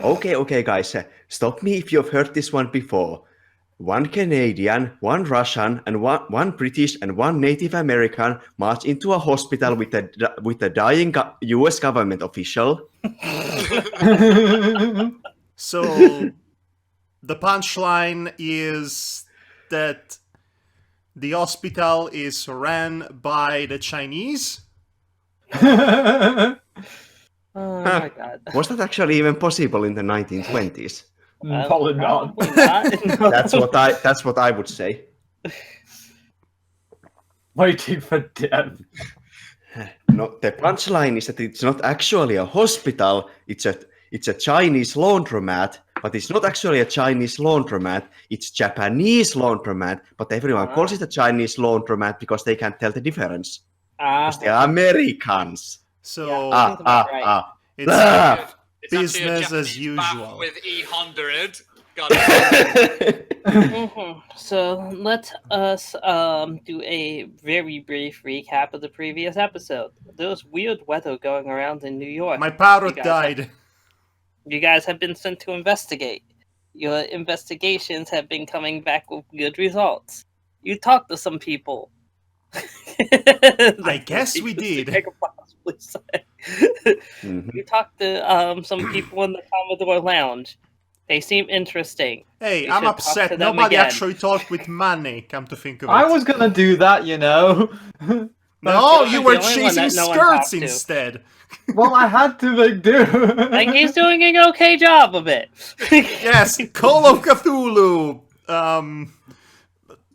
Okay, guys. Stop me if you've heard this one before. One Canadian, one Russian, and one British and one Native American march into a hospital with a dying U.S. government official. So the punchline is that the hospital is ran by the Chinese. Oh my god. Was that actually even possible in the 1920s? Probably not. Probably not. That's what I would say. Waiting for death. No, the punchline is that it's not actually a hospital. It's a Chinese laundromat, but it's not actually a Chinese laundromat. It's Japanese laundromat, but everyone calls it a Chinese laundromat because they can't tell the difference. Because they are Americans. So It's it's business as usual. With E100. Got it. So let us do a very brief recap of the previous episode. There was weird weather going around in New York. My parrot died. You guys have been sent to investigate. Your investigations have been coming back with good results. You talked to some people. I guess we did. I could possibly say. You talked to some people in the Commodore Lounge. They seem interesting. Hey, You I'm should talk upset. to them Nobody again. actually talked with money, come to think of it. I was gonna do that, you know. No, you the were only one chasing that no one skirts talked to. instead. Well, I had to make do. I think he's doing an okay job of it. Yes, Call of Cthulhu.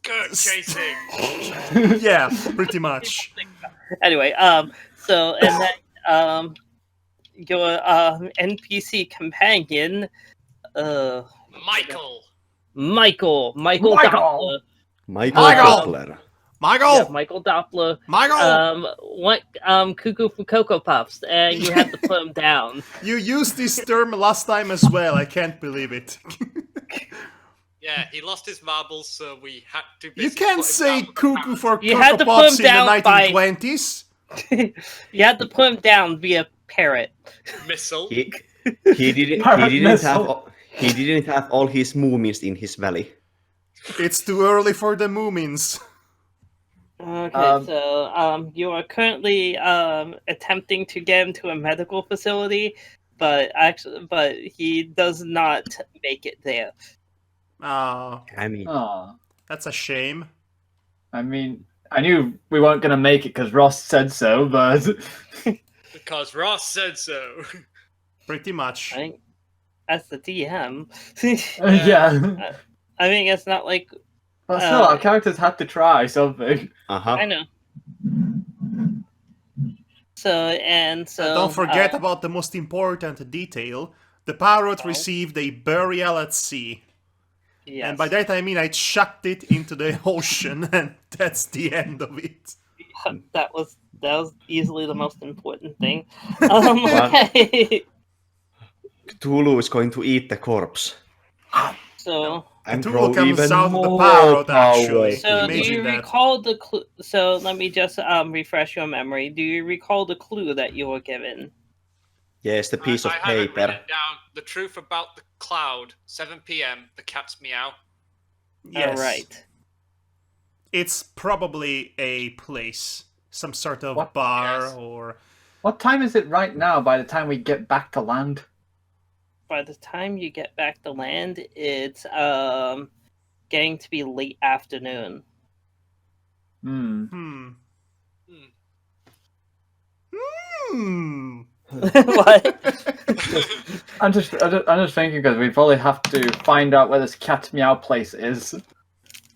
Skirt chasing. Yeah, pretty much. Anyway, so and then your NPC companion, Michael. Michael Michael! Doppler. Michael Michael! Doppler. Michael! Yeah, Michael Doppler. Michael! What Cuckoo for Cocoa Puffs, and you had to put him down. You used this term last time as well, I can't believe it. Yeah, he lost his marbles, so we had to. You basically can't put him say down with a cuckoo for You had Cocoa to put Pops him in the down by- 1920s. You had to put him down via parrot. missile. He didn't have all his moomins in his valley. It's too early for the Moomins. Okay, so you are currently attempting to get him to a medical facility, but he does not make it there. Oh, I mean, Aw. that's a shame. I mean, I knew we weren't gonna make it because Ross said so, but Because Ross said so. Pretty much. I think that's the DM. yeah. I mean, it's not like But still, our characters had to try something. I know. So Don't forget about the most important detail. The parrot received a burial at sea. yes. And by that I mean I chucked it into the ocean, and that's the end of it. that was easily the most important thing. Okay. Cthulhu is going to eat the corpse. So And Cthulhu grow comes even out of the more parrot, power. actually. So do Imagine you that. recall the clue? So let me just refresh your memory. Do you recall the clue that you were given? Yes, the piece of I have it paper. written down. The truth about the cloud. 7 p.m. The cat's meow. Yes. All right. It's probably a place. Some sort of What? bar Yes. or... What time is it right now by the time we get back to land? By the time you get back to land, it's getting to be late afternoon. Hmm. What? I'm just thinking because we probably have to find out where this cat meow place is.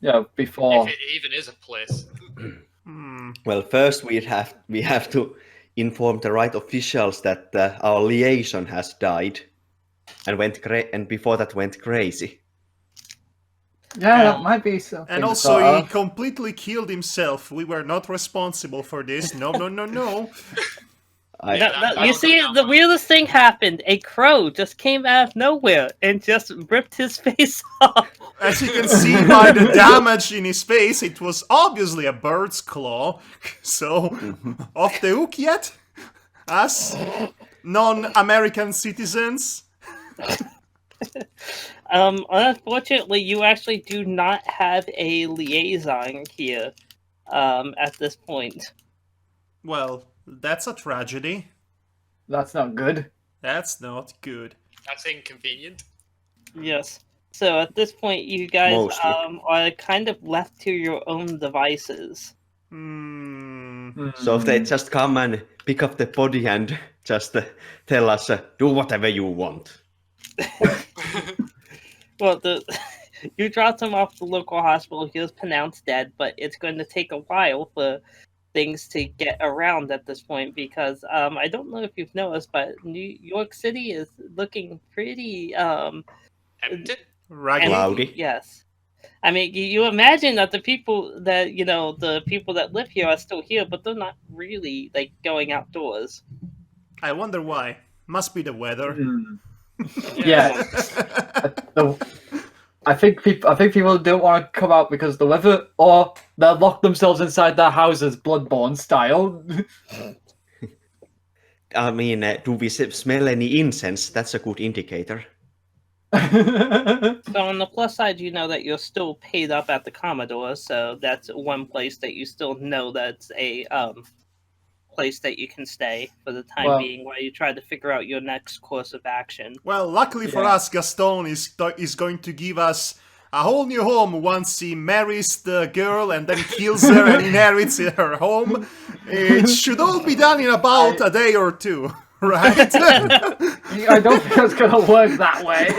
Yeah, before. If it even is a place. Well, first we have to inform the right officials that our liaison has died, and before that went crazy. Yeah, that might be something. And to also sort he of. completely killed himself. We were not responsible for this. No. You see, the weirdest thing happened. A crow just came out of nowhere and just ripped his face off. As you can see by the damage in his face, it was obviously a bird's claw. So, off the hook yet? Us non-American citizens? Unfortunately, you actually do not have a liaison here at this point. Well, that's a tragedy. That's not good. That's not good. That's inconvenient. Yes. So at this point, you guys Mostly. are kind of left to your own devices. So if they just come and pick up the body and just tell us, do whatever you want. Well, you dropped him off at the local hospital. He was pronounced dead, but it's going to take a while for things to get around at this point because I don't know if you've noticed, but New York City is looking pretty Empty? Right. Cloudy. Yes. I mean, you imagine that the people that live here are still here, but they're not really like going outdoors. I wonder why. Must be the weather. Yeah. I think people don't want to come out because of the weather, or they'll lock themselves inside their houses, Bloodborne style. I mean, do we smell any incense? That's a good indicator. So on the plus side, you know that you're still paid up at the Commodore, so that's one place that you still know that's a place that you can stay for the time being while you try to figure out your next course of action. Well, luckily for us, Gaston is going to give us a whole new home once he marries the girl and then kills her and inherits her home. It should all be done in about a day or two, right? I don't think it's going to work that way.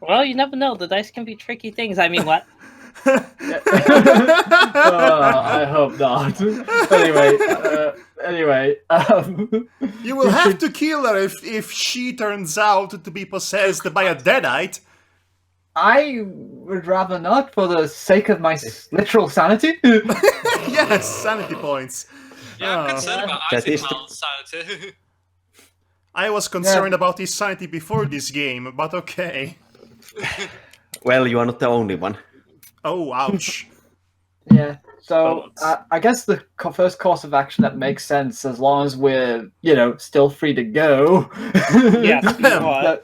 Well, you never know. The dice can be tricky things. I mean, what? I hope not. Anyway, You will have to kill her if she turns out to be possessed by a deadite. I would rather not, for the sake of my literal sanity. Yes, sanity points. Yeah, I'm concerned about That is Eisenhower's sanity. I was concerned about his sanity before this game, but okay. Well, you are not the only one. Oh, ouch. Yeah. So I guess the first course of action that makes sense, as long as we're still free to go. Yes, you are.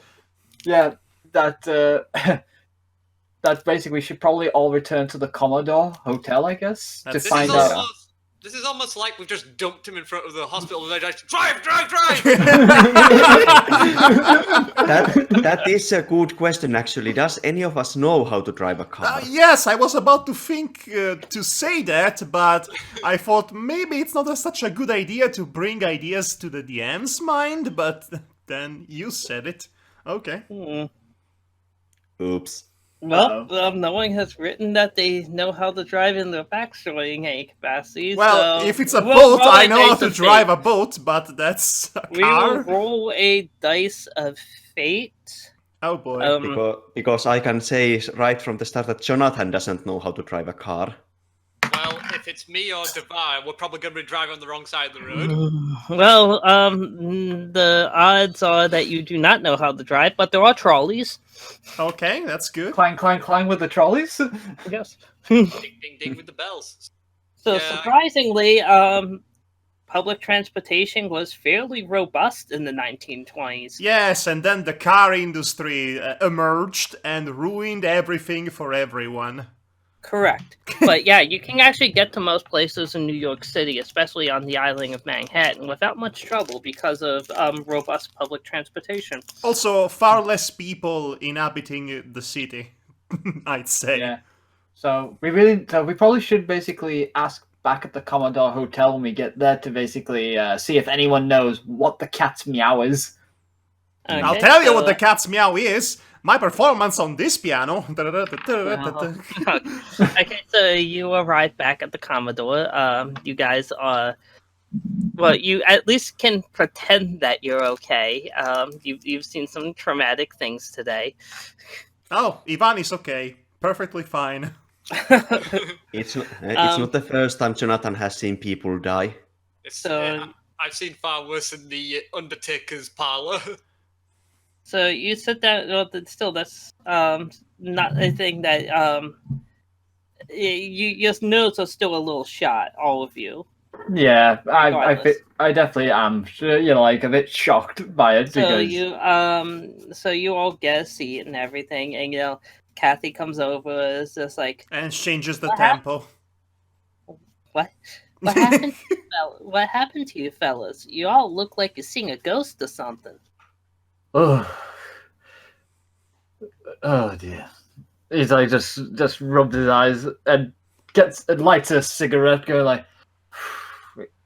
That basically we should probably all return to the Commodore Hotel, I guess, to This find out. This is almost like we've just dumped him in front of the hospital and they just drive! That is a good question, actually. Does any of us know how to drive a car? Yes, I was about to think to say that, but I thought maybe it's not such a good idea to bring ideas to the DM's mind, but then you said it. Okay. Oops. Well, no one has written that they know how to drive in their backstory in any capacity. Well, so if it's a we'll boat, roll I a know how dice to of drive fate. a boat, but that's a We will car? roll a dice of fate. Oh boy. Because I can say right from the start that Jonathan doesn't know how to drive a car. Well, if it's me or Devar, we're probably going to be driving on the wrong side of the road. Well, the odds are that you do not know how to drive, but there are trolleys. Okay, that's good. Clang, clang, clang with the trolleys. Yes. Ding, ding, ding with the bells. So Yeah. surprisingly, public transportation was fairly robust in the 1920s. Yes, and then the car industry emerged and ruined everything for everyone. Correct. But yeah, you can actually get to most places in New York City, especially on the island of Manhattan, without much trouble because of robust public transportation. Also, far less people inhabiting the city, I'd say. Yeah. So we probably should basically ask back at the Commodore Hotel when we get there to basically see if anyone knows what the cat's meow is. Okay, I'll tell you so- what the cat's meow is. My performance on this piano. Okay, so you arrive back at the Commodore. You guys are... Well, you at least can pretend that you're okay. You've seen some traumatic things today. Oh, Ivan is okay. Perfectly fine. It's not the first time Jonathan has seen people die. I've seen far worse in the Undertaker's parlor. So you sit down. Well, still, that's not a thing that your nose are still a little shot, all of you. Yeah, I Regardless. definitely am, like a bit shocked by it because So you all get a seat and everything, and Kathy comes over. Is just like, And changes the What hap- tempo. what? What happened? What happened to you fellas? You all look like you're seeing a ghost or something. oh, oh dear. He's like just rubs his eyes and lights a cigarette, going like,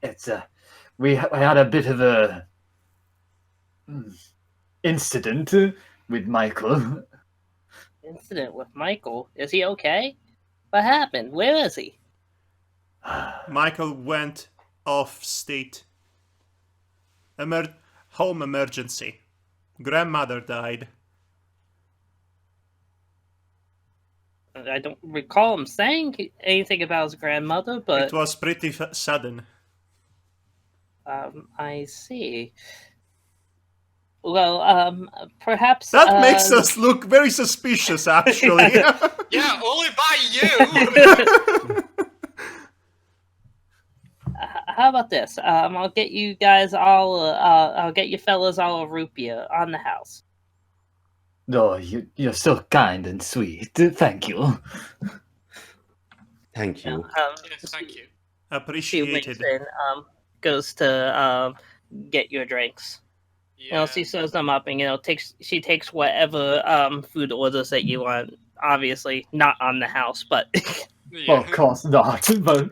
it's we had a bit of a incident with Michael. Incident with Michael. Is he okay? What happened? Where is he? Michael went off state. Home emergency. Grandmother died. I don't recall him saying anything about his grandmother, but It was pretty sudden. I see. Well, perhaps That makes us look very suspicious, actually. Yeah, only by you. How about this? I'll get you guys all. I'll get you fellas all a root beer on the house. Oh, you're so kind and sweet. Thank you. Thank you. Yes, thank you. She Appreciated. winks and goes to get your drinks. Yeah. She serves them up, and she takes whatever food orders that you want. Obviously, not on the house, but Yeah. Well, of course not, but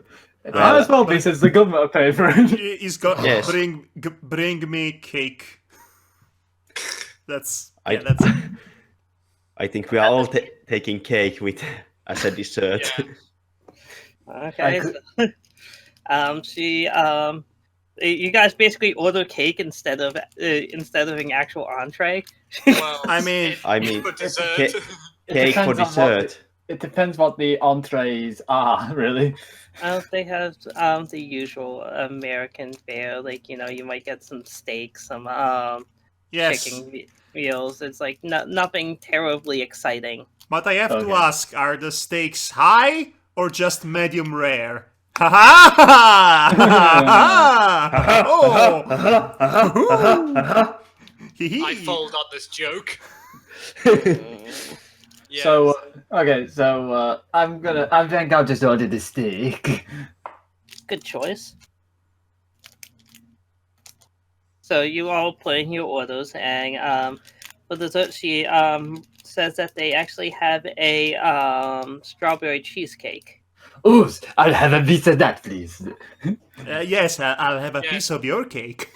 it Well, might as well be since the government are paying for it. He's got Yes. bring me cake. That's I- that's it. I think we are all taking cake with as a dessert. Yeah. okay. You guys basically order cake instead of an actual entree. Well, I mean- for dessert. Cake for depends on what dessert. It depends what the entrees are, really. They have the usual American fare, like you might get some steak, some Yes. chicken meals. It's like nothing terribly exciting. But I have to Okay. ask, are the stakes high or just medium rare? Ha ha ha! Oh! Hee hee. I fold on this joke. Yes. So, okay, so I think I'll just order the steak. Good choice. So you all put in your orders, and for dessert, she says that they actually have a strawberry cheesecake. Ooh, I'll have a piece of that, please. Yes, I'll have a Yes. piece of your cake.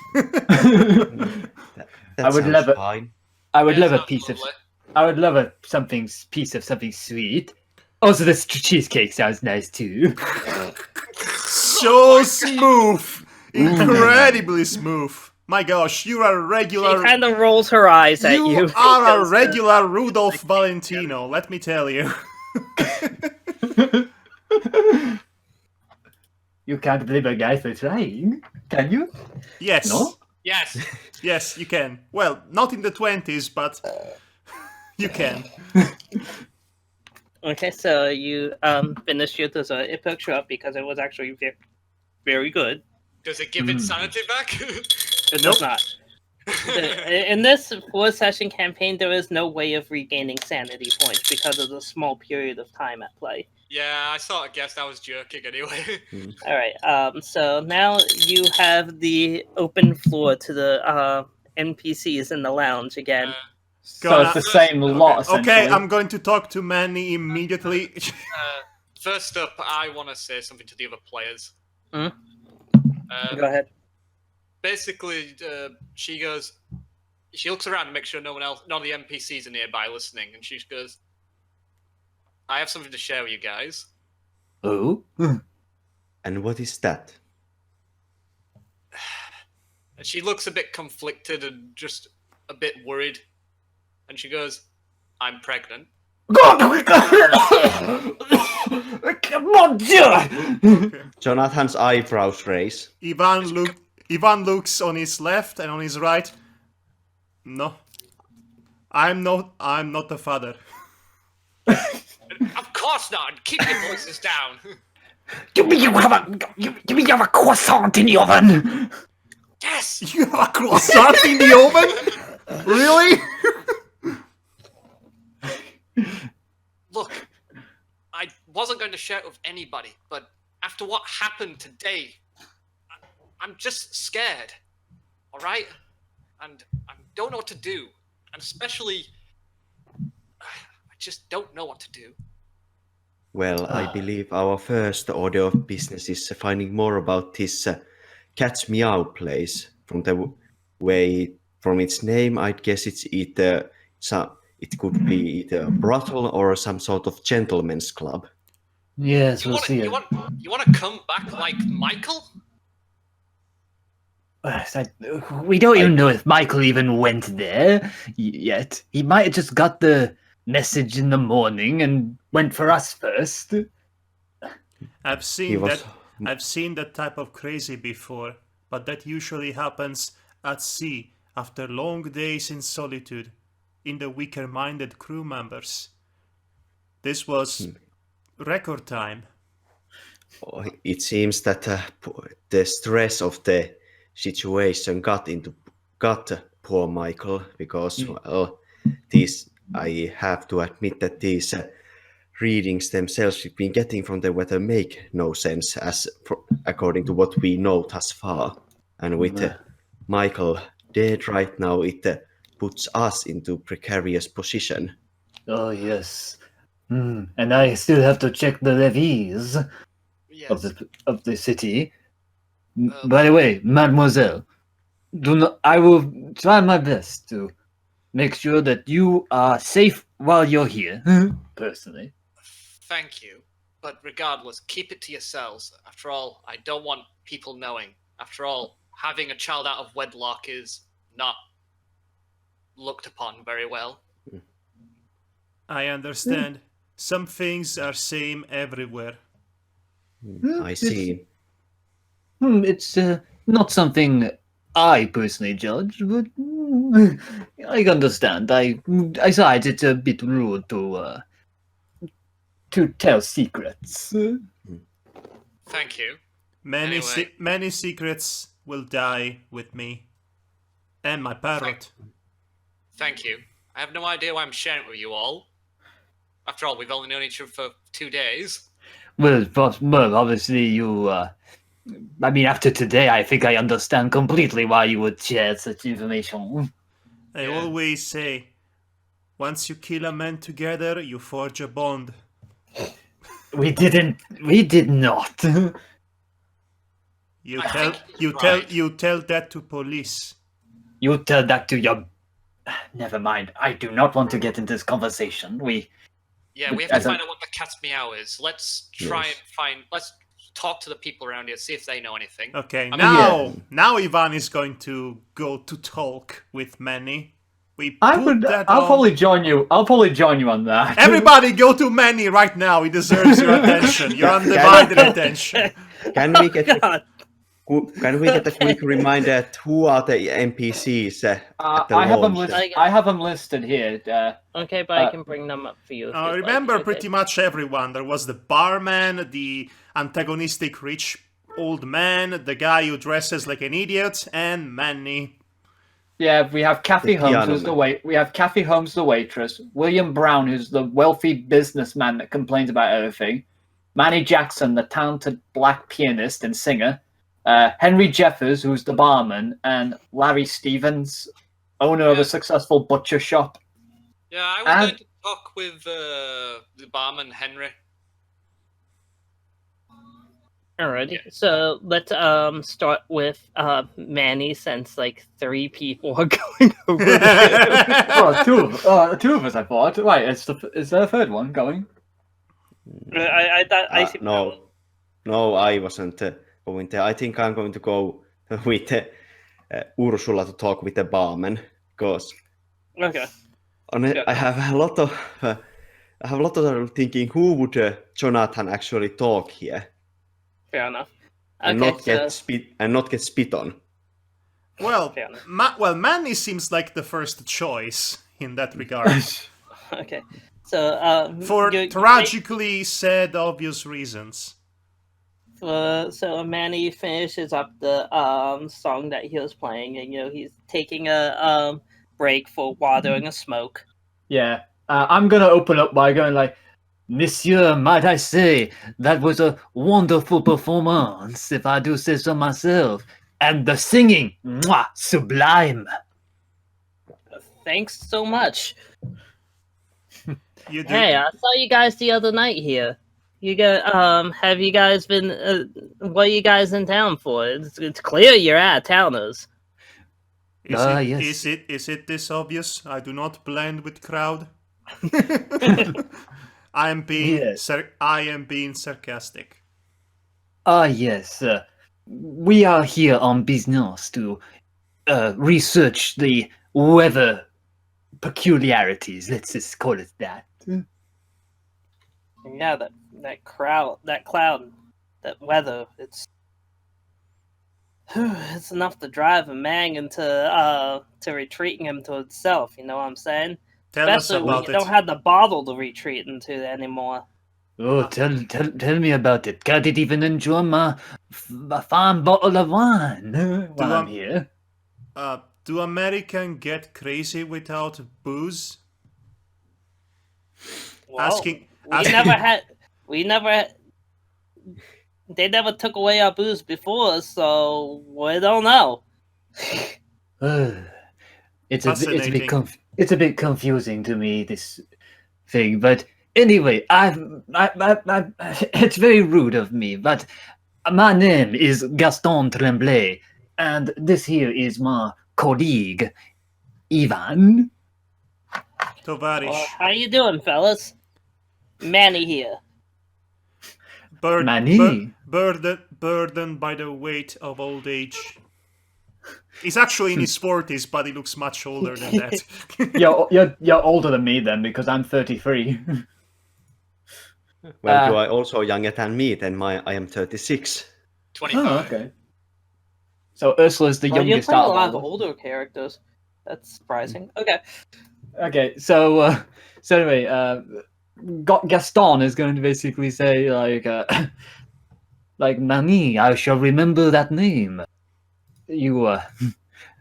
That I would sounds love it. fine. I would Yeah, love a sounds piece of. lovely. I would love a piece of something sweet. Also, this cheesecake sounds nice too. So smooth! Incredibly smooth. My gosh, you are a She regular. kind of rolls her eyes at you. You are a because, regular Rudolph Valentino, let me tell you. You can't blame a guy for trying, can you? Yes. No? Yes. Yes, you can. Well, not in the 20s, but you can. Okay, so you finished your dessert. It perks you up because it was actually very good. Does it give its sanity back? It Nope. does not. In this 4-session campaign, there is no way of regaining sanity points because of the small period of time at play. Yeah, I sort of guessed I was jerking anyway. All right. So now you have the open floor to the NPCs in the lounge again. So it's the same lot, essentially. Okay, I'm going to talk to Manny immediately. First up, I want to say something to the other players. Hmm? Um, Go ahead. Basically, she looks around to make sure none of the NPCs are nearby listening, and she goes, I have something to share with you guys. Oh? And what is that? And she looks a bit conflicted and just a bit worried. And she goes, I'm pregnant. Mon Dieu! Jonathan's eyebrows raise. Ivan looks on his left and on his right. No. I'm not the father. Of course not! Keep your voices down! You mean you have a croissant in the oven? Yes! You have a croissant in the oven? Really? Look, I wasn't going to share it with anybody, but after what happened today, I'm just scared. Alright? And I don't know what to do. And especially, I just don't know what to do. Well, I believe our first order of business is finding more about this Cat's Meow place. From the way, from its name, I'd guess it's either it could be either a brothel or some sort of gentleman's club. Yes, You we'll see. you want to come back like Michael? We don't even know if Michael even went there yet. He might have just got the message in the morning and went for us first. I've He seen was. that. I've seen that type of crazy before, but that usually happens at sea after long days in solitude, in the weaker-minded crew members. This was record time. It seems that the stress of the situation got poor Michael because well, I have to admit that these readings themselves we've been getting from the weather make no sense according to what we know thus far. And with Michael dead right now, it puts us into precarious position. Oh, yes. And I still have to check the levies Yes. of the city. By the way, mademoiselle, I will try my best to make sure that you are safe while you're here, personally. Thank you. But regardless, keep it to yourselves. After all, I don't want people knowing. After all, having a child out of wedlock is not looked upon very well. I understand. Some things are same everywhere. I see. It's not something I personally judge, but I understand. I decide it's a bit rude to tell secrets. Thank you. Many secrets will die with me. And my parrot. Thank you. I have no idea why I'm sharing it with you all. After all, we've only known each other for 2 days. Well, obviously you. I mean, after today, I think I understand completely why you would share such information. I always say, once you kill a man together, you forge a bond. We did not. You I tell think you he's tell right. you tell that to police. You tell that to your. Never mind. I do not want to get into this conversation. Yeah, we have to find out what the cat's meow is. Let's try and find. Let's talk to the people around here, see if they know anything. Okay, I mean, now Ivan is going to go to talk with Manny. I'll probably join you. I'll probably join you on that. Everybody go to Manny right now. He deserves your attention. Your undivided attention. Can we get a quick reminder who are the NPCs at the I have launch? them I have them listed here. Okay, but I can bring them up for you. If you'd Remember like. pretty much everyone. There was the barman, the antagonistic rich old man, the guy who dresses like an idiot, and Manny. Yeah, we have Kathy The Holmes, piano who's the man. We have Kathy Holmes, the waitress. William Brown, who's the wealthy businessman that complains about everything. Manny Jackson, the talented black pianist and singer. Henry Jeffers, who's the barman, and Larry Stevens, owner of a successful butcher shop. Yeah, I was going to talk with the barman Henry. Alrighty, so let's start with Manny, since like 3 people are going over there. Two of us, I thought. Right, is there a third one going? I thought I see. No, I wasn't going there. I think I'm going to go with Ursula to talk with the barman because Okay. I have a lot of thinking who would Jonathan actually talk here. Fair enough. And Okay, not get spit on. Well, Fair enough. Manny seems like the first choice in that regard. Okay. So For tragically said obvious reasons. So Manny finishes up the song that he was playing, and he's taking a break for watering a smoke. Yeah. I'm gonna open up by going like, Monsieur, might I say, that was a wonderful performance, if I do say so myself. And the singing, mwah, sublime. Thanks so much. You do. Hey, I saw you guys the other night here. Have you guys been? What are you guys in town for? It's clear you're out of towners. Is Yes. is it this obvious? I do not blend with crowd. I am being sarcastic. Yes. We are here on business to research the weather peculiarities. Let's just call it that. Yeah, that cloud, that weather. It's enough to drive a man into retreating him to itself. You know what I'm saying? Tell us Especially when about you it. don't have the bottle to retreat into anymore. Oh, tell me about it. Can't it even enjoy my fine bottle of wine while I'm here? Do American get crazy without booze? Well, we never. They never took away our booze before, so we don't know. It's Fascinating. a bit confusing to me, this thing. But anyway, it's very rude of me, but my name is Gaston Tremblay, and this here is my colleague, Ivan. Tovarish. Well, how you doing, fellas? Manny here. Manny. Burdened by the weight of old age. He's actually in his 40s, but he looks much older than that. You're older than me then, because I'm 33. Well, you are also younger than me. Then I am 36. 25. Oh, okay. So Ursula's the Well, you youngest play a out of lot of all. older characters. That's surprising. Okay. Okay, so anyway, Gaston is going to basically say like Manny, I shall remember that name. You,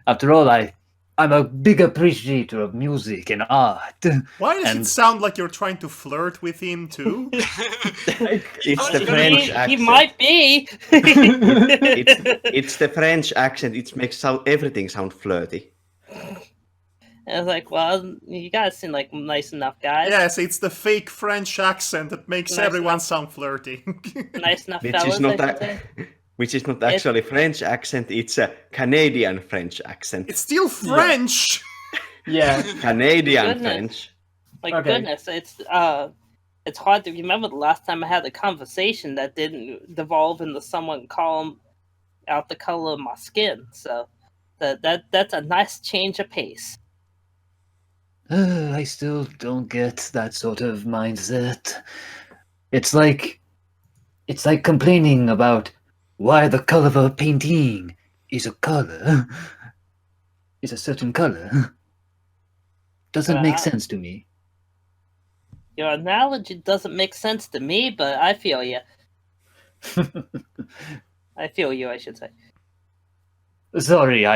after all, I'm a big appreciator of music and art. Why does it sound like you're trying to flirt with him too? It's the French He accent. might be. It's the French accent. It makes everything sound flirty. I was like, well, you guys seem like nice enough guys. Yes, it's the fake French accent that makes Nice everyone enough. sound flirty. Nice enough Which fellas, is not I should say. which is not actually French accent. It's a Canadian French accent. It's still French. Yeah. Canadian Goodness. French. Like Okay. goodness, it's hard to remember the last time I had a conversation that didn't devolve into someone calling out the color of my skin. So that's a nice change of pace. I still don't get that sort of mindset. It's like complaining about why the color of a painting is a color. Is a certain color. Doesn't make sense to me. Your analogy doesn't make sense to me, but I feel you. I feel you, I should say. Sorry,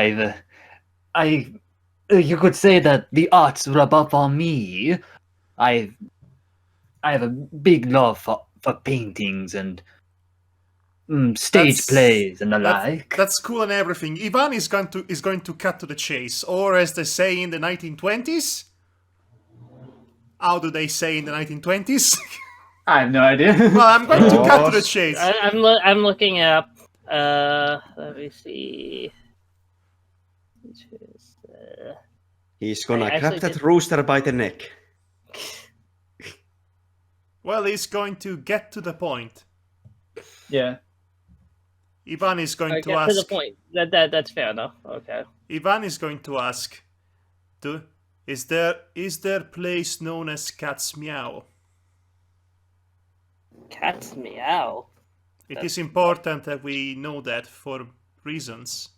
you could say that the arts rub off on me. I have a big love for paintings and stage plays and the like. That's cool and everything. Ivan is going to cut to the chase, or as they say in the 1920s. How do they say in the 1920s? I have no idea. Well, I'm going to cut to the chase. I'm looking it up. Let me see. He's gonna I grab actually that rooster by the neck. Well, he's going to get to the point. Yeah. Ivan is going to Get ask. to the point. That's fair enough. Okay. Ivan is going to ask. Is there place known as Cat's Meow? Cat's meow. It is important that we know that for reasons.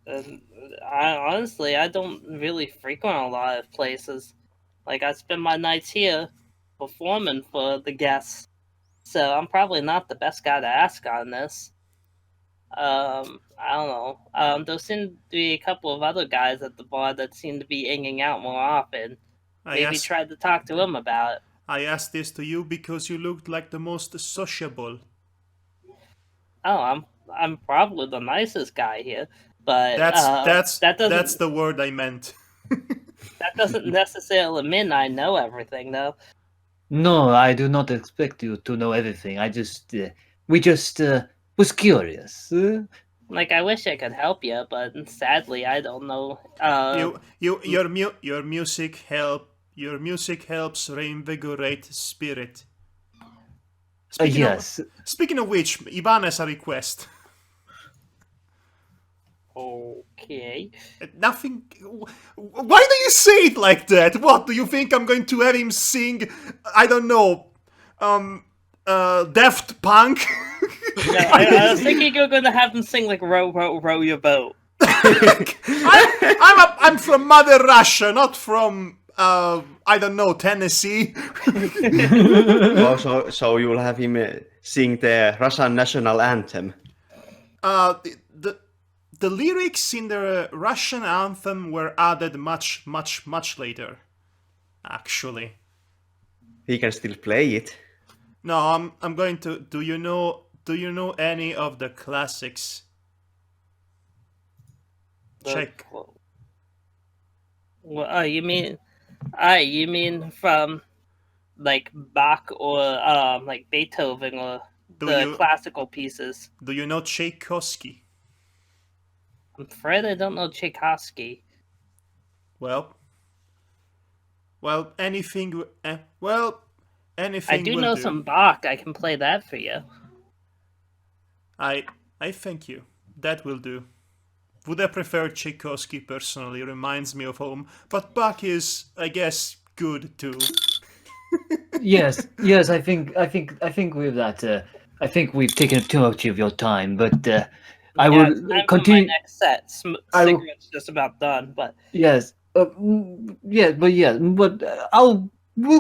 I don't really frequent a lot of places. Like I spend my nights here performing for the guests. so I'm probably not the best guy to ask on this. I don't know. There seem to be a couple of other guys at the bar that seem to be hanging out more often. Maybe try to talk to him about it. I asked this to you because you looked like the most sociable. Oh, I'm probably the nicest guy here, but That's that doesn't the word I meant. that doesn't necessarily mean I know everything, though. No, I do not expect you to know everything. We just was curious. Like, I wish I could help you, but sadly, I don't know. Your music helps reinvigorate spirit. Yes. Speaking of which, Ivan has a request. Okay. Nothing. Why do you say it like that? What do you think I'm going to have him sing? I don't know. Daft Punk. No, I was thinking you were going to have him sing like "Row, row, row your boat." I'm from Mother Russia, not from I don't know, Tennessee. Oh, so you'll have him sing the Russian national anthem. The lyrics in the Russian anthem were added much later. Actually, He can still play it. no, I'm going to. Do you know any of the classics? Check. Well, you mean from like Bach or like Beethoven or classical pieces? Do you know Tchaikovsky? I'm afraid I don't know Tchaikovsky. Well, anything. Anything. I do will know do. some Bach. I can play that for you. I thank you. That will do. Would I prefer Tchaikovsky personally? Reminds me of home, but Bach is, I guess, good too. Yes. I think with that. I think we've taken up too much of your time, but I will it's time continue. for my next set. Cigarette's just about done, but Yes. But we'll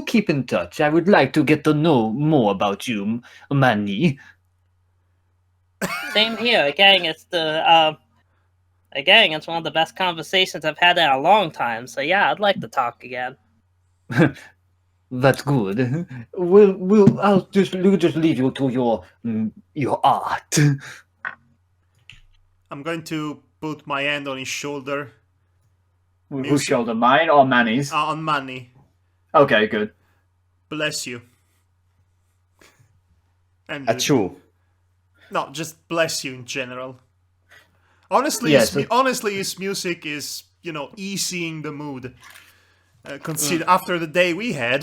keep in touch. I would like to get to know more about you, Manny. same here. Again, it's one of the best conversations I've had in a long time. So yeah, I'd like to talk again. That's good. We'll just leave you to your art. I'm going to put my hand on his shoulder. Whose shoulder, mine or Manny's? On Manny. Okay, good. Bless you. And Achoo. no, just bless you in general. Honestly, Yes. his music is, easing the mood. Consider after the day we had.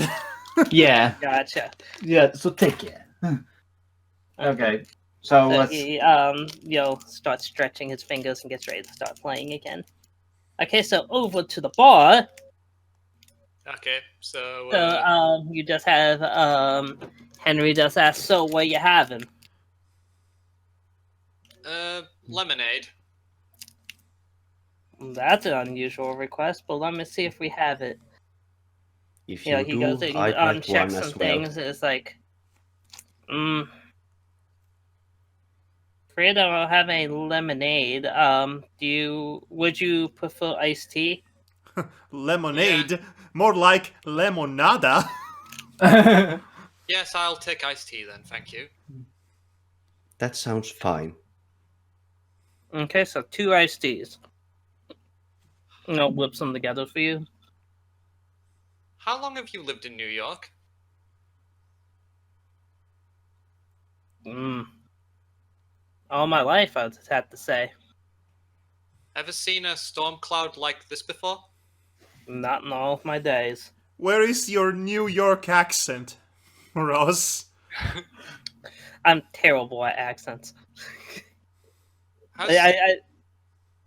Yeah. Gotcha. Yeah. So take care. Okay, So so let's. he starts stretching his fingers and gets ready to start playing again. Okay, so over to the bar. Okay, so So you just have Henry just asked, so what you having? lemonade. That's an unusual request, but let me see if we have it. If He you goes do, and I'd like checks one some as well. things. It's like, afraid I don't have any lemonade. Would you prefer iced tea? Lemonade, more like lemonada. Yes, I'll take iced tea then, thank you. That sounds fine. Okay, so 2 iced teas. I'll whip some together for you. How long have you lived in New York? All my life, I'd have to say. Ever seen a storm cloud like this before? Not in all of my days. Where is your New York accent, Ross? I'm terrible at accents. How's-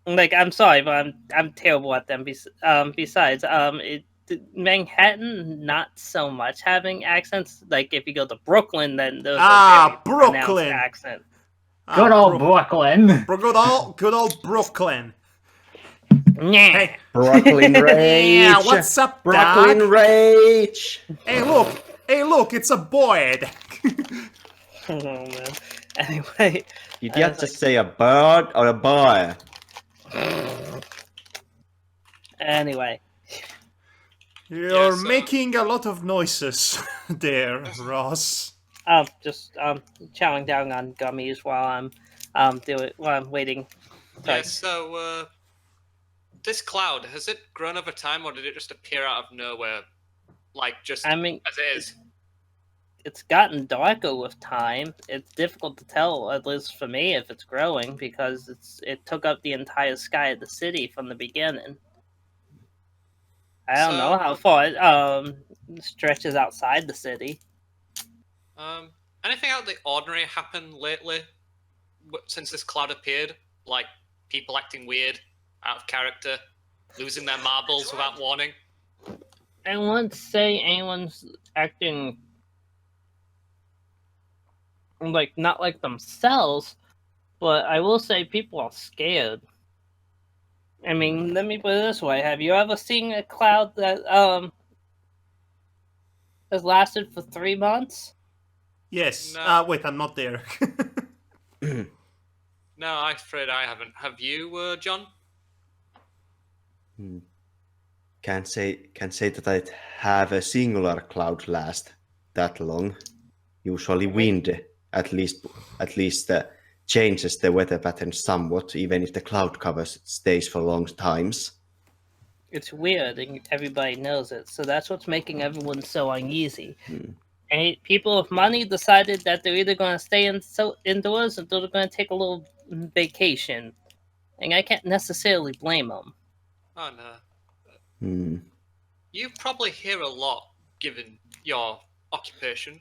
I'm sorry, but I'm terrible at them. Besides, Manhattan not so much having accents. Like if you go to Brooklyn, then there's a very pronounced Brooklyn. accent. Good old Brooklyn. Good old Brooklyn. Yeah. Hey, Brooklyn Rage! yeah, what's up, Brooklyn Doc? Rage! Hey, look, it's a Boyd. Oh man. Anyway. Did you just say a bird or a boy? Anyway. You're so- making a lot of noises there, Ross. Just chowing down on gummies while I'm waiting. Yeah, so this cloud, has it grown over time or did it just appear out of nowhere? Like just I mean, as it is? it's gotten darker with time. It's difficult to tell, at least for me, if it's growing because it took up the entire sky of the city from the beginning. I don't know how far it stretches outside the city. Anything out of the ordinary happened lately since this cloud appeared? Like people acting weird, out of character, losing their marbles without warning? I wouldn't say anyone's acting like not like themselves, but I will say people are scared. I mean, let me put it this way: have you ever seen a cloud that has lasted for 3 months? Yes. No. Wait, I'm not there. No, I'm afraid I haven't. Have you, John? Can't say that I'd have a singular cloud last that long. Usually wind at least changes the weather pattern somewhat, even if the cloud cover stays for long times. It's weird, and everybody knows it. So that's what's making everyone so uneasy. And people with money decided that they're either going to stay indoors or they're going to take a little vacation. And I can't necessarily blame them. Oh no. You probably hear a lot, given your occupation.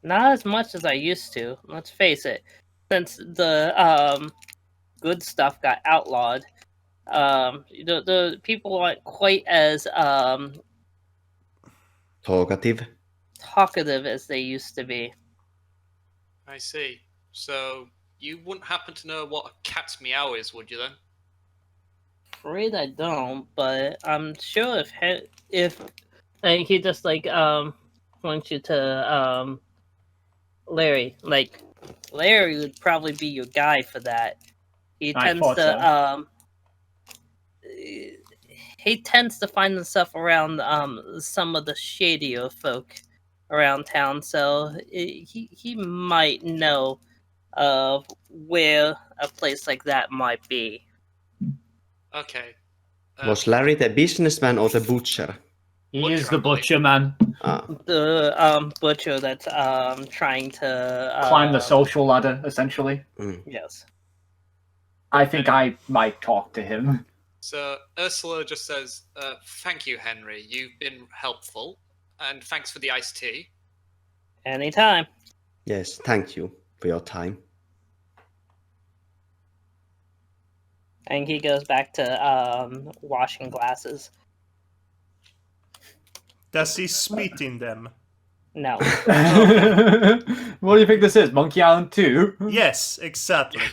Not as much as I used to. Let's face it. Since the good stuff got outlawed, the people aren't quite as Talkative. as they used to be. I see. So you wouldn't happen to know what a cat's meow is, would you then? Afraid I don't, but I'm sure if like, he just points you to Larry. Like Larry would probably be your guy for that. He I tends thought to he tends to find himself around some of the shadier folk around town, so he might know where a place like that might be. Okay. Was Larry the businessman or the butcher? He Butcher, is the I believe. butcher man. The butcher that's trying to Climb the social ladder, essentially. Yes. I think I might talk to him. So Ursula just says, thank you, Henry. You've been helpful. And thanks for the iced tea. Anytime. Yes, thank you for your time. And he goes back to washing glasses. Does he spit in them? No. What do you think this is? Monkey Island 2? Yes, exactly.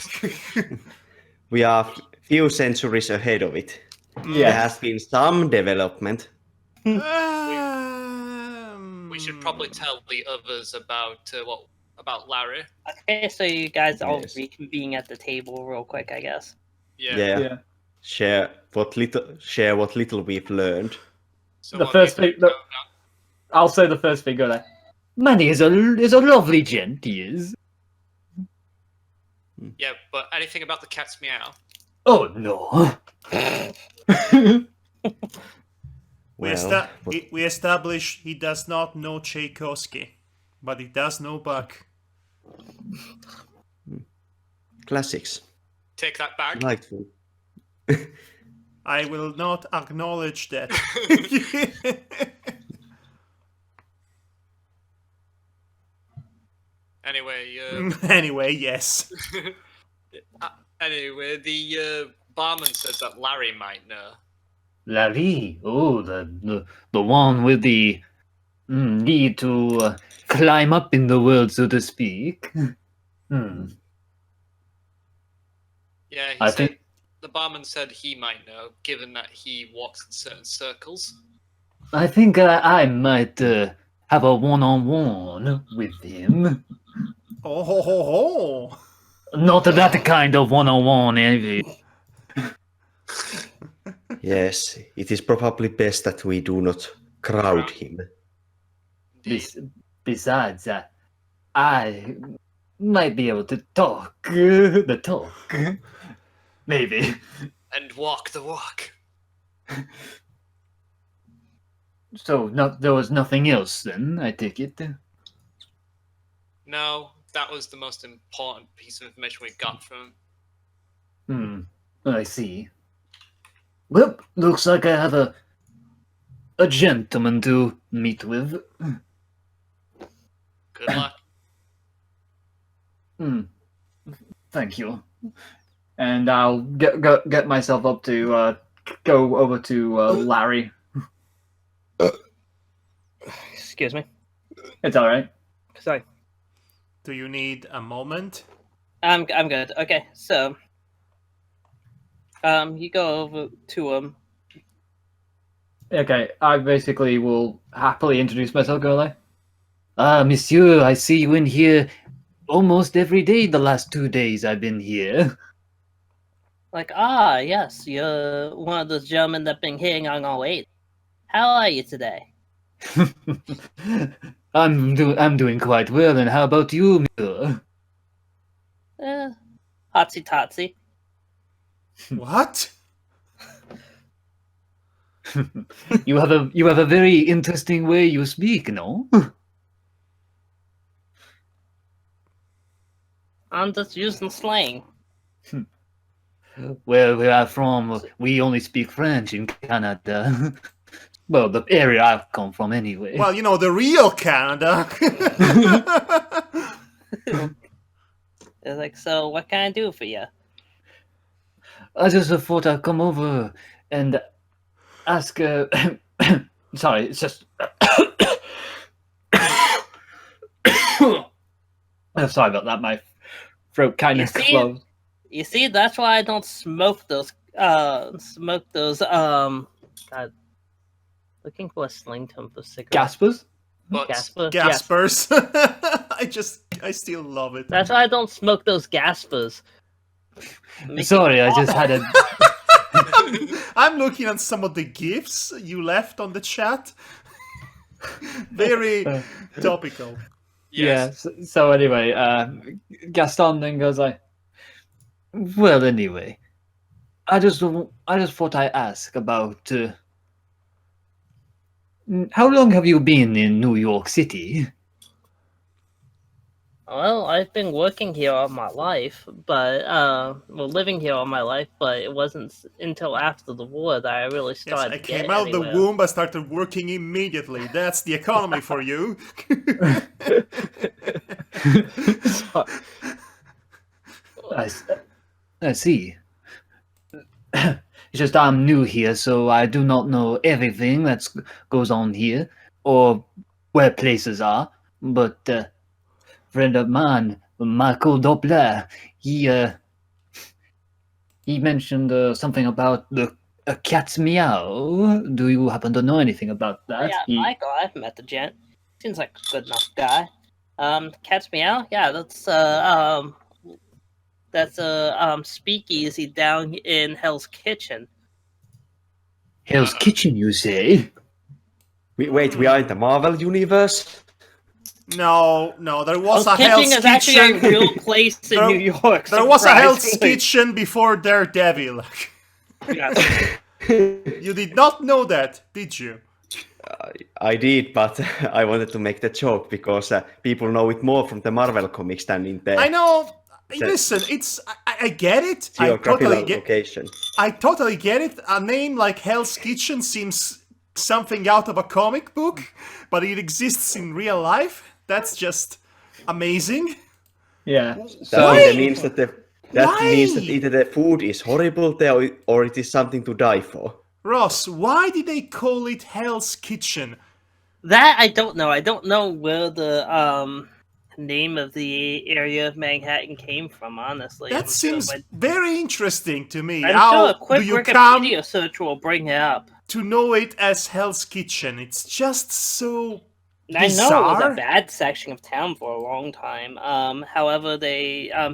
We are few centuries ahead of it. There has been some development. We should probably tell the others about Larry. Okay, so you guys all Yes. reconvene at the table real quick, I guess. Yeah. Share what little we've learned. So The what first do you thing think? I'll say the first thing. Go there. Manny is a lovely gent, he is. Yeah, but anything about the cat's meow? Oh no. We establish he does not know Tchaikovsky, but he does know Bach. Classics. Take that back. Delightful. I will not acknowledge that. Anyway, yes. Anyway, the barman says that Larry might know. Larry, oh, the one with the need to climb up in the world, so to speak. Yeah, I think the barman said he might know, given that he walks in certain circles. I think I might have a one-on-one with him. Oh ho ho ho! Not that kind of one-on-one, eh? Yes, it is probably best that we do not crowd him. Besides, I might be able to talk the talk. Maybe. And walk the walk. So there was nothing else then, I take it. No, that was the most important piece of information we got from him. I see. Well, looks like I have a gentleman to meet with. Good luck. Thank you. And I'll get myself up to go over to Larry. Excuse me. It's all right. Sorry. Do you need a moment? I'm good. Okay, so you go over to him. Okay, I basically will happily introduce myself, go like, monsieur, I see you in here almost every day the last 2 days I've been here. Like, yes, you're one of those gentlemen that been hitting on all eight. How are you today? I'm doing quite well, and how about you, monsieur? Hotsy totsy. What? You have a very interesting way you speak, no? I'm just using slang. Where I'm from, we only speak French in Canada. Well, the area I've come from, anyway. Well, you know, the real Canada. It's like, so what can I do for you? I just thought I'd come over and ask. Sorry, it's just. Sorry about that. My throat kind of closed. You see, that's why I don't smoke those. God, looking for a slang term for cigarettes. Gaspers? But Gaspers. Gaspers. I still love it. That's why I don't smoke those gaspers. Sorry, I just had a. I'm looking at some of the gifs you left on the chat. Very topical. yes. Yeah. So anyway, Gaston then goes like, "Well, anyway, I just thought I'd ask about how long have you been in New York City?" Well, I've been working here all my life, but living here all my life, but it wasn't until after the war that I really Yes, started. I came out of the womb, I started working immediately. That's the economy for you. I see. It's just I'm new here, so I do not know everything that goes on here or where places are. But friend of mine, Michael Doppler, he mentioned something about the cat's meow. Do you happen to know anything about that? Yeah, Michael, I've met the gent. Seems like a good enough guy. Cat's meow. Yeah, that's a speakeasy down in Hell's Kitchen. Hell's Kitchen, you say? Wait, we are in the Marvel universe? No, there was a Hell's Hell's Kitchen is actually a Kitchen. real place in New York. There was a Hell's surprisingly. Kitchen before Daredevil. Yes. You did not know that, did you? I did, but I wanted to make the joke because people know it more from the Marvel comics than in the I know. Listen, I get it. geographical location. I totally get it. A name like Hell's Kitchen seems something out of a comic book, but it exists in real life. That's just amazing. Yeah. That means that means that Why? either the food is horrible there or it is something to die for. Ross, why did they call it Hell's Kitchen? That I don't know. I don't know where the name of the area of Manhattan came from. Honestly, That seems very interesting to me. I'm How sure a do quick you come Wikipedia search will bring it up. to know it as Hell's Kitchen? It's just so I know it was Bizarre? a bad section of town for a long time. However,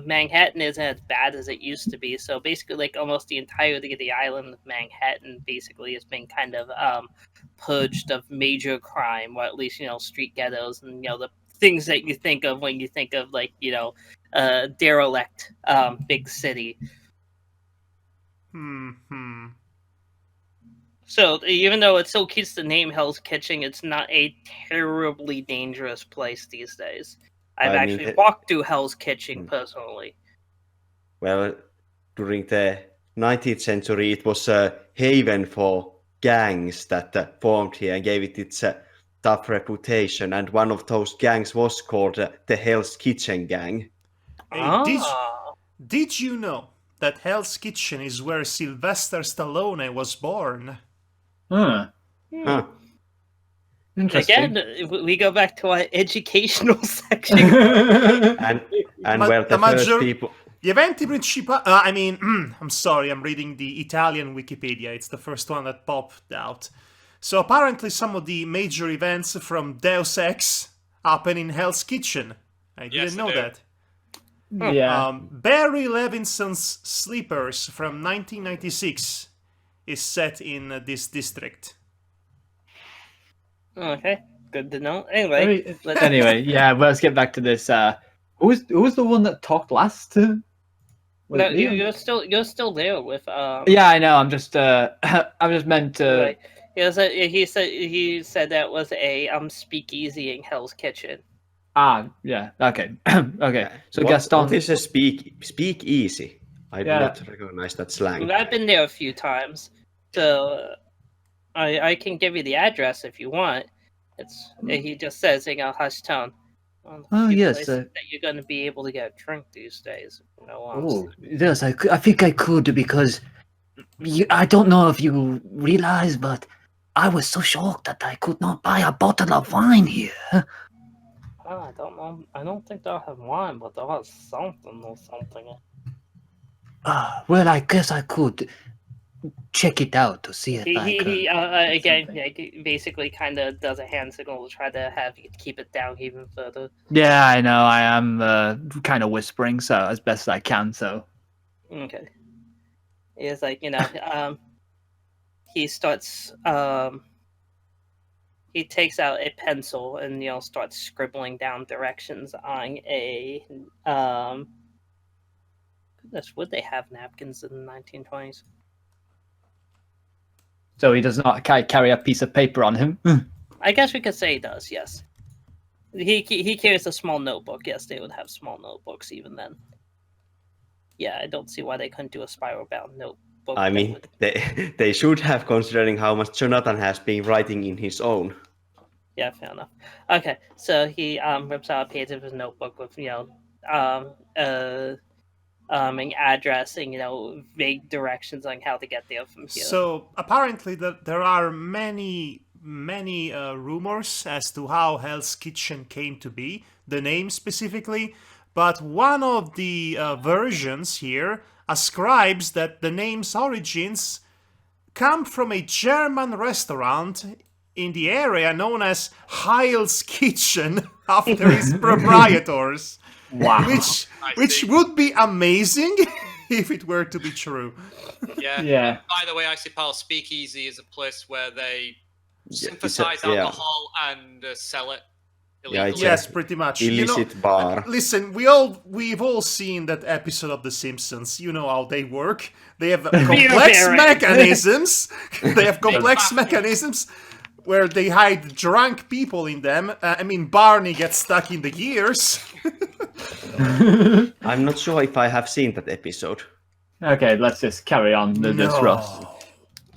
Manhattan isn't as bad as it used to be. So basically, like almost the entirety of the island of Manhattan basically has been kind of purged of major crime, or at least street ghettos and the things that you think of when you think of like derelict big city. Hmm. So even though it still keeps the name Hell's Kitchen, it's not a terribly dangerous place these days. I've I mean, actually walked through Hell's Kitchen personally. well, during the 19th century, it was a haven for gangs that formed here and gave it its tough reputation. And one of those gangs was called the Hell's Kitchen Gang. Hey, Ah, did you know that Hell's Kitchen is where Sylvester Stallone was born? Huh. Huh. Interesting. again, we go back to our educational section. And Ma- well, the the first maggior- people. Gli eventi principali... I'm sorry, I'm reading the Italian Wikipedia. It's the first one that popped out. So apparently some of the major events from Deus Ex happen in Hell's Kitchen. I didn't Yes, know they do. that. Yeah. Barry Levinson's Sleepers from 1996 is set in this district. Okay, good to know. Anyway, Anyway, yeah. Let's get back to this. Who was the one that talked last? Was no, it Liam? you're still there with Yeah, I know. I'm just meant to. Right. He said that was a speakeasy in Hell's Kitchen. Yeah. Okay. Okay. So What Gaston. is a speak easy? I do Yeah. not recognize that slang. I've been there a few times, so I can give you the address if you want. He just says in a hushed tone. One of the Oh, few yes, places that you're going to be able to get a drink these days. Oh, yes. I think I could because I don't know if you realize, but I was so shocked that I could not buy a bottle of wine here. I don't know. I don't think they'll have wine, but they'll have something or something. Well, I guess I could check it out to see if I could. He again, something. yeah, he basically kind of does a hand signal to try to have you keep it down even further. Yeah, I know. I am kind of whispering, so as best I can. So. Okay. It's like he starts he takes out a pencil and starts scribbling down directions on a goodness, would they have napkins in the 1920s? So he does not carry a piece of paper on him. I guess we could say he does. Yes, he carries a small notebook. Yes, they would have small notebooks even then. Yeah, I don't see why they couldn't do a spiral-bound notebook. I mean, they should have, considering how much Jonathan has been writing in his own. Yeah, fair enough. Okay, so he rips out a page of his notebook with an address and vague directions on how to get there from here. So apparently there are many rumors as to how Hell's Kitchen came to be, the name specifically, but one of the versions here ascribes that the name's origins come from a German restaurant in the area known as Heil's Kitchen after its proprietors. Wow. Which would be amazing if it were to be true. Yeah. Yeah. By the way, I suppose Speakeasy is a place where they Yeah, synthesize it's a- yeah. alcohol and sell it Yeah, illegally. it's Yes, pretty much. illicit bar. Listen, we've all seen that episode of The Simpsons. You know how they work. They have complex baron. mechanisms. They have complex mechanisms where they hide drunk people in them. Barney gets stuck in the gears. I'm not sure if I have seen that episode. Okay, let's just carry on this Russ.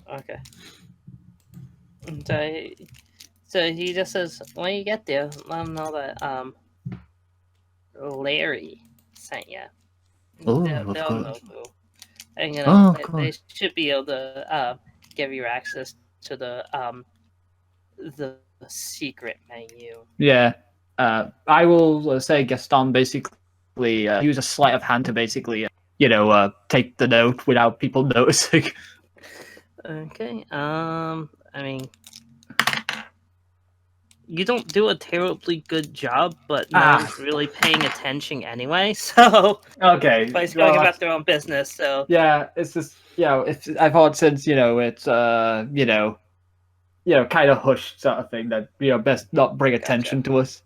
Okay. So he just says, when you get there, let him know that Larry sent you. Oh, They'll of know course. who. And Oh, of they course. should be able to give you access to the secret menu. Yeah. I will say Gaston basically use a sleight of hand to basically, take the note without people noticing. Okay. you don't do a terribly good job, but no one's really paying attention anyway. So Okay. everybody's well, going about their own business. So yeah, it's just I thought since it's kind of hushed sort of thing that best not bring attention to us.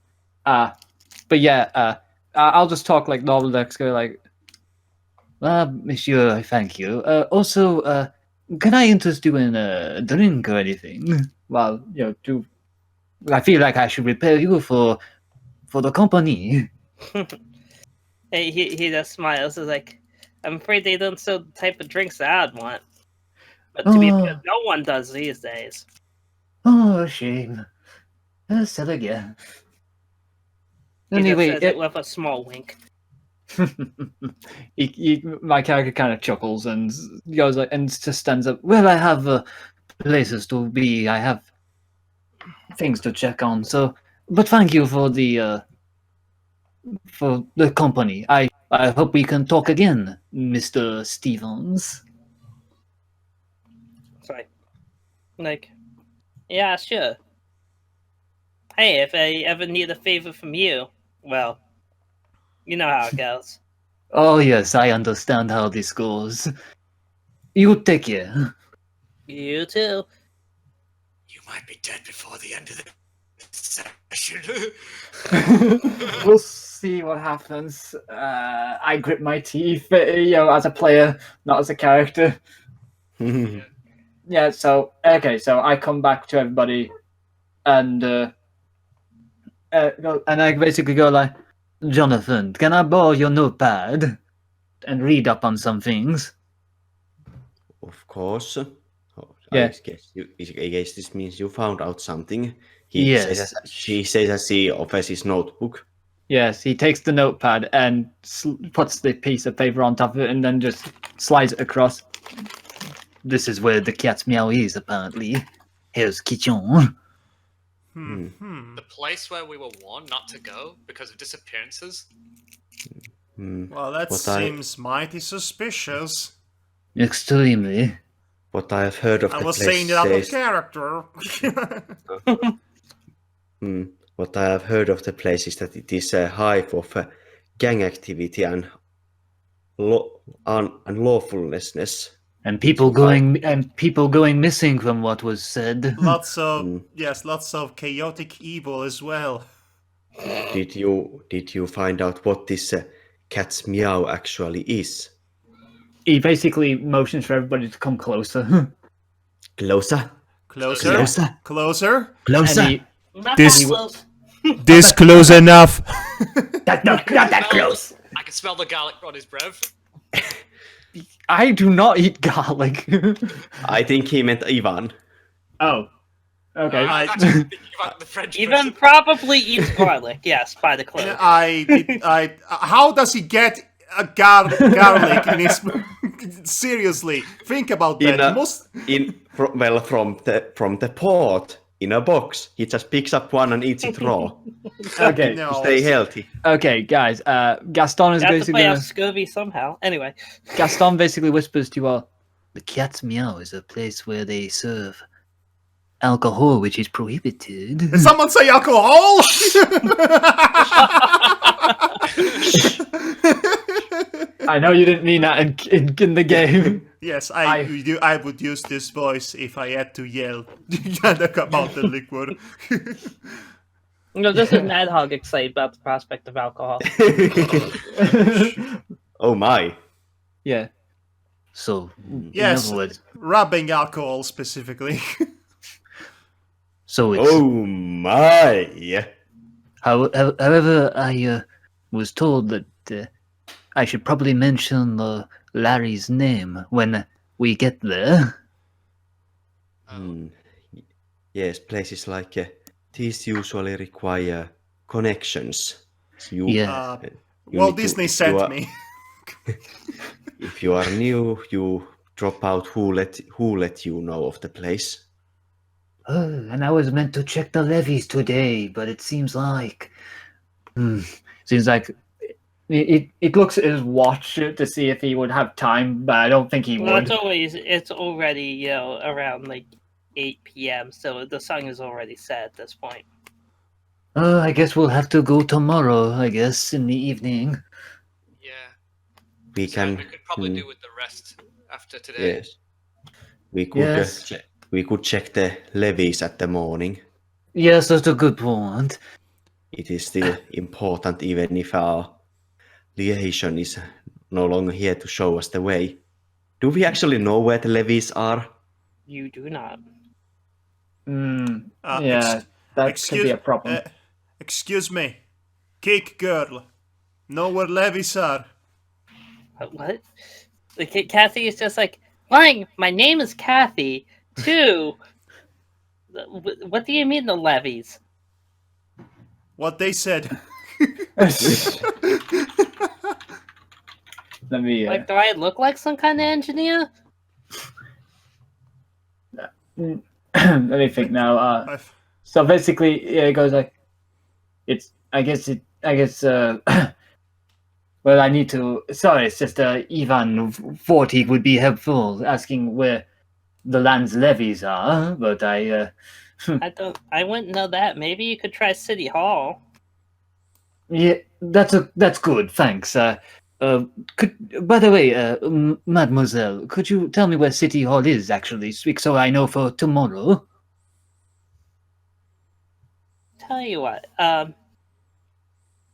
But yeah, I'll just talk like normal next go like, monsieur, thank you. Also, can I interest you in a drink or anything? Well, I feel like I should prepare you for the company. he just smiles. Is like, I'm afraid they don't sell the type of drinks that I'd want. But to be fair, no one does these days. Oh, shame. Sell again. Anyway, Anyway, says it with a small wink. My character kind of chuckles and goes like, and just stands up. Well, I have places to be. I have things to check on. So, but thank you for the company. I hope we can talk again, Mr. Stevens. Sorry. Like, yeah, sure. Hey, if I ever need a favor from you, well, you know how it goes. Oh, yes, I understand how this goes. You take care. You too. You might be dead before the end of the session. We'll see what happens. I grip my teeth, as a player, not as a character. Yeah. So so I come back to everybody, and I basically go like, Jonathan, can I borrow your notepad and read up on some things? Of course. Yeah. I guess this means you found out something. Yes. She says as he offers his notebook. Yes, he takes the notepad and puts the piece of paper on top of it, and then just slides it across. This is where the cat's meow is, apparently. Here's kitchen. The place where we were warned not to go because of disappearances. Well, that seems mighty suspicious. Extremely. What I have heard of I the was place saying that out of says- character. What I have heard of the place is that it is a hive of gang activity and unlawfulness. And people going missing from what was said. Lots of chaotic evil as well. Did you find out what this cat's meow actually is? He basically motions for everybody to come closer. Closer? Closer. Closer? Closer. Closer? And Not This- that close. This close enough. Not that close. I can smell the garlic on his breath. I do not eat garlic. I think he meant Ivan. Oh. Okay. I was actually thinking about the French Even person. probably eats garlic. Yes, by the clothes. How does he get a garlic in his? Seriously, think about that. From the pot in a box. He just picks up one and eats it raw. Okay. No. Stay healthy. Okay, guys. Gaston is You have to basically play off Scurvy somehow. Anyway, Gaston basically whispers to you all. The cat's meow is a place where they serve alcohol, which is prohibited. Did someone say alcohol? I know you didn't mean that in the game. Yes, I would use this voice if I had to yell about the liquor. no, this is Madhog excited about the prospect of alcohol. Oh my. Yeah. So, Yes. in other words, Rubbing alcohol specifically. so it's. Oh my. However, I was told that I should probably mention Larry's name when we get there. Yes, places like these usually require connections. Walt Disney sent me. If you are new, you drop out who let you know of the place. Oh, and I was meant to check the levees today, but it seems like. Seems like it looks at his watch to see if he would have time, but I don't think he Well, would. it's already around like 8 p.m. So the sun is already set at this point. I guess we'll have to go tomorrow, I guess, in the evening. Yeah. We It's fine, can. we could probably hmm, do with the rest after today. Yes. We could. Yes. We could check the levies at the morning. Yes, that's a good point. It is still important, even if our liaison is no longer here to show us the way. Do we actually know where the levies are? You do not. Yeah, that could be a problem. Excuse me, cake girl. Know where levies are? What? Kathy is just like, fine, my name is Kathy. 2. What do you mean the levies? What they said. Let me. Like, do I look like some kind of engineer? Let me think now. I've- So basically, yeah, it goes like, it's. I guess. Well, I need to. Sorry, it's just Ivan Fortig would be helpful asking where the land's levies are, but I. I wouldn't know that. Maybe you could try City Hall. Yeah, that's good. Thanks. By the way, Mademoiselle, could you tell me where City Hall is actually, so I know for tomorrow? Tell you what,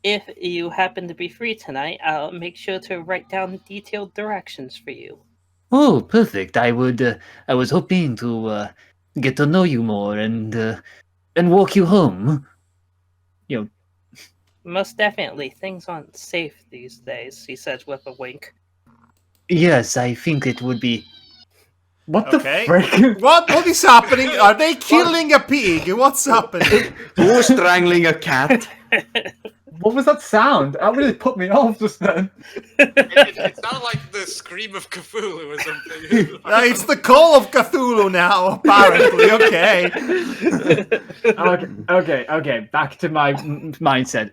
if you happen to be free tonight, I'll make sure to write down detailed directions for you. Oh, perfect. I was hoping to get to know you more and walk you home. You know, Most definitely, things aren't safe these days, he says with a wink. yes, I think it would be. What Okay. the frick? What is happening? Are they killing a pig? What's happening? Who's strangling a cat? What was that sound? That really put me off just then. It sounded like the scream of Cthulhu or something. It's the call of Cthulhu now, apparently. Okay. Okay. Back to my mindset.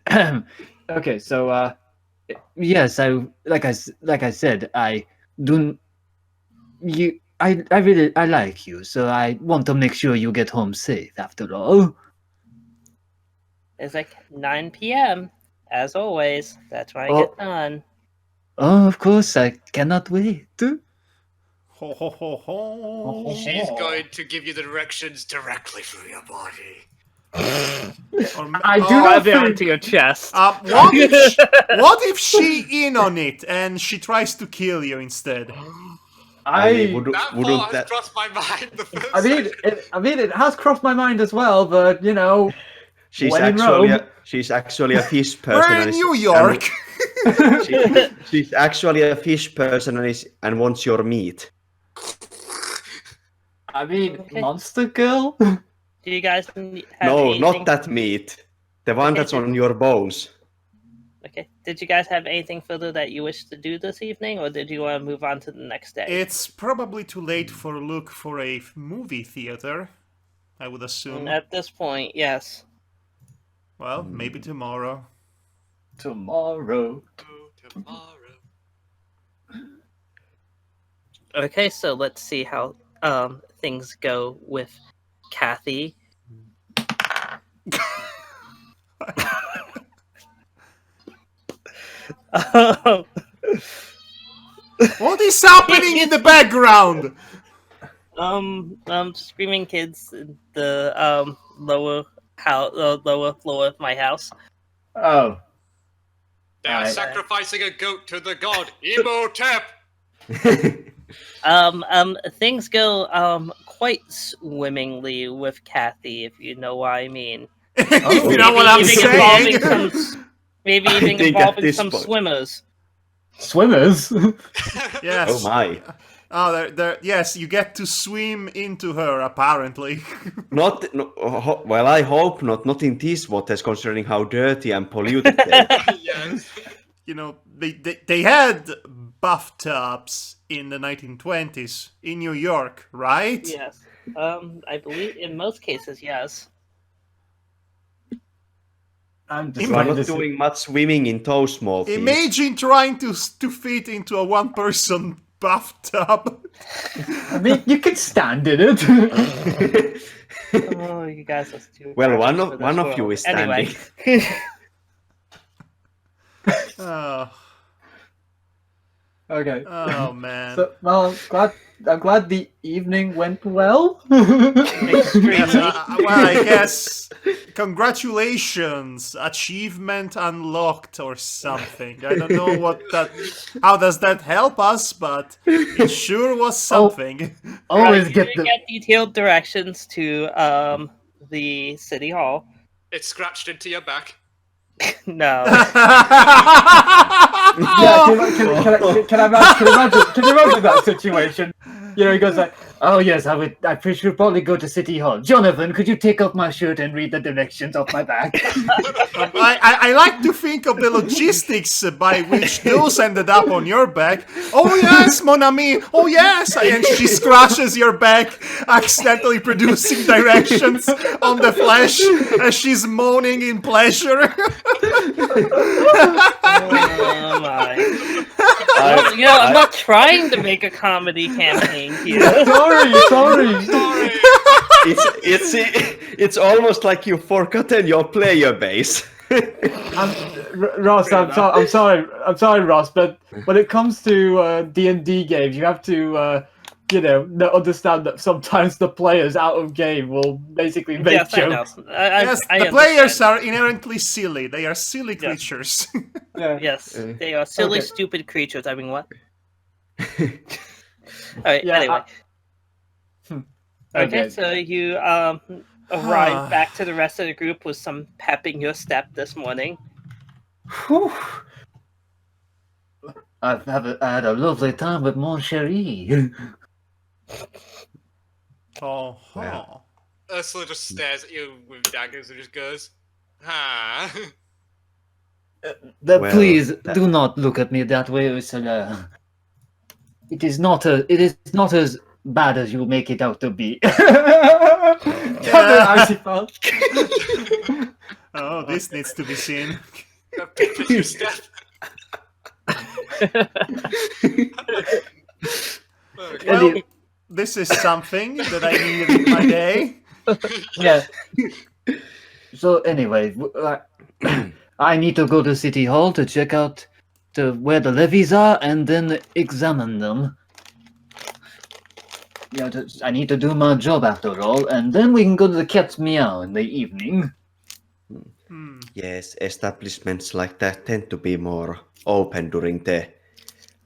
Okay, so Yes, like I said, I do. I like you, so I want to make sure you get home safe. After all. It's like 9 p.m. As always, that's when I Oh. get done. Oh, of course, I cannot wait. Ho ho ho ho. She's going to give you the directions directly through your body. I do Grab not it think. onto your chest. What if she in on it and she tries to kill you instead? I Would, That wouldn't thought has that? crossed my mind the first I mean, second. it has crossed my mind as well, but you know, She's when in actually Rome. she's actually a fish person. We're and in is- New York. she's actually a fish person and wants your meat. I mean, Okay. Monster Girl. Do you guys have No, anything? not that meat. The one Okay, that's on your bones. Okay. Did you guys have anything further that you wish to do this evening, or did you want to move on to the next day? It's probably too late for a look for a movie theater, I would assume. At this point, yes. Well, maybe tomorrow. Tomorrow. Tomorrow. Okay, so let's see how things go with Kathy. What is happening in the background? Screaming kids in the lower floor of my house. Oh, They are Aye. sacrificing a goat to the god Imhotep. Things go quite swimmingly with Kathy, if you know what I mean. If you know what I'm saying. Maybe I even think at involving this some point- swimmers. swimmers. Yes. Oh my! Yes, you get to swim into her, apparently. Well, I hope not. Not in these waters, considering how dirty and polluted they are. Yes. You know, they had bathtubs in the 1920s in New York, right? Yes. I believe in most cases, yes. I'm just You are like not this. doing much swimming in those small fish. Imagine trying to fit into a one-person bathtub. I mean, you could stand in it. Oh, you guys are stupid. Well, for one this of you world. is standing. Anyway. Oh, Okay. oh man. So, well, I'm glad the evening went well. Extremely. Yes, well, I guess congratulations, achievement unlocked or something. I don't know how does that help us, but it sure was something. Always You get did the. get detailed directions to the city hall. It's scratched into your back. No. Yeah, can you imagine that situation? You know, he goes like, "Oh yes, I should probably go to City Hall. Jonathan, could you take off my shirt and read the directions off my back?" I like to think of the logistics by which those ended up on your back. Oh yes, mon ami. Oh yes, and she scratches your back, accidentally producing directions on the flesh as she's moaning in pleasure. Oh my. Well, you know, I'm not trying to make a comedy campaign here. sorry. It's almost like you've forgotten your player base. Ross, I'm sorry, Ross, but when it comes to D&D games, you have to, understand that sometimes the players out of game will basically make Yes, jokes. I know. Yes, I the understand. players are inherently silly. They are silly creatures. Yeah. Yes, they are silly, Okay. stupid creatures. I mean, what? Alright, Yeah, anyway. Okay, Okay. so you arrived back to the rest of the group with some pep in your step this morning. Whew. I had a lovely time with Mon Cherie. Oh, Wow. Ursula just stares at you with daggers and just goes, "Ha." Well, Please that- do not look at me that way, Ursula. It is not as bad as you make it out to be. oh, this needs to be seen. That pictures your step. Okay. Well, this is something that I need in my day. Yeah. So anyway, I need to go to City Hall to check out where the levies are and then examine them. Yeah, I need to do my job after all, and then we can go to the Cat's Meow in the evening. Yes, establishments like that tend to be more open during the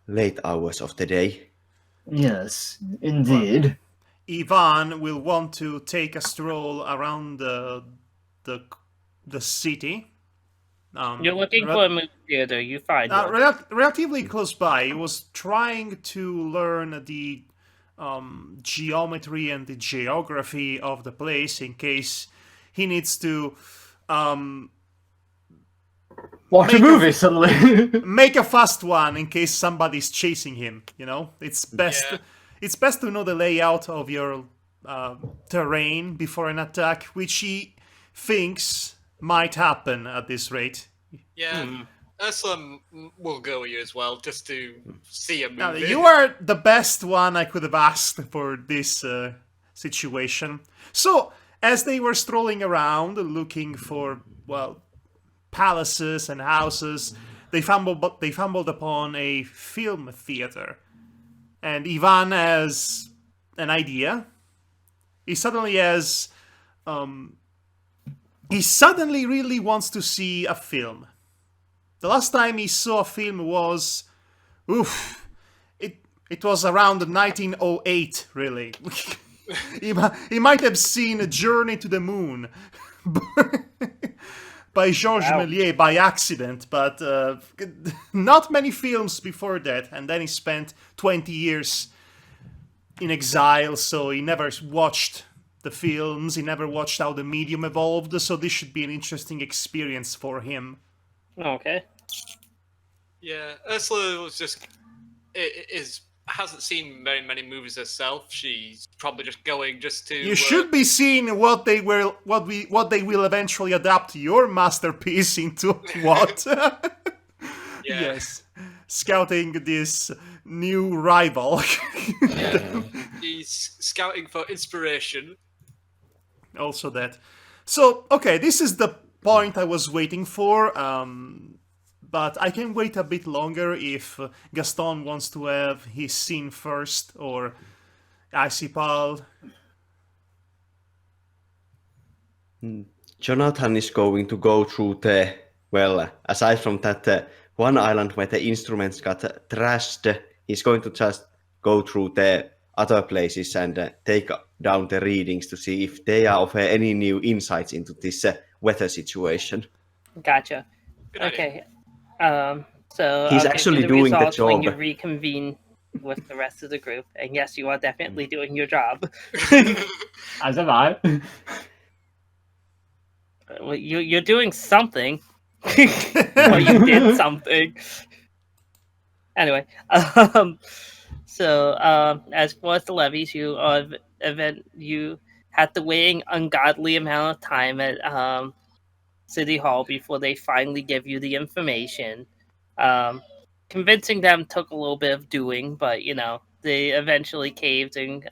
late hours of the day. Yes, indeed. Ivan will want to take a stroll around the city. You're looking for a movie theater, you find one. Relatively close by. He was trying to learn the geometry and the geography of the place in case he needs to Watch a movie suddenly. make a fast one in case somebody's chasing him. You know, it's best. Yeah. It's best to know the layout of your terrain before an attack, which he thinks might happen at this rate. Yeah, Ursula will go with you as well, just to see a movie. Now, you are the best one I could have asked for this situation. So, as they were strolling around looking for, well, palaces and houses, they fumbled upon a film theater. And Ivan has an idea. He suddenly really wants to see a film. The last time he saw a film was, it was around 1908, really. he might have seen A Journey to the Moon by Georges Méliès by accident, but not many films before that. And then he spent 20 years in exile, so he never watched the films, he never watched how the medium evolved, so this should be an interesting experience for him. Okay. Yeah, Ursula was hasn't seen very many movies herself. She's probably just going just to. You should be seeing what they will eventually adapt your masterpiece into. What? Yeah. Yes. scouting this new rival. He's scouting for inspiration. Also that. So, okay, this is the point I was waiting for, but I can wait a bit longer if Gaston wants to have his scene first, or Icipal. Jonathan is going to go through aside from that one island where the instruments got trashed, he's going to just go through the other places and take down the readings to see if they offer any new insights into this weather situation. Gotcha. Good idea. Okay. So He's I'll actually give you the doing the results when you job. reconvene with the rest of the group. And yes, you are definitely doing your job. As am I. Well, you're doing something. Or you did something. Anyway, as far as the levies, you had to wait an ungodly amount of time at City Hall before they finally give you the information. Convincing them took a little bit of doing, but they eventually caved and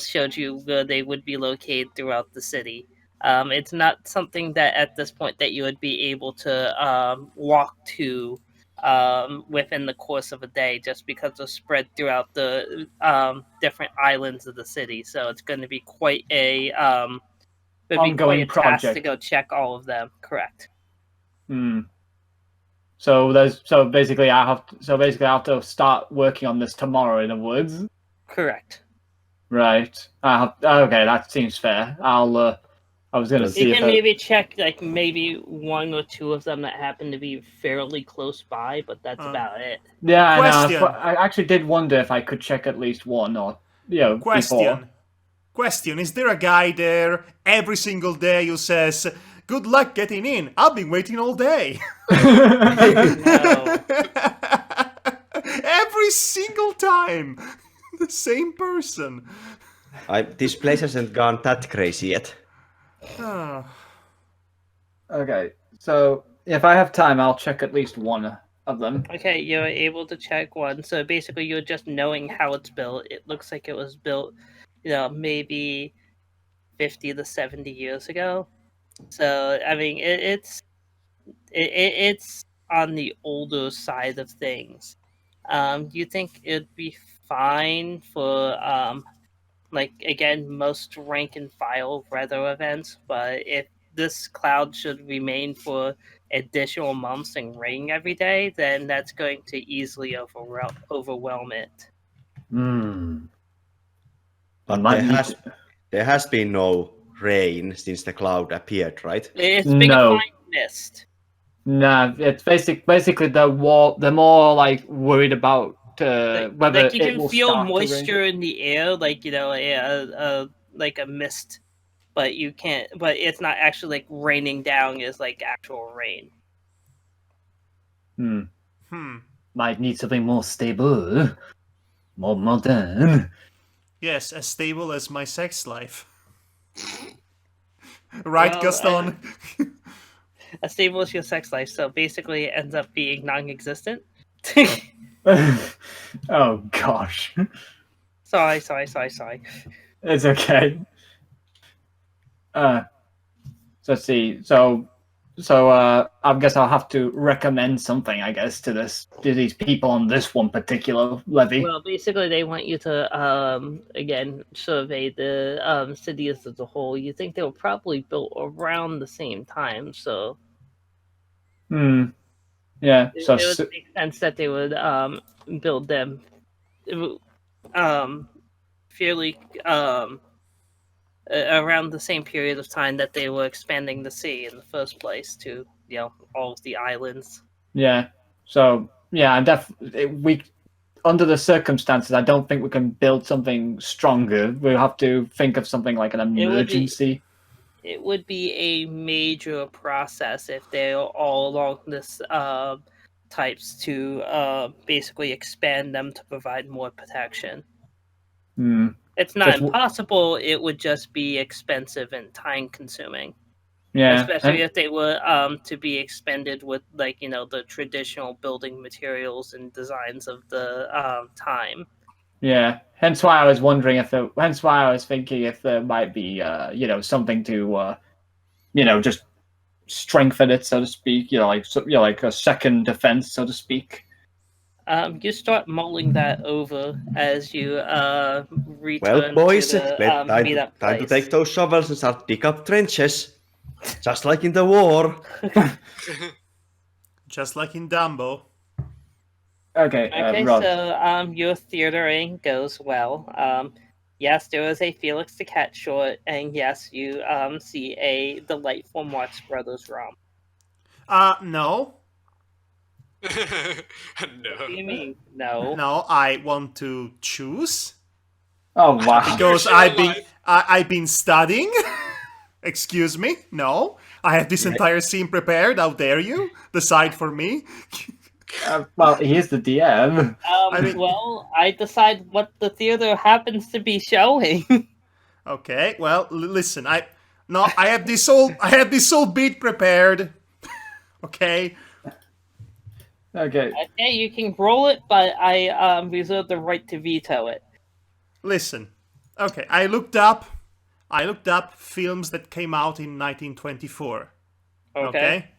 showed you where they would be located throughout the city. It's not something that at this point that you would be able to walk to within the course of a day, just because they're spread throughout the different islands of the city. So it's going to be quite a Ongoing task to project. go check all of them. Correct. So basically I have to start working on this tomorrow. In the woods. Correct. Right. Okay, that seems fair. I was gonna see You if can maybe check like maybe one or two of them that happen to be fairly close by, but that's about it. Yeah, I Question. know. I actually did wonder if I could check at least one or before. Question. Is there a guy there every single day who says, "Good luck getting in. I've been waiting all day." No. Every single time. The same person. This place hasn't gone that crazy yet. Okay, so if I have time, I'll check at least one of them. Okay, you're able to check one. So basically, you're just knowing how it's built. It looks like it was built, maybe 50 to 70 years ago. So I mean, it's on the older side of things. You think it'd be fine for most rank and file weather events, but if this cloud should remain for additional months and rain every day, then that's going to easily overwhelm it. But there has been no rain since the cloud appeared, right? It's been a fine mist. Nah, it's basically they're more like worried about whether like you it can will feel start to rain. moisture in the air, like like a mist, but you can't. But it's not actually like raining down. It's like actual rain. Might need something more stable, more modern. Yes, as stable as my sex life. Right, Well, Gaston? As stable as your sex life, so basically it ends up being non-existent. Oh gosh. Sorry. It's okay. So let's see. So I guess I'll have to recommend something, I guess, to these people on this one particular levy. Well, basically, they want you to again survey the city as a whole. You think they were probably built around the same time, so yeah. it So would make sense that they would build them fairly around the same period of time that they were expanding the sea in the first place to all of the islands. yeah. So yeah, we under the circumstances, I don't think we can build something stronger. We'll have to think of something like an emergency. It would be a major process if they're all along this types to basically expand them to provide more protection. It's not impossible. It would just be expensive and time consuming. Yeah. Especially if they were to be expended with, like, the traditional building materials and designs of the time. Yeah. Hence why I was wondering hence why I was thinking if there might be something to just strengthen it, so to speak, like a second defense, so to speak. You start mulling that over as you Well, return boys, to the meetup time to place. take those shovels and start dig up trenches. Just like in the war. Just like in Dumbo. Okay, Okay, Rod. so your theatering goes well. Yes, there was a Felix the Cat short, and yes, you see a delightful Marx Brothers romp. No. What do you No. mean? No. No, I want to choose. Oh wow. Because Sure, I've been studying. Excuse me? No. I have this entire scene prepared. How dare you? Decide for me. Well, he's the DM. I mean- Well, I decide what the theater happens to be showing. Okay, well, listen, I have this whole beat prepared. Okay. Okay. Okay, you can roll it, but I reserve the right to veto it. Listen. Okay, I looked up films that came out in 1924. Okay?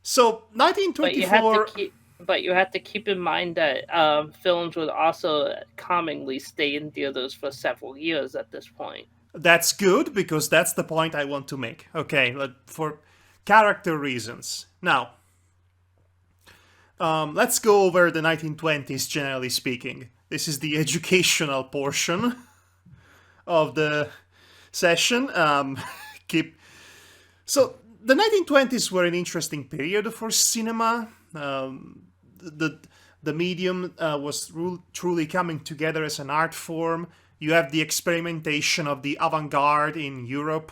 So, But you 1924 have to keep in mind that films would also commonly stay in theaters for several years at this point. That's good because that's the point I want to make. Okay, for character reasons. Now, let's go over the 1920s generally speaking. This is the educational portion of the session. So the 1920s were an interesting period for cinema. The medium was truly coming together as an art form. You have the experimentation of the avant-garde in Europe,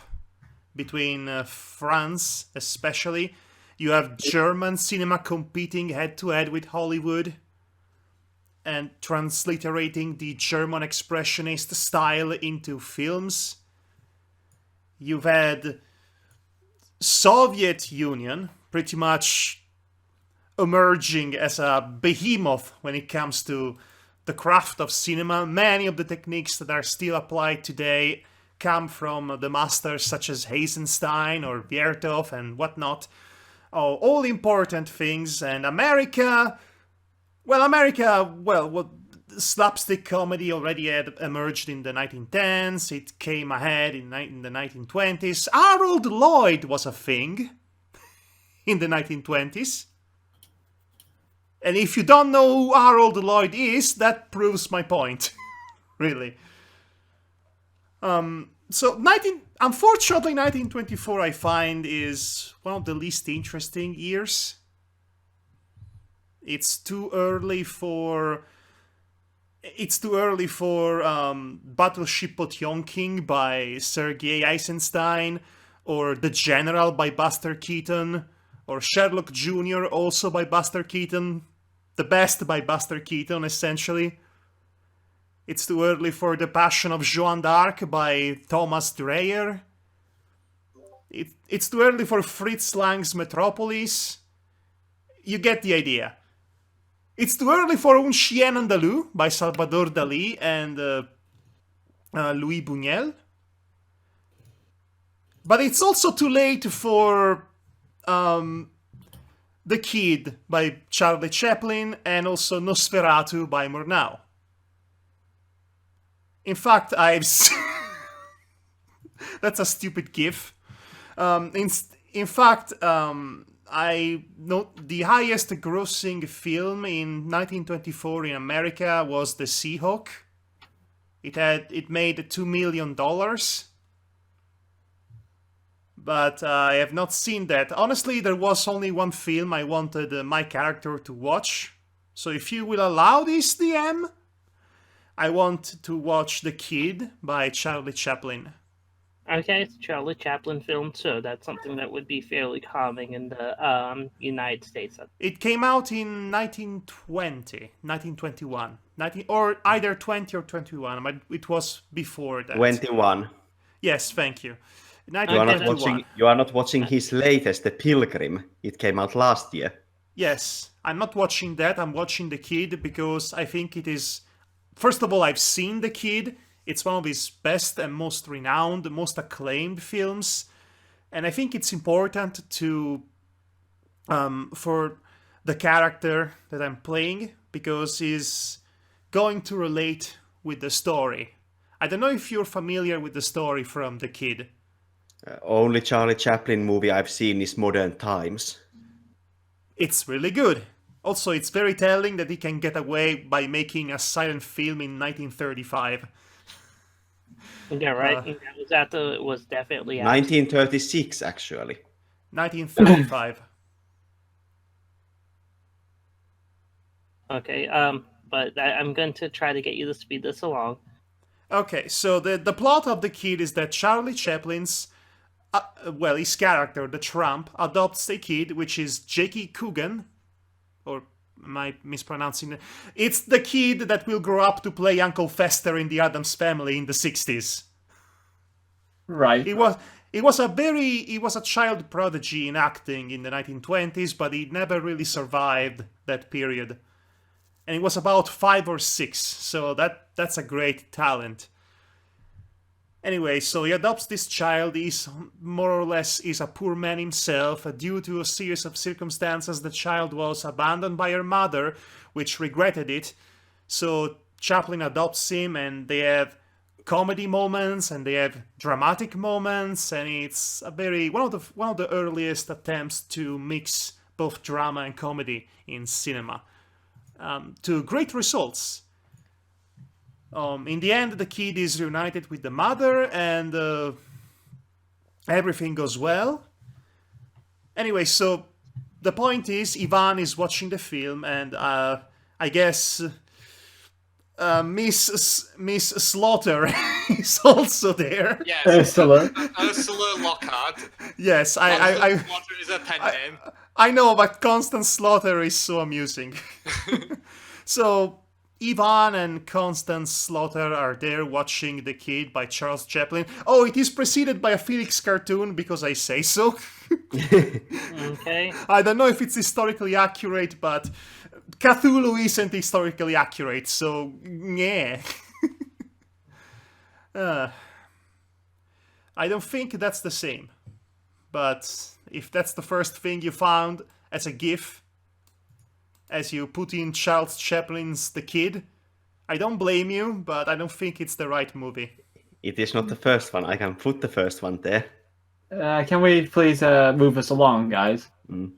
between France especially. You have German cinema competing head-to-head with Hollywood and transliterating the German expressionist style into films. You've had Soviet Union pretty much emerging as a behemoth when it comes to the craft of cinema. Many of the techniques that are still applied today come from the masters such as Eisenstein or Vertov and whatnot. All important things. And America, slapstick comedy already had emerged in the 1910s. It came ahead in the 1920s. Harold Lloyd was a thing in the 1920s. And if you don't know who Harold Lloyd is, that proves my point. Really. Unfortunately, 1924 I find is one of the least interesting years. It's too early for Battleship Potemkin by Sergei Eisenstein, or The General by Buster Keaton, or Sherlock Jr. also by Buster Keaton. The best by Buster Keaton, essentially. It's too early for The Passion of Joan d'Arc by Thomas Dreyer. It's too early for Fritz Lang's Metropolis. You get the idea. It's too early for Un Chien Andalou by Salvador Dali and Louis Buñuel. But it's also too late for The Kid by Charlie Chaplin and also Nosferatu by Murnau. In fact, that's a stupid gif. In fact, I know the highest grossing film in 1924 in America was The Seahawk. It made $2 million. But I have not seen that. Honestly, there was only one film I wanted my character to watch. So if you will allow this, DM, I want to watch The Kid by Charlie Chaplin. Okay, it's a Charlie Chaplin film, so that's something that would be fairly common in the United States. It came out in 1921, or either 20 or 21, but it was before that. 21. Yes, thank you. 1921. You are not watching his latest, The Pilgrim. It came out last year. Yes, I'm not watching that. I'm watching The Kid because I think it is. First of all, I've seen The Kid. It's one of his best and most renowned, most acclaimed films, and I think it's important to for the character that I'm playing because he's going to relate with the story. I don't know if you're familiar with the story from The Kid. Only Charlie Chaplin movie I've seen is Modern Times. It's really good. Also, it's very telling that he can get away by making a silent film in 1935. Yeah, right. That was definitely out. 1936, actually. 1935. Okay. But I'm going to try to get you to speed this along. Okay, so the plot of The Kid is that Charlie Chaplin's, his character, the Trump, adopts a kid, which is Jackie Coogan, or am I mispronouncing it? It's the kid that will grow up to play Uncle Fester in the Addams Family in the 60s. Right. He was a child prodigy in acting in the 1920s, but he never really survived that period. And he was about 5 or 6, so that's a great talent. Anyway, so he adopts this child. He's more or less is a poor man himself. Due to a series of circumstances, the child was abandoned by her mother, which regretted it. So Chaplin adopts him, and they have comedy moments and they have dramatic moments, and it's a very one of the earliest attempts to mix both drama and comedy in cinema. To great results. In the end, the kid is reunited with the mother, and everything goes well. Anyway, so the point is, Ivan is watching the film, and I guess Miss Slaughter is also there. Yes, Ursula. Ursula Lockhart. Yes, Slaughter is her pen name. I know, but Constance Slaughter is so amusing. So Ivan and Constance Slaughter are there watching The Kid by Charles Chaplin. Oh, it is preceded by a Felix cartoon because I say so. Okay. I don't know if it's historically accurate, but Cthulhu isn't historically accurate, so yeah. I don't think that's the same. But if that's the first thing you found as a GIF, as you put in Charles Chaplin's The Kid, I don't blame you, but I don't think it's the right movie. It is not the first one. I can put the first one there. Can we please move us along, guys?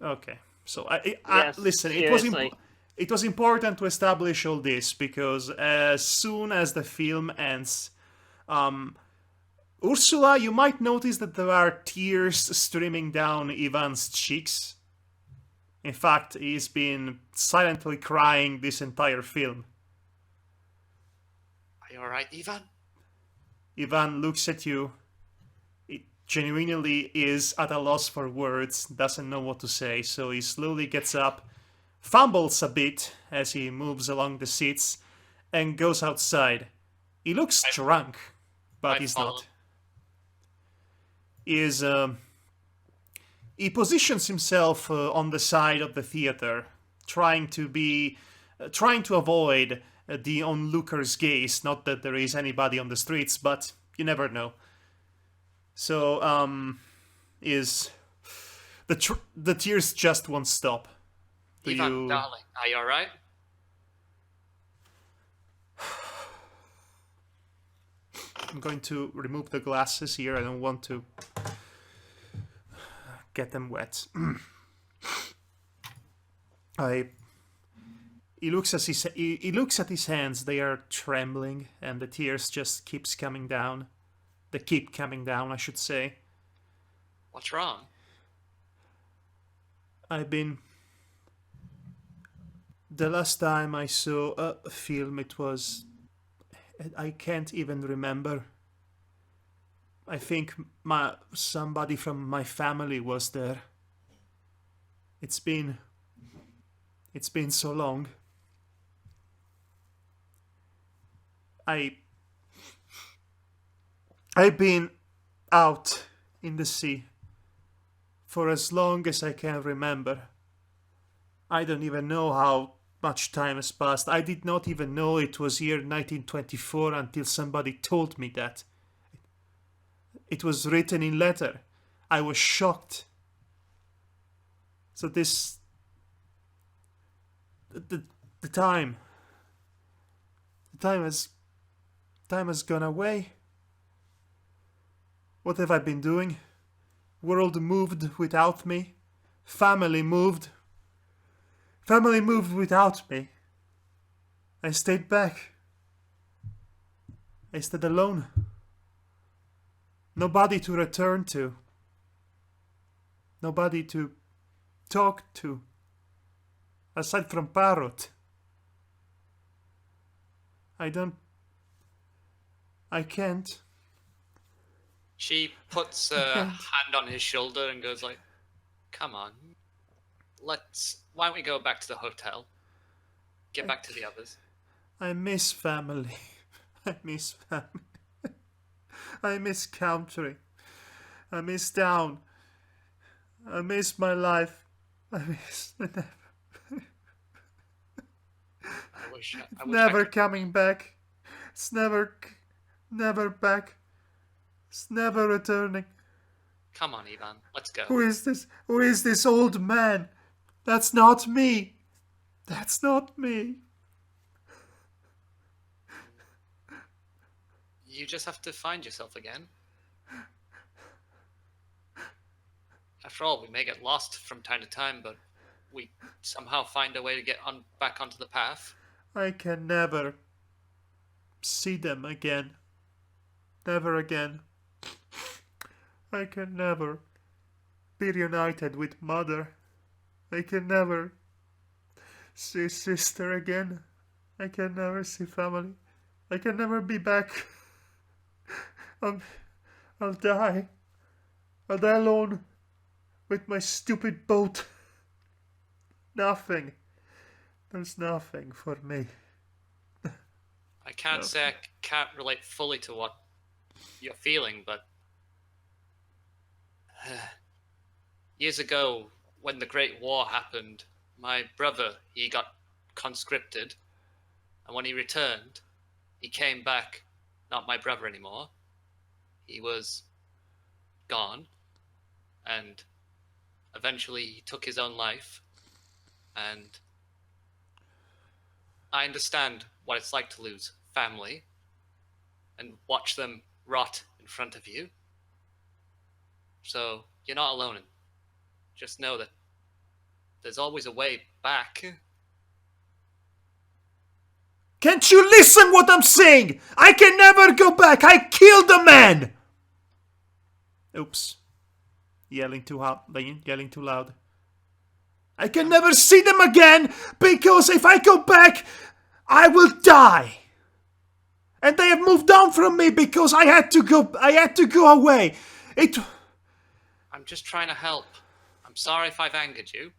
Okay, so Yes, listen. seriously. It was important to establish all this because as soon as the film ends, Ursula, you might notice that there are tears streaming down Ivan's cheeks. In fact, he's been silently crying this entire film. Are you alright, Ivan? Ivan looks at you. It genuinely is at a loss for words, doesn't know what to say, so he slowly gets up, fumbles a bit as he moves along the seats, and goes outside. He looks drunk, but he's not. He positions himself on the side of the theater, trying to avoid the onlookers' gaze. Not that there is anybody on the streets, but you never know. So, the tears just won't stop. Ivan, darling, are you alright? I'm going to remove the glasses here. I don't want to get them wet. He looks at his hands. They are trembling, and the tears just keeps coming down. They keep coming down, I should say. What's wrong? The last time I saw a film, it was... I can't even remember. I think somebody from my family was there. It's been so long. I've been out in the sea for as long as I can remember. I don't even know how much time has passed. I did not even know it was year 1924 until somebody told me that. It was written in letter. I was shocked. So this... The time has gone away. What have I been doing? World moved without me. Family moved. Family moved without me. I stayed back. I stayed alone. Nobody to return to. Nobody to talk to. Aside from Parrot. I can't. She puts a hand on his shoulder and goes like, "Come on, why don't we go back to the hotel? Get back to the others." I miss family. I miss family. I miss country. I miss town. I miss my life. I miss I wish never coming back. It's never back. It's never returning. Come on, Ivan, let's go. Who is this? Who is this old man? That's not me. That's not me. You just have to find yourself again. After all, we may get lost from time to time, but we somehow find a way to get back onto the path. I can never see them again. Never again. I can never be reunited with Mother. I can never see sister again. I can never see family. I can never be back. I'll die. I'll die alone with my stupid boat. Nothing. There's nothing for me. I can't say I can't relate fully to what you're feeling, but years ago, when the Great War happened, my brother, he got conscripted, and when he returned, he came back not my brother anymore. He was gone, and eventually he took his own life, and I understand what it's like to lose family and watch them rot in front of you. So you're not alone. Just know that there's always a way back. Can't you listen what I'm saying? I can never go back. I killed a man. Oops. Yelling too loud. I can never see them again because if I go back, I will die. And they have moved on from me because I had to go away. I'm just trying to help. I'm sorry if I've angered you.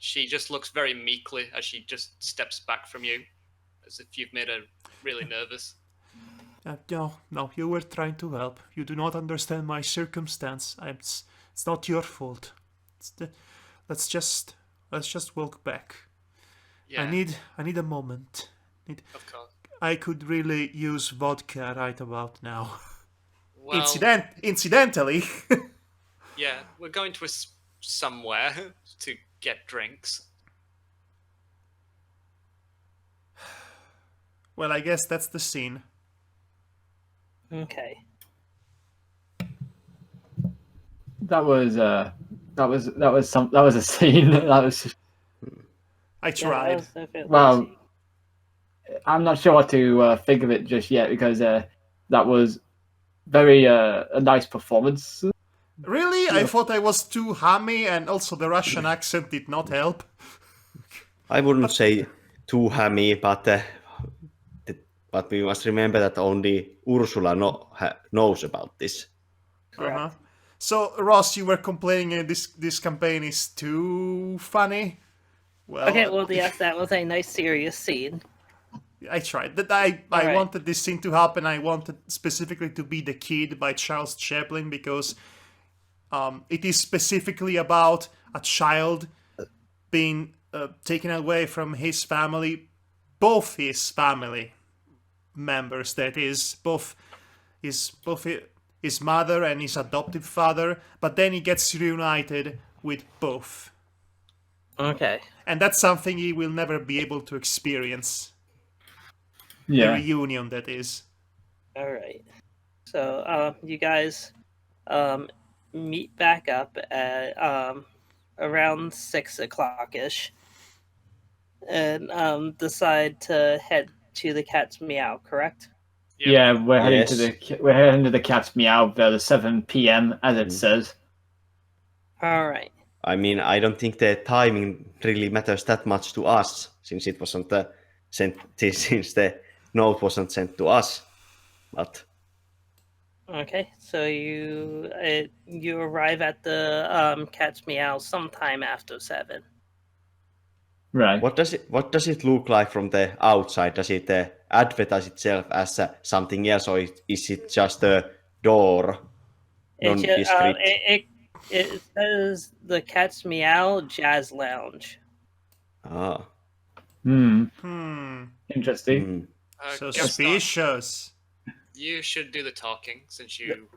She just looks very meekly as she just steps back from you, as if you've made her really nervous. No, you were trying to help. You do not understand my circumstance. It's not your fault. Let's just walk back. Yeah. I need a moment. Of course. I could really use vodka right about now. Well, Incidentally. yeah, we're going to somewhere to get drinks. Well, I guess that's the scene. Okay. That was a scene. That was I tried. well. I'm not sure what to think of it just yet because that was very a nice performance. Really? Yeah. I thought I was too hammy, and also the Russian accent did not help. I wouldn't say too hammy, but we must remember that only Ursula knows about this. Uh-huh. So, Ross, you were complaining this campaign is too funny? Well, okay, well, yes, that was a nice, serious scene. I tried. That I Alright. wanted this scene to happen. I wanted specifically to be The Kid by Charles Chaplin because it is specifically about a child being taken away from his family, both his family members. That is both his mother and his adoptive father. But then he gets reunited with both, Okay. and that's something he will never be able to experience. The Yeah. reunion, that is. All right. So you guys meet back up at around 6 o'clock ish, and decide to head to the Cat's Meow. Correct? Yeah, we're heading to Yes. the Cat's Meow at 7 p.m. as it says. All right. I mean, I don't think the timing really matters that much to us, since it wasn't since the note wasn't sent to us. But Okay. So you arrive at the Cat's Meow sometime after 7. Right. what does it look like from the outside? Does it advertise itself as something else, or is it just a door? Nondescript. It says the Cat's Meow Jazz Lounge. Ah. Interesting. So Gaston, suspicious. you should do the talking since you.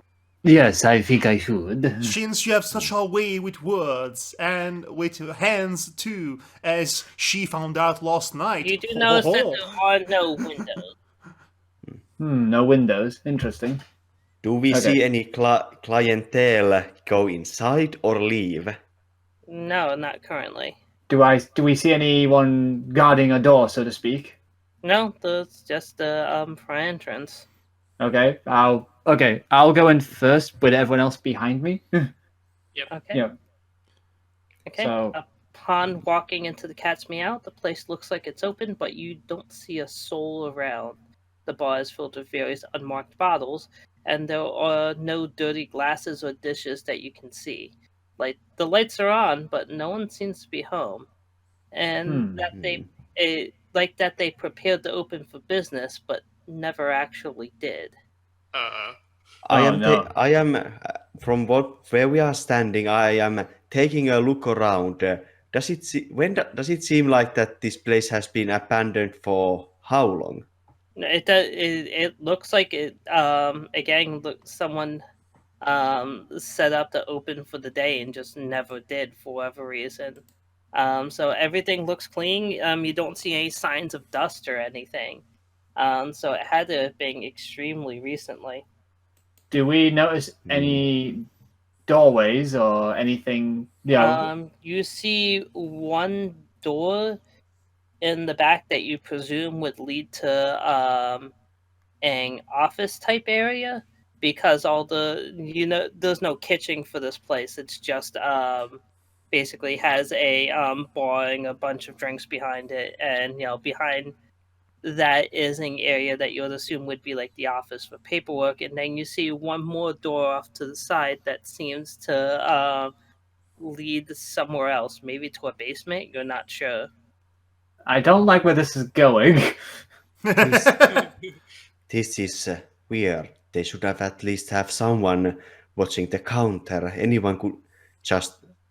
Yes, I think I should. Since you have such a way with words and with hands too, as she found out last night. You do notice that there are no windows. No windows. Interesting. Do we Okay. see any clientele go inside or leave? No, not currently. Do we see anyone guarding a door, so to speak? No, that's just the front entrance. Okay, I'll go in first with everyone else behind me. Okay. Yeah. Okay. So- Upon walking into the Cat's Meow, the place looks like it's open, but you don't see a soul around. The bar is filled with various unmarked bottles, and there are no dirty glasses or dishes that you can see. Like the lights are on, but no one seems to be home, and that they prepared to open for business, but never actually did. I no. am from where we are standing. I am taking a look around. Does it seem like that this place has been abandoned for how long? It does. It looks like it. Again, someone set up to open for the day and just never did for whatever reason. So everything looks clean. You don't see any signs of dust or anything. So it had to have been extremely recently. Do we notice any doorways or anything? You see one door in the back that you presume would lead to an office type area, because all there's no kitchen for this place. It's just basically has a bar and a bunch of drinks behind it, and behind that is an area that you would assume would be like the office for paperwork. And then you see one more door off to the side that seems to lead somewhere else, maybe to a basement. You're not sure. I don't like where this is going. This is weird. They should have at least have someone watching the counter.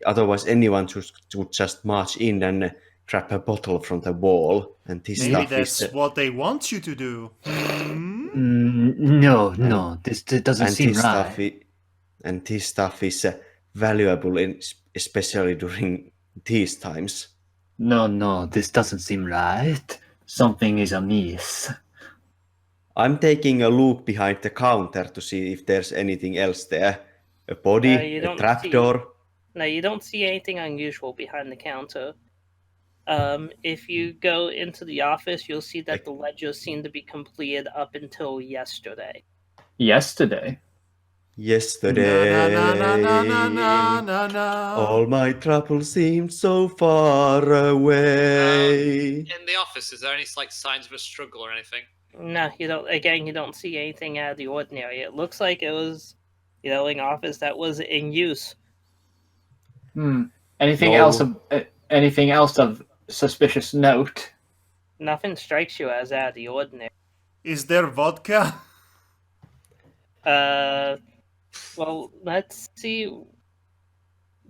Otherwise anyone would just march in and grab a bottle from the wall. And this Maybe stuff that's is what they want you to do. No, this doesn't and seem this right. this stuff is valuable, especially during these times. No, this doesn't seem right. Something is amiss. I'm taking a look behind the counter to see if there's anything else there. A body, You a don't trapdoor. No, you don't see anything unusual behind the counter. If you go into the office, you'll see that the ledgers seem to be completed up until yesterday. Yesterday. Yesterday, all my troubles seemed so far away. In the office, is there any signs of a struggle or anything? No, you don't. Again, you don't see anything out of the ordinary. It looks like it was, an office that was in use. Anything else of suspicious note? Nothing strikes you as out of the ordinary. Is there vodka? Well, let's see.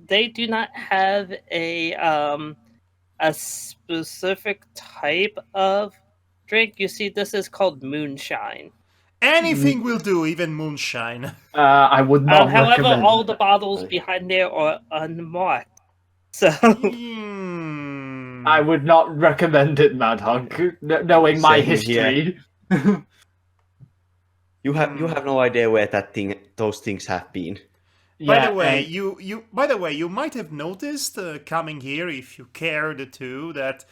They do not have a specific type of drink. You see, this is called moonshine. Anything will do, even moonshine. I would not However, recommend. all the bottles behind there are unmarked. So, Hmm. I would not recommend it, Madhog, knowing my Same history. You have no idea where those things have been. By the way, and- you might have noticed coming here, if you cared to, that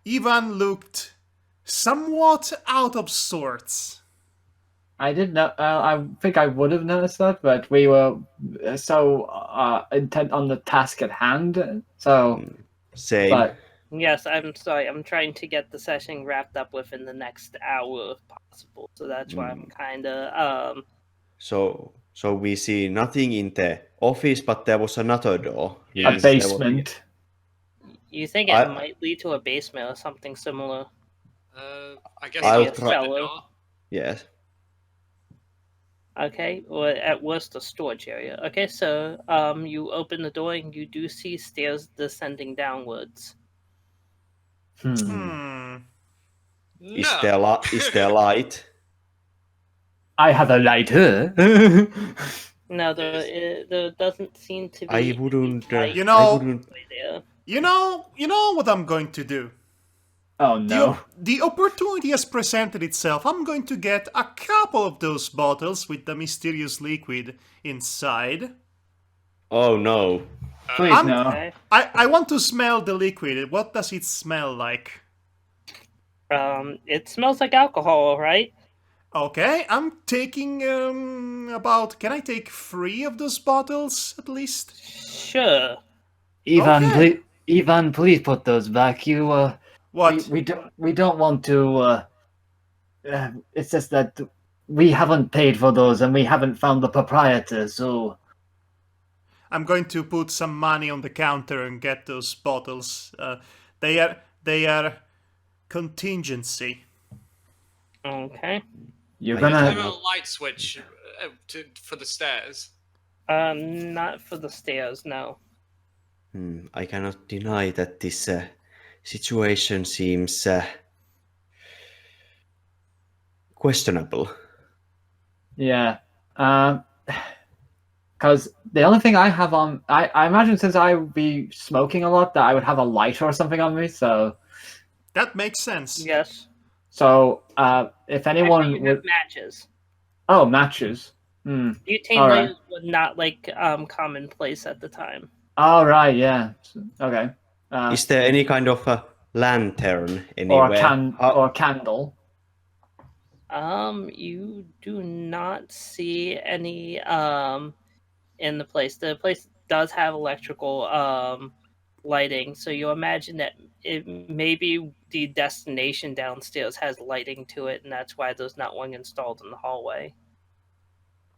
Ivan looked somewhat out of sorts. I didn't know. I think I would have noticed that, but we were so intent on the task at hand. So, Same. but yes, I'm sorry. I'm trying to get the session wrapped up within the next hour if possible. So that's why I'm kind of So we see nothing in the office, but there was another door. a Yes. basement. You think it might lead to a basement or something similar? I guess I'll I'll try- try the door. Yes. Okay, or at worst a storage area. Okay, so you open the door and you do see stairs descending downwards. Hmm. Is No. there light? I have a lighter. No, there doesn't seem to be. I wouldn't. light You know- I wouldn't. there. You know what I'm going to do? Oh no! The opportunity has presented itself. I'm going to get a couple of those bottles with the mysterious liquid inside. Oh no. Please I'm- no. Okay. I want to smell the liquid. What does it smell like? It smells like alcohol, right? Okay, I'm taking about. Can I take 3 of those bottles at least? Sure. Ivan, Okay. Ivan, please put those back. What? We don't want to. It's just that we haven't paid for those, and we haven't found the proprietor. So I'm going to put some money on the counter and get those bottles. They are contingency. Okay. You're I Is gonna. there a light switch for the stairs? Not for the stairs, no. I cannot deny that this situation seems questionable. Yeah. Because the only thing I have on, I imagine since I would be smoking a lot, that I would have a lighter or something on me. So, That makes sense. Yes. if Actually, anyone you would, have matches. oh, matches. Hmm. Butane All right. lighters were not like commonplace at the time. All right. Yeah. Okay. Is there any kind of a lantern Or anywhere? or candle. You do not see any in the place. The place does have electrical lighting, so you imagine that it maybe the destination downstairs has lighting to it, and that's why there's not one installed in the hallway.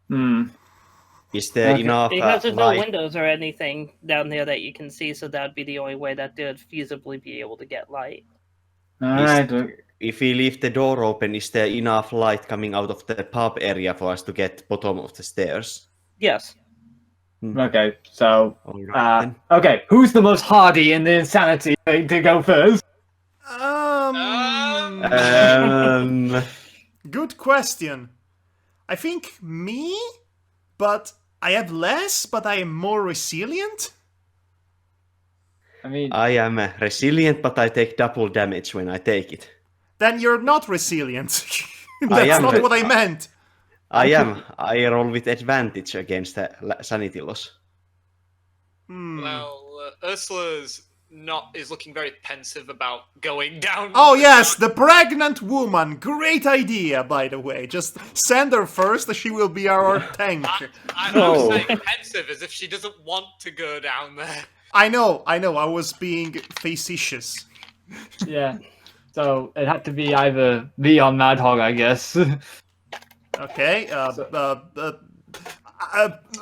Hmm. Is there Okay. enough Because there's no light? windows or anything down there that you can see, so that'd be the only way that they'd feasibly be able to get light. All Is- right. If we leave the door open, is there enough light coming out of the pub area for us to get bottom of the stairs? Yes. Okay. So, All right, then. okay. Who's the most hardy in the insanity thing to go first? Good question. I think me, but I have less, but I am more resilient. I mean, I am resilient, but I take double damage when I take it. Then you're not resilient. I That's am not what I meant. I am. I roll with advantage against the sanity loss. Well, Ursula's is looking very pensive about going down. Oh yes, the pregnant woman. Great idea, by the way. Just send her first. She will be our tank. I'm No. saying pensive as if she doesn't want to go down there. I know. I was being facetious. yeah. So it had to be either me or Madhog, I guess. Okay.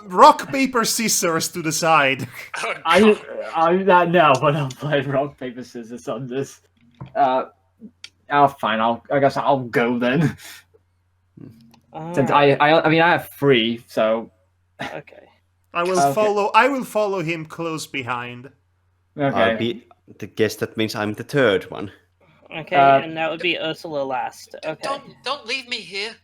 Rock, paper, scissors to the side. Oh, I God. I'm not now, but I'll play rock paper scissors on this. Oh, fine. I guess I'll go then. Since Alright, I mean, I have 3, so okay. I will Okay. follow. I will follow him close behind. okay. I'll be the guess that means I'm the third one. Okay, and that would be Ursula last. Okay. Don't leave me here.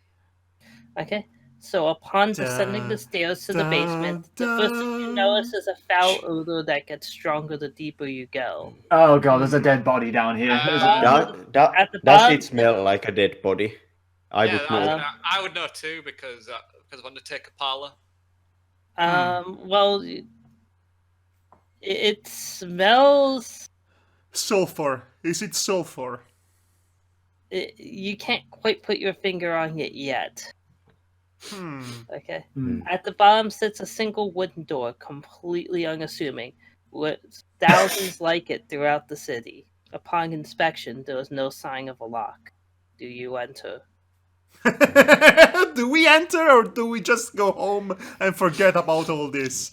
Okay. So upon descending the stairs to the basement, the first thing you notice is a foul odor that gets stronger the deeper you go. Oh god, there's a dead body down here. At the Does bottom- it smell like a dead body? I Yeah, would know. I would know too because of Undertaker Parlor. Well, it smells. Sulfur. Is it sulfur? You can't quite put your finger on it yet. Okay. At the bottom sits a single wooden door, completely unassuming, with thousands like it throughout the city. Upon inspection, there is no sign of a lock. Do you enter? Do we enter or do we just go home and forget about all this?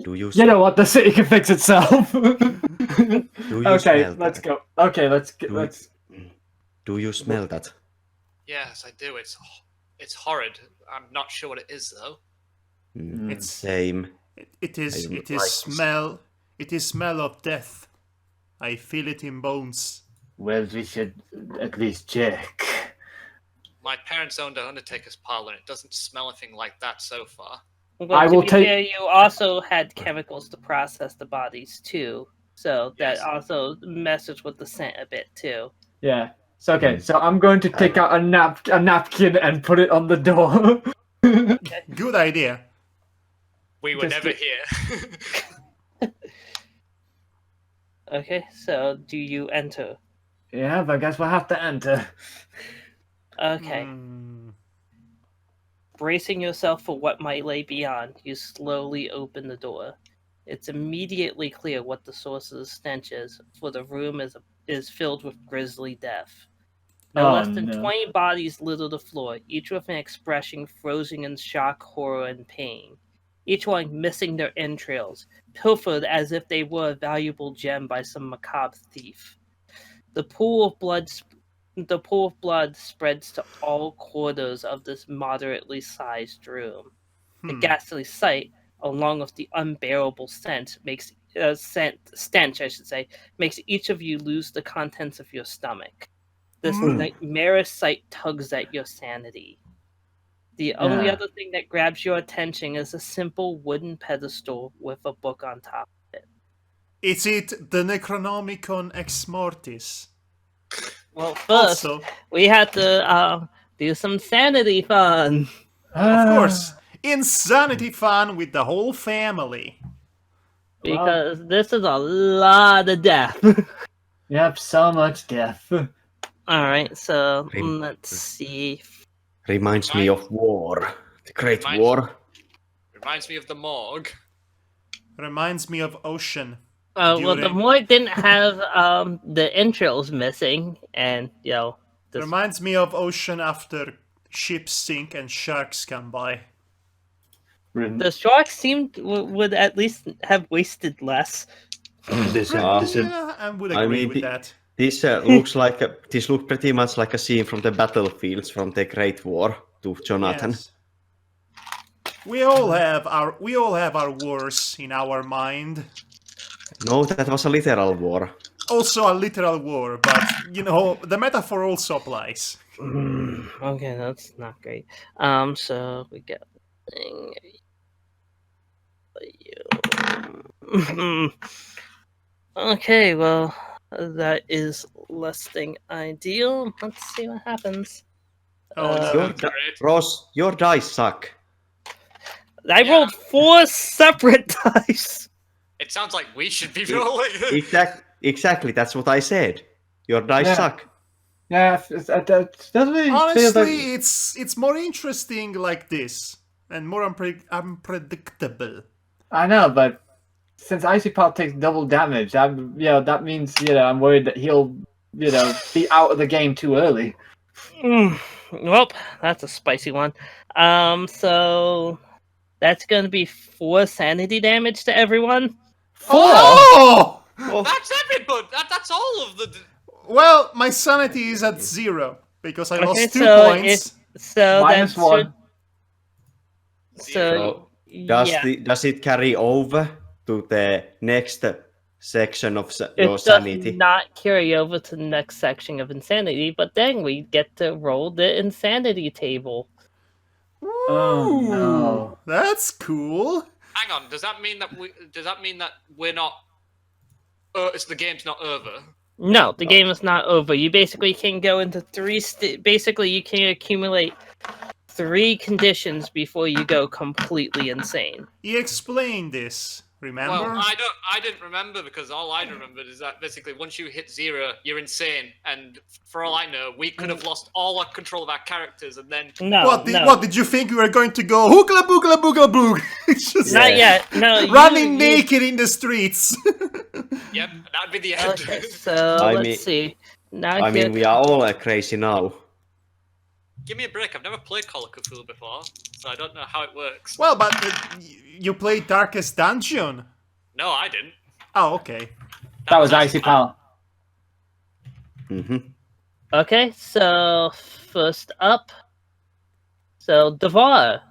Do you? You know what? The city can fix itself. Do you Okay, smell let's that? go. Okay, let's get. Do Let's. Do you smell that? Yes, I do. It's horrid. I'm not sure what it is though. It's Same. It is. I don't It is like smell. It is smell of death. I feel it in bones. Well, we should at least check. My parents owned an Undertaker's Parlor, and it doesn't smell anything like that so far. But I to will be take- fair, you also had chemicals to process the bodies too, so that Yes. also messes with the scent a bit too. Yeah. So okay. So I'm going to take out a napkin and put it on the door. Good idea. We were Just never to- here. Okay, so do you enter? Yeah, but I guess we'll have to enter. Okay. Hmm. Bracing yourself for what might lay beyond, you slowly open the door. It's immediately clear what the source of the stench is, for the room is filled with grisly death. No Oh, less than no. 20 bodies litter the floor, each with an expression frozen in shock, horror, and pain. Each one missing their entrails, pilfered as if they were a valuable gem by some macabre thief. The pool of blood spreads to all quarters of this moderately sized room. The ghastly sight, along with the unbearable stench, makes each of you lose the contents of your stomach. This nightmarish sight tugs at your sanity. The only Yeah. other thing that grabs your attention is a simple wooden pedestal with a book on top. Is it the Necronomicon Ex Mortis? Well, first, Also, we have to do some sanity fun. of course, insanity fun with the whole family. Because this is a lot of death. Yep, so much death. Alright, so Rem- let's see. Reminds me of war. The Great Reminds- War. Reminds me of the morgue. Reminds me of Ocean. Well, the During- Moy didn't have the entrails missing, and this, Reminds me of Ocean after ships sink and sharks come by. the sharks would at least have wasted less. This, Yeah, I would I agree mean, with that. This looks like this looks pretty much like a scene from the battlefields from the Great War to Jonathan. Yes. We all have our wars in our mind. No, that was a literal war. Also a literal war, but the metaphor also applies. Okay, that's not great. So we get okay, well, that is less than ideal. Let's see what happens. Oh, no. Your That's di- great. Ross, your dice suck. I rolled 4 separate dice. It sounds like we should be rolling. Exactly, that's what I said. Your dice Yeah. suck. Yeah, that doesn't really feel Honestly, like... it's more interesting like this and more unpredictable. I know, but since Icy Pop takes double damage, that means I'm worried that he'll be out of the game too early. Well, that's a spicy one. So that's going to be 4 sanity damage to everyone. Oh! Oh, That's everybody. That's all of the. Well, my sanity is at 0 because I lost 2 so points. Minus that 1. So yeah, does it carry over to the next section of it your does sanity? not carry over to the next section of insanity, but then we get to roll the insanity table. Oh, no. Ooh, that's cool. Hang on. Does that mean that we're not? The game's not over. No, the game is not over. You basically can go into basically, you can accumulate 3 conditions before you go completely insane. He explained this, remember? Well, I didn't remember because all I remembered is that basically once you hit 0, you're insane, and for all I know, we could have lost all our control of our characters, and then No, What did you think we were going to go? Hookla boogla boogla boog. It's just not yet. No, running naked in the streets. yep, that'd be the end. Okay, so let's see. Now I mean, we are all crazy now. Give me a break. I've never played Call of Cthulhu before, so I don't know how it works. Well, but you played Darkest Dungeon. No, I didn't. Oh, okay. That was Icy Pal. Mm-hmm. Okay, so first up, so Devar.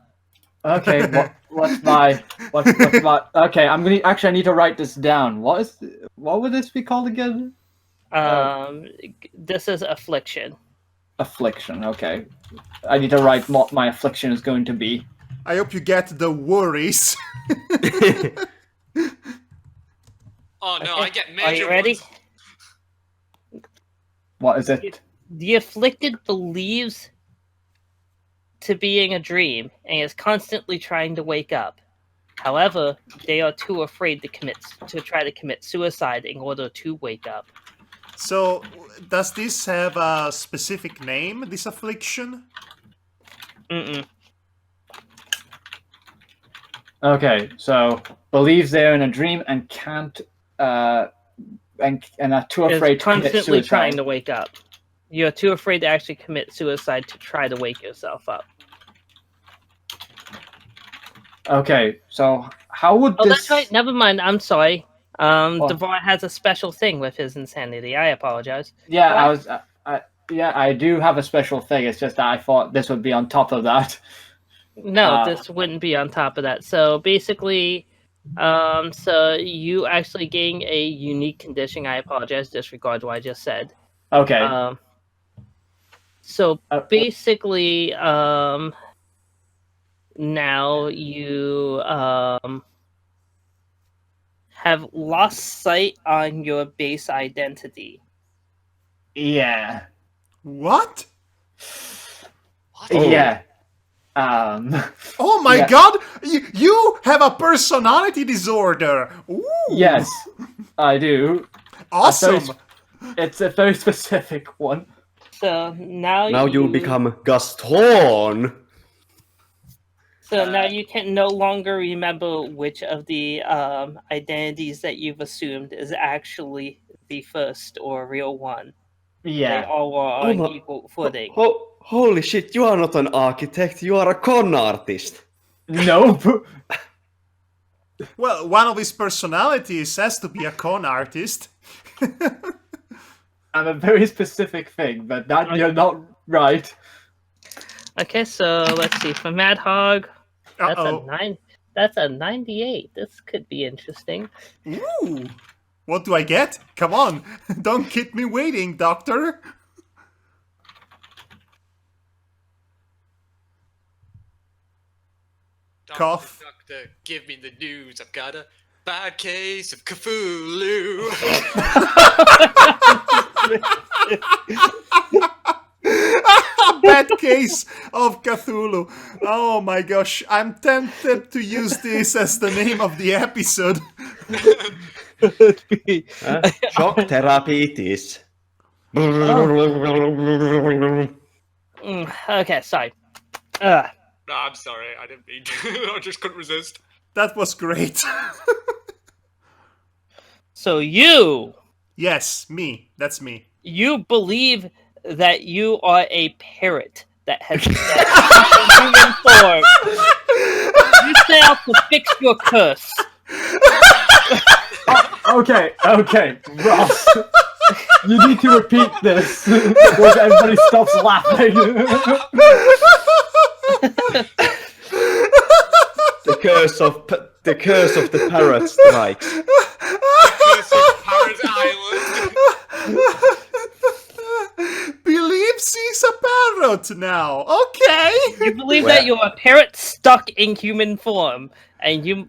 Okay, what's my okay, I need to write this down. What would this be called again? This is affliction. Affliction, okay. I need to write what my affliction is going to be. I hope you get the worries. Oh no, Okay, I get major Are you ready? ones. What is it? The afflicted believes to being a dream and is constantly trying to wake up. However, they are too afraid to try to commit suicide in order to wake up. So, does this have a specific name, this affliction? Mm-mm. Okay, so believes they're in a dream and can't and are too afraid Is to commit constantly suicide. trying to wake up. You're too afraid to actually commit suicide to try to wake yourself up. Okay, so how would Oh, this? that's right. Never mind. I'm sorry. What? Devar has a special thing with his insanity. I apologize. Yeah, I do have a special thing. It's just that I thought this would be on top of that. No, this wouldn't be on top of that. So basically, so you actually gain a unique condition. I apologize. Disregard what I just said. Okay. So basically, now you have lost sight on your base identity. Yeah. What? What? Oh. Yeah. Oh my Yeah. god! You have a personality disorder! Ooh. Yes, I do. Awesome! It's a very specific one. So now you become Gaston. So now you can no longer remember which of the identities that you've assumed is actually the first or real one. They Yeah. all were Oh on my- equal footing. Holy shit, you are not an architect, you are a con artist. Nope. Well, one of his personalities has to be a con artist. I'm a very specific thing, but you're not right. Okay, so let's see. For Madhog, that's Uh-oh. a 9. That's a 98. This could be interesting. Ooh! What do I get? Come on! Don't keep me waiting, doctor! Cough. Doctor, give me the news. I've got a bad case of Cthulhu. Bad case of Cthulhu. Oh my gosh, I'm tempted to use this as the name of the episode. Shock therapy it is. Okay, sorry. No, I'm sorry. I didn't mean to. I just couldn't resist. That was great. So you Yes, me. That's me. believe that you are a parrot that has human form. You set out to fix your curse. Okay, Ross. You need to repeat this before everybody stops laughing. The curse of the parrot strikes. Curse of Parrot Island. Believes he's a parrot now. Okay. You believe Well- that you're a parrot stuck in human form, and you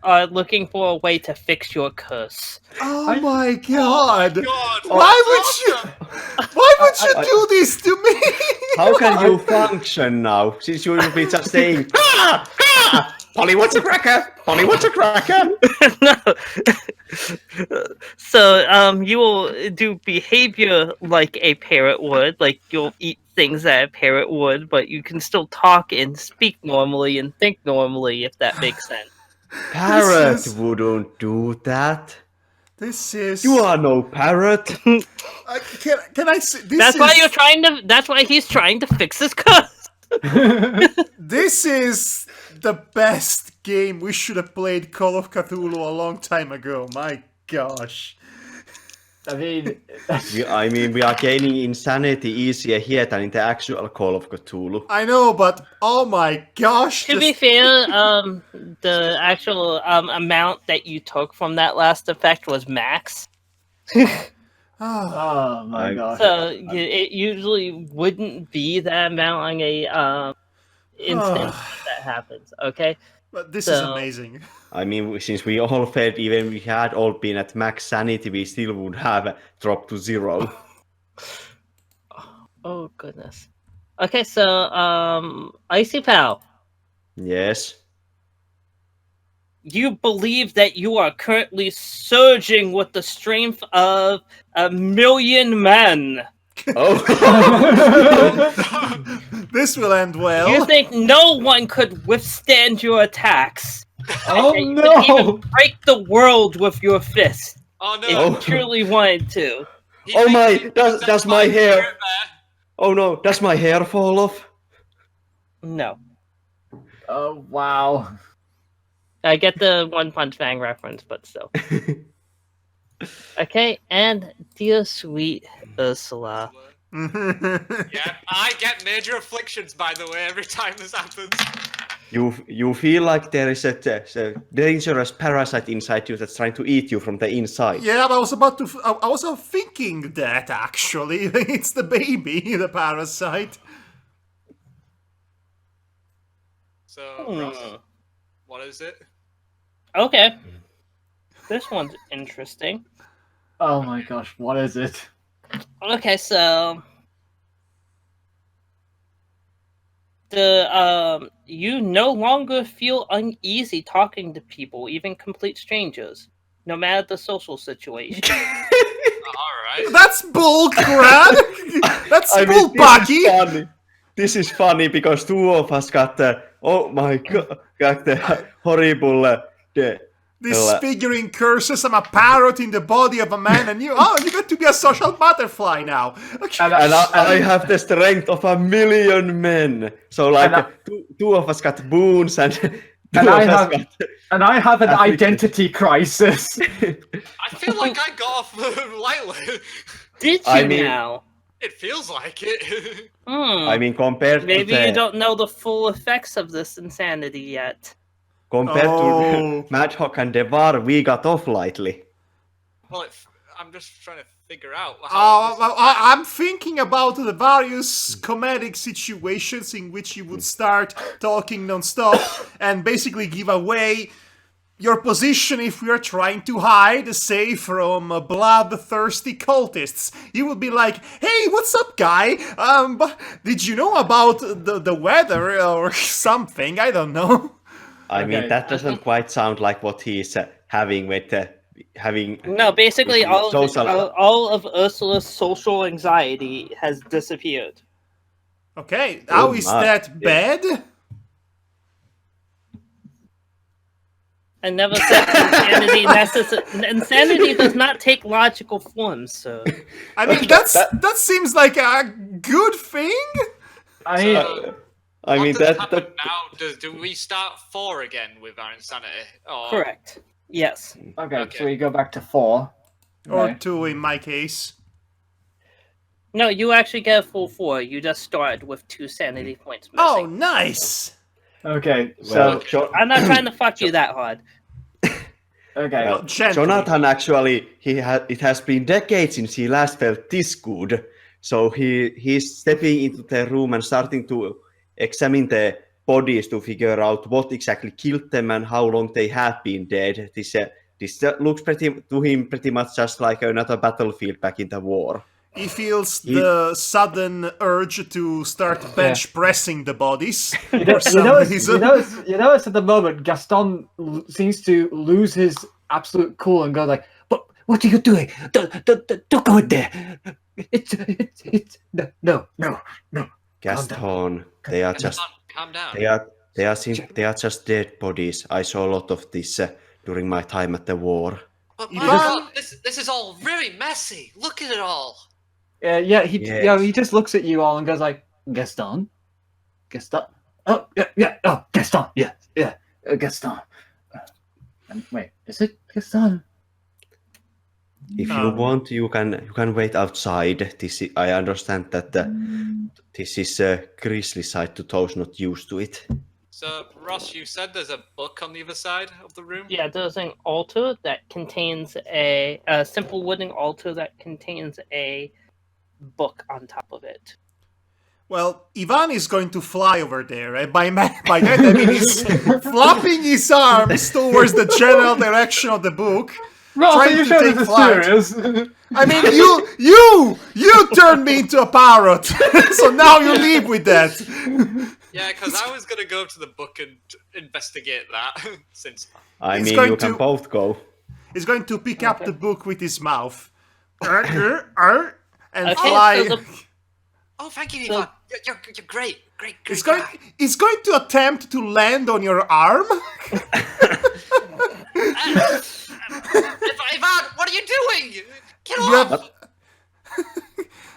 are looking for a way to fix your curse. Oh my god. God, Why would you I- do this to me? How can you function now? Since you will be just saying, Polly wants a cracker! Polly wants a cracker! No. So, you will do behavior like a parrot would, like you'll eat things that a parrot would, but you can still talk and speak normally and think normally, if that makes sense. Parrot This is- wouldn't do that. This is. You are no parrot. Can I say this? That's why is- you're trying to. That's why he's trying to fix his curse. This is the best game. We should have played Call of Cthulhu a long time ago. My gosh. I mean, I mean, we are gaining insanity easier here than in the actual Call of Cthulhu. I know, but oh my gosh. To be fair, the actual amount that you took from that last effect was max. oh my I- gosh. So it usually wouldn't be that amount on a instance that happens. Okay. But this is So- amazing. I mean, since we all failed, even if we had all been at max sanity, we still would have dropped to 0. Oh goodness. Okay, so Icy Pal, Yes. you believe that you are currently surging with the strength of 1,000,000 men. Oh. This will end well. You think no one could withstand your attacks? Oh And you could even no! break the world with your fist Oh no. if Oh. you truly wanted to. He Oh thinks my, he that's possessed my by hair. spirit there. Oh no, does my hair fall off? No. Oh wow. I get the One Punch Man reference, but still. Okay, and dear sweet Ursula. Yeah, I get major afflictions, by the way, every time this happens. You feel like there is a dangerous parasite inside you that's trying to eat you from the inside. Yeah, but I was about to. I was thinking that actually. It's the baby, the parasite. So, Hmm. Ross, what is it? Okay. This one's interesting. Oh my gosh, what is it? Okay, so the you no longer feel uneasy talking to people, even complete strangers, no matter the social situation. Alright. That's bull crap. That's I bull mean, bucky. this is funny because two of us got the got the horrible Disfiguring curses. I'm a parrot in the body of a man, and you got to be a social butterfly now. Okay. and I have the strength of 1,000,000 men. So like And two of us got boons and two And of I us have- got. And I have an Afflicted. identity crisis. I feel like I got off lightly. Did you I mean- It now? feels like it. I mean, compared Maybe to you don't know the full effects of this insanity yet. compared Oh. to Madhog and Devar, we got off lightly. Well, I'm just trying to figure out Oh, how. this- I'm thinking about the various comedic situations in which you would start talking non-stop and basically give away your position if we are trying to hide, say, from bloodthirsty cultists. You would be like, "Hey, what's up, guy? Did you know about the weather or something? I don't know." I mean, Okay. that doesn't quite sound like what he's having with having. No, basically Social- all of Ursula's social anxiety has disappeared. Okay, how Oh is my, that yeah. bad? I never said insanity does not take logical forms, so I mean, that seems like a good thing. I mean, So, I mean what does that happen now? Do we start 4 again with our insanity? Or... correct. Yes. okay, Okay. so we go back to 4. Or Right. 2 in my case. No, you actually get a full 4. You just started with 2 sanity points missing. Oh, nice! Okay, Well, so I'm not trying to fuck you that hard. okay. well, Gently. Jonathan actually, it has been decades since he last felt this good. So he's stepping into the room and starting to examine the bodies to figure out what exactly killed them and how long they have been dead. This looks to him pretty much just like another battlefield back in the war. He feels the sudden urge to start bench pressing the bodies for some reason. You notice at the moment Gaston seems to lose his absolute cool and go like, "But what are you doing? Don't go in there! It's no. Gaston, they are just Calm down. they are just dead bodies. I saw a lot of this during my time at the war. But my Ivan? God, this is all very messy. Look at it all. He Yes. just looks at you all and goes like, Gaston. Oh Gaston, Gaston. Wait, is it Gaston? If you want, you can wait outside. I understand that this is a grisly sight to those not used to it. So, Ross, you said there's a book on the other side of the room? Yeah, there's an altar that contains a simple wooden altar that contains a book on top of it. Well, Ivan is going to fly over there. And by that, I mean he's flapping his arms towards the general direction of the book. Ross, Trying are you to sure take this is flight. serious? I mean, you turned me into a parrot. So now you leave with that. Yeah, because I was going to go to the book and investigate that. Since I It's mean, going you can to- both go. He's going to pick up the book with his mouth. And Okay, fly. so the- Oh, thank you, So- Ivan. You're great. Great He's guy. going to attempt to land on your arm. Ivan, what are you doing? Get You off! have-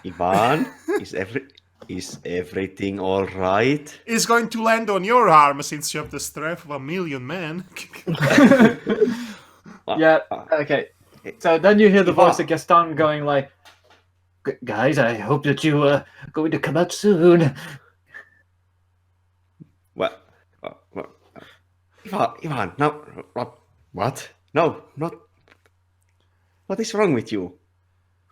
Ivan, is everything all right? He's going to land on your arm since you have the strength of 1,000,000 men. Yeah, okay. So then you hear the voice of Gaston going like, guys, I hope that you are going to come out soon. Well, Ivan, no, what? No, not. What is wrong with you?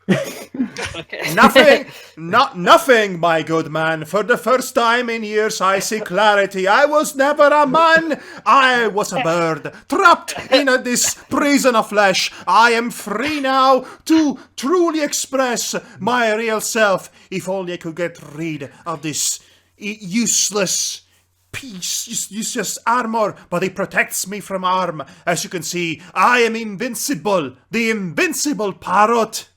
okay. Nothing, my good man. For the first time in years, I see clarity. I was never a man. I was a bird, trapped in this prison of flesh. I am free now to truly express my real self. If only I could get rid of this useless useless armor, but it protects me from harm. As you can see, I am invincible, the invincible parrot.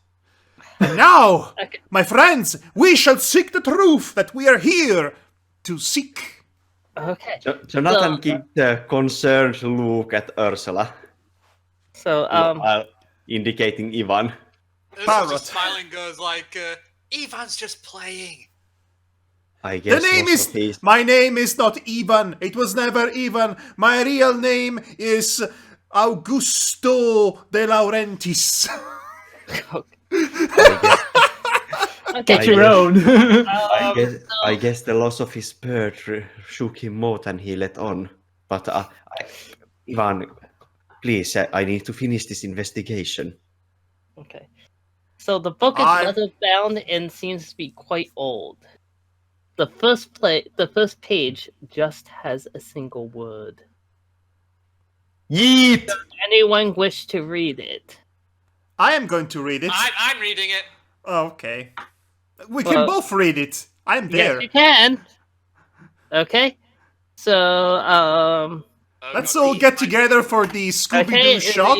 And now, Okay. my friends, we shall seek the truth that we are here to seek. Okay. Jonathan So- gives a concerned look at Ursula, So, while indicating Ivan. Ursula Parrot. just smiling goes like, Ivan's just playing. I guess My name is not Ivan. It was never Ivan. My real name is Augusto de Laurentiis. okay. Get your own. I guess the loss of his bird shook him more than he let on. But Ivan, please, I need to finish this investigation. Okay. So the book is I- leather bound and seems to be quite old. The first page just has a single word. Yeet! Does anyone wish to read it? I am going to read it. I'm reading it. Okay. We can both read it. I'm there. Yes, you can. Okay. So, Oh, Let's no, all the- get together for the Scooby-Doo okay, shot.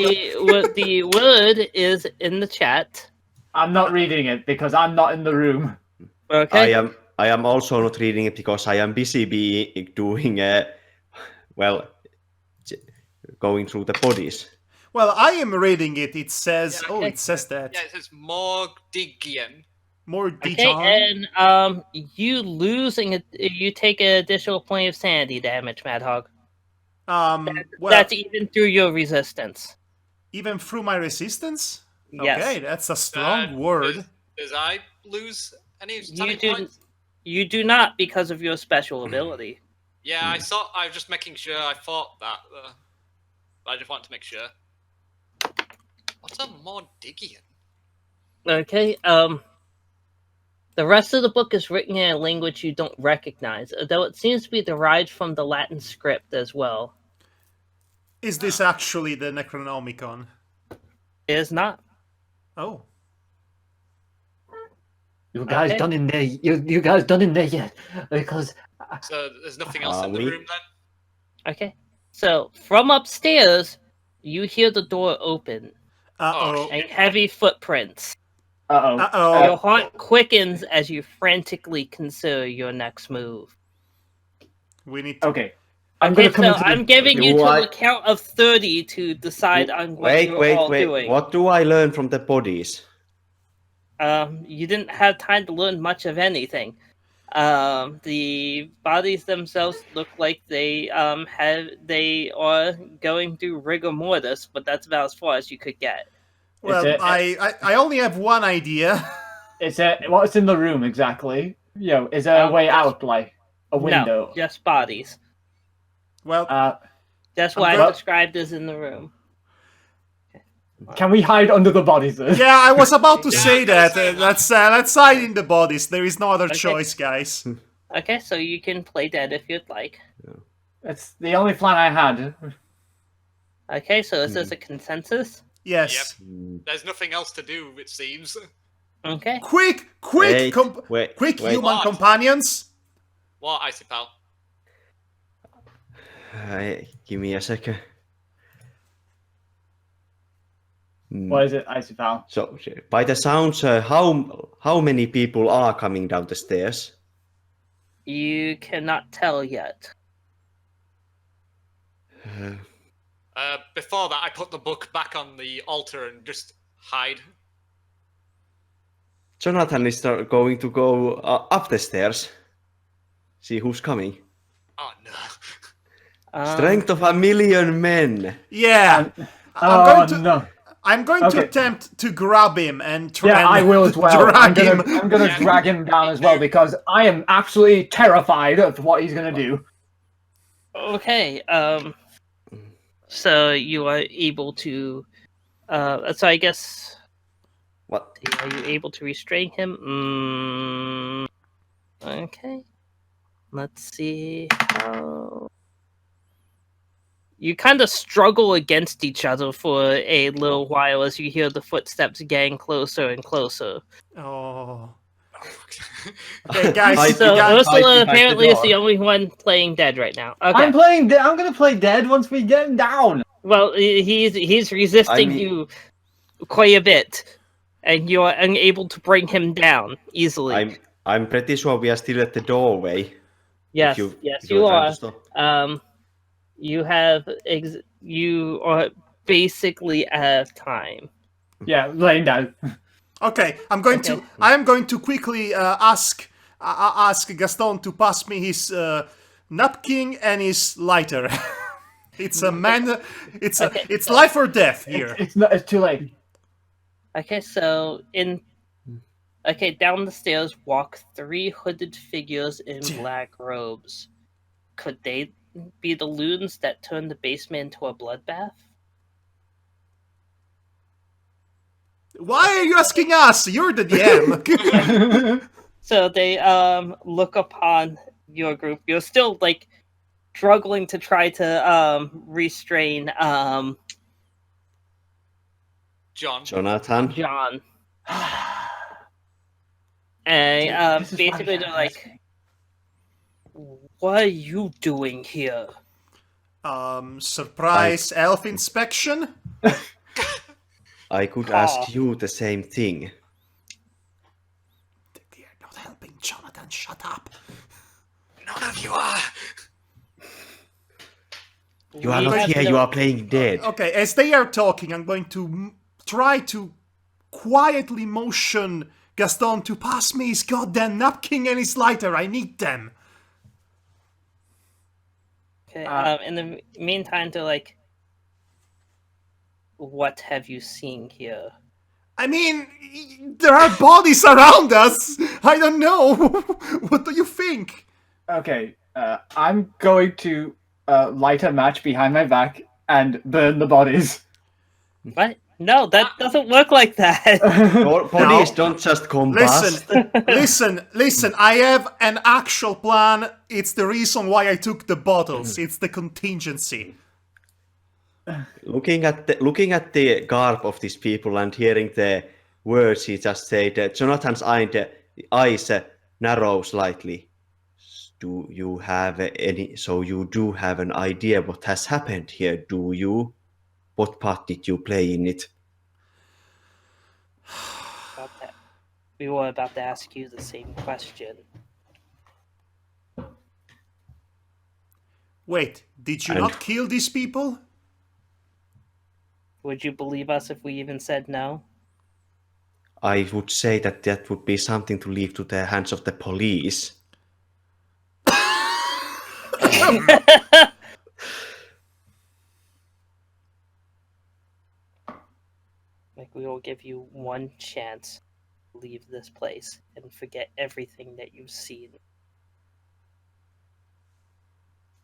the word is in the chat. I'm not reading it because I'm not in the room. Okay. I am also not reading it because I am busy doing going through the bodies. Well, I am reading it. It says, Yeah, okay. it says that. Yeah, it says Mordigien. More Okay, detail. and you take an additional point of sanity damage, Madhog. Well, That's even through your resistance. even through my resistance? Yes. Okay, that's a strong word. Does I lose any You talent do. points? You do not because of your special ability. Yeah, I was just making sure. I thought that. I just want to make sure. What's a Mordigian? Okay. The rest of the book is written in a language you don't recognize, though it seems to be derived from the Latin script as well. Is this actually the Necronomicon? It is not. Oh. You guys Okay. done in there? You guys done in there yet? Because So there's nothing else in the we? room then? Okay. So from upstairs, you hear the door open Uh-oh. and heavy footprints. Uh-oh. Uh-oh. Your heart quickens as you frantically consider your next move. We need to... Okay. I'm gonna come into the... I'm giving you Do to I- a count of 30 to decide on what you're all doing. What do I learn from the bodies? You didn't have time to learn much of anything. The bodies themselves look like they are going through rigor mortis, but that's about as far as you could get. Well, I only have one idea. What's in the room exactly? Is there a way out, like a window? No, just bodies. Well, That's I'm what I good. described as in the room. Can we hide under the bodies then? yeah, I was about to Yeah, say I was gonna that. say Let's hide in the bodies. There is no other Okay. choice, guys. Okay, so you can play dead if you'd like. That's the only plan I had. Okay, so is this a consensus? Yes. There's nothing else to do, it seems. Okay. Quick, Wait, wait, quick, wait. human What? companions. What, Icy Pal? Give me a second. What is it, Icy Pal? So, by the sounds, how many people are coming down the stairs? You cannot tell yet. Before that, I put the book back on the altar and just hide. Jonathan is going to go up the stairs. See who's coming. Oh no. Strength of 1,000,000 men. Yeah. No. I'm going to Okay. attempt to grab him and try. Yeah, I will as well. Drag him. I'm gonna Yeah. drag him down as well because I am absolutely terrified of what he's gonna do. Okay, so you are able to, so I guess, What? are you able to restrain him? Okay. Let's see how... You kind of struggle against each other for a little while as you hear the footsteps getting closer and closer. Oh. Okay, guys. Hide So behind Ursula the apparently is door. the only one playing dead right now. Okay. I'm gonna play dead once we get him down. Well, he's resisting I mean- you quite a bit, and you are unable to bring him down easily. I'm pretty sure we are still at the doorway. Yes, if yes, you're you trying are. to stop. You are basically out of time. Yeah, laying down. Okay, I am going to quickly ask Gaston to pass me his napkin and his lighter. It's a man. It's life or death here. It's too late. Okay, so down the stairs walk 3 hooded figures in black robes. Could they be the loons that turned the basement into a bloodbath? Why are you asking us? You're the DM. So they look upon your group. You're still like struggling to try to restrain John. Jonathan. John. And This is basically why they're like, "What are you doing here?" Surprise elf inspection. I could ask you the same thing. They are not helping, Jonathan. Shut up. None of you are. You are We not have here, no- you are playing dead. Okay, as they are talking, I'm going to try to quietly motion Gaston to pass me his goddamn napkin and his lighter. I need them. Okay. In the meantime, they're like, "What have you seen here?" I mean, there are bodies around us. I don't know. What do you think? Okay, I'm going to light a match behind my back and burn the bodies. What? No, that doesn't work like that. Bodies No. don't just combust. Listen. I have an actual plan. It's the reason why I took the bottles. It's the contingency. Looking at the garb of these people and hearing the words he just said, Jonathan's eyes narrow slightly. Do you have any? So you do have an idea what has happened here, do you? What part did you play in it? About that. We were about to ask you the same question. Wait, did you And- not kill these people? Would you believe us if we even said no? I would say that would be something to leave to the hands of the police. Like, we will give you one chance to leave this place and forget everything that you've seen.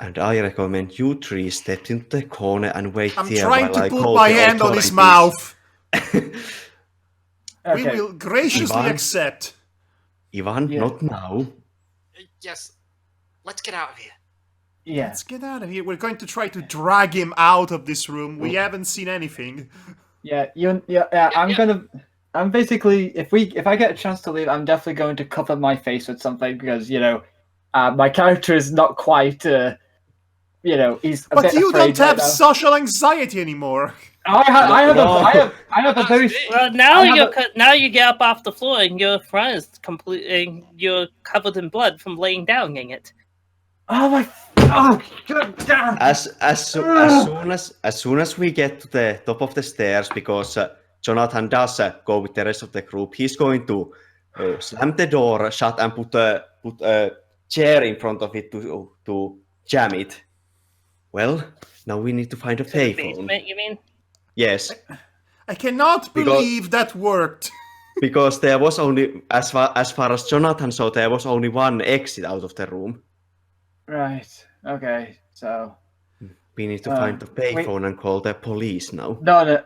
And I recommend you three step into the corner and wait I'm there trying while to I put call my the hand on his authorities. mouth. We Okay. will graciously Ivan? accept. Ivan, Yeah. not now. Yes. Let's get out of here. Yeah. Let's get out of here. We're going to try to drag him out of this room. We haven't seen anything. I'm basically, if I get a chance to leave, I'm definitely going to cover my face with something because my character is not quite, he's a But bit you afraid don't have right now. social anxiety anymore. I have a very. Well, now I have now you get up off the floor and your front is completely you're covered in blood from laying down in it. Oh my! Oh god damn! As soon as we get to the top of the stairs, because Jonathan does go with the rest of the group, he's going to slam the door shut and put a chair in front of it to jam it. Well, now we need to find a To the payphone. basement, you mean? Yes, I cannot Because- believe that worked. because there was only, as far as Jonathan saw, there was only one exit out of the room. Right. Okay. So We need to find the payphone and call the police now. no.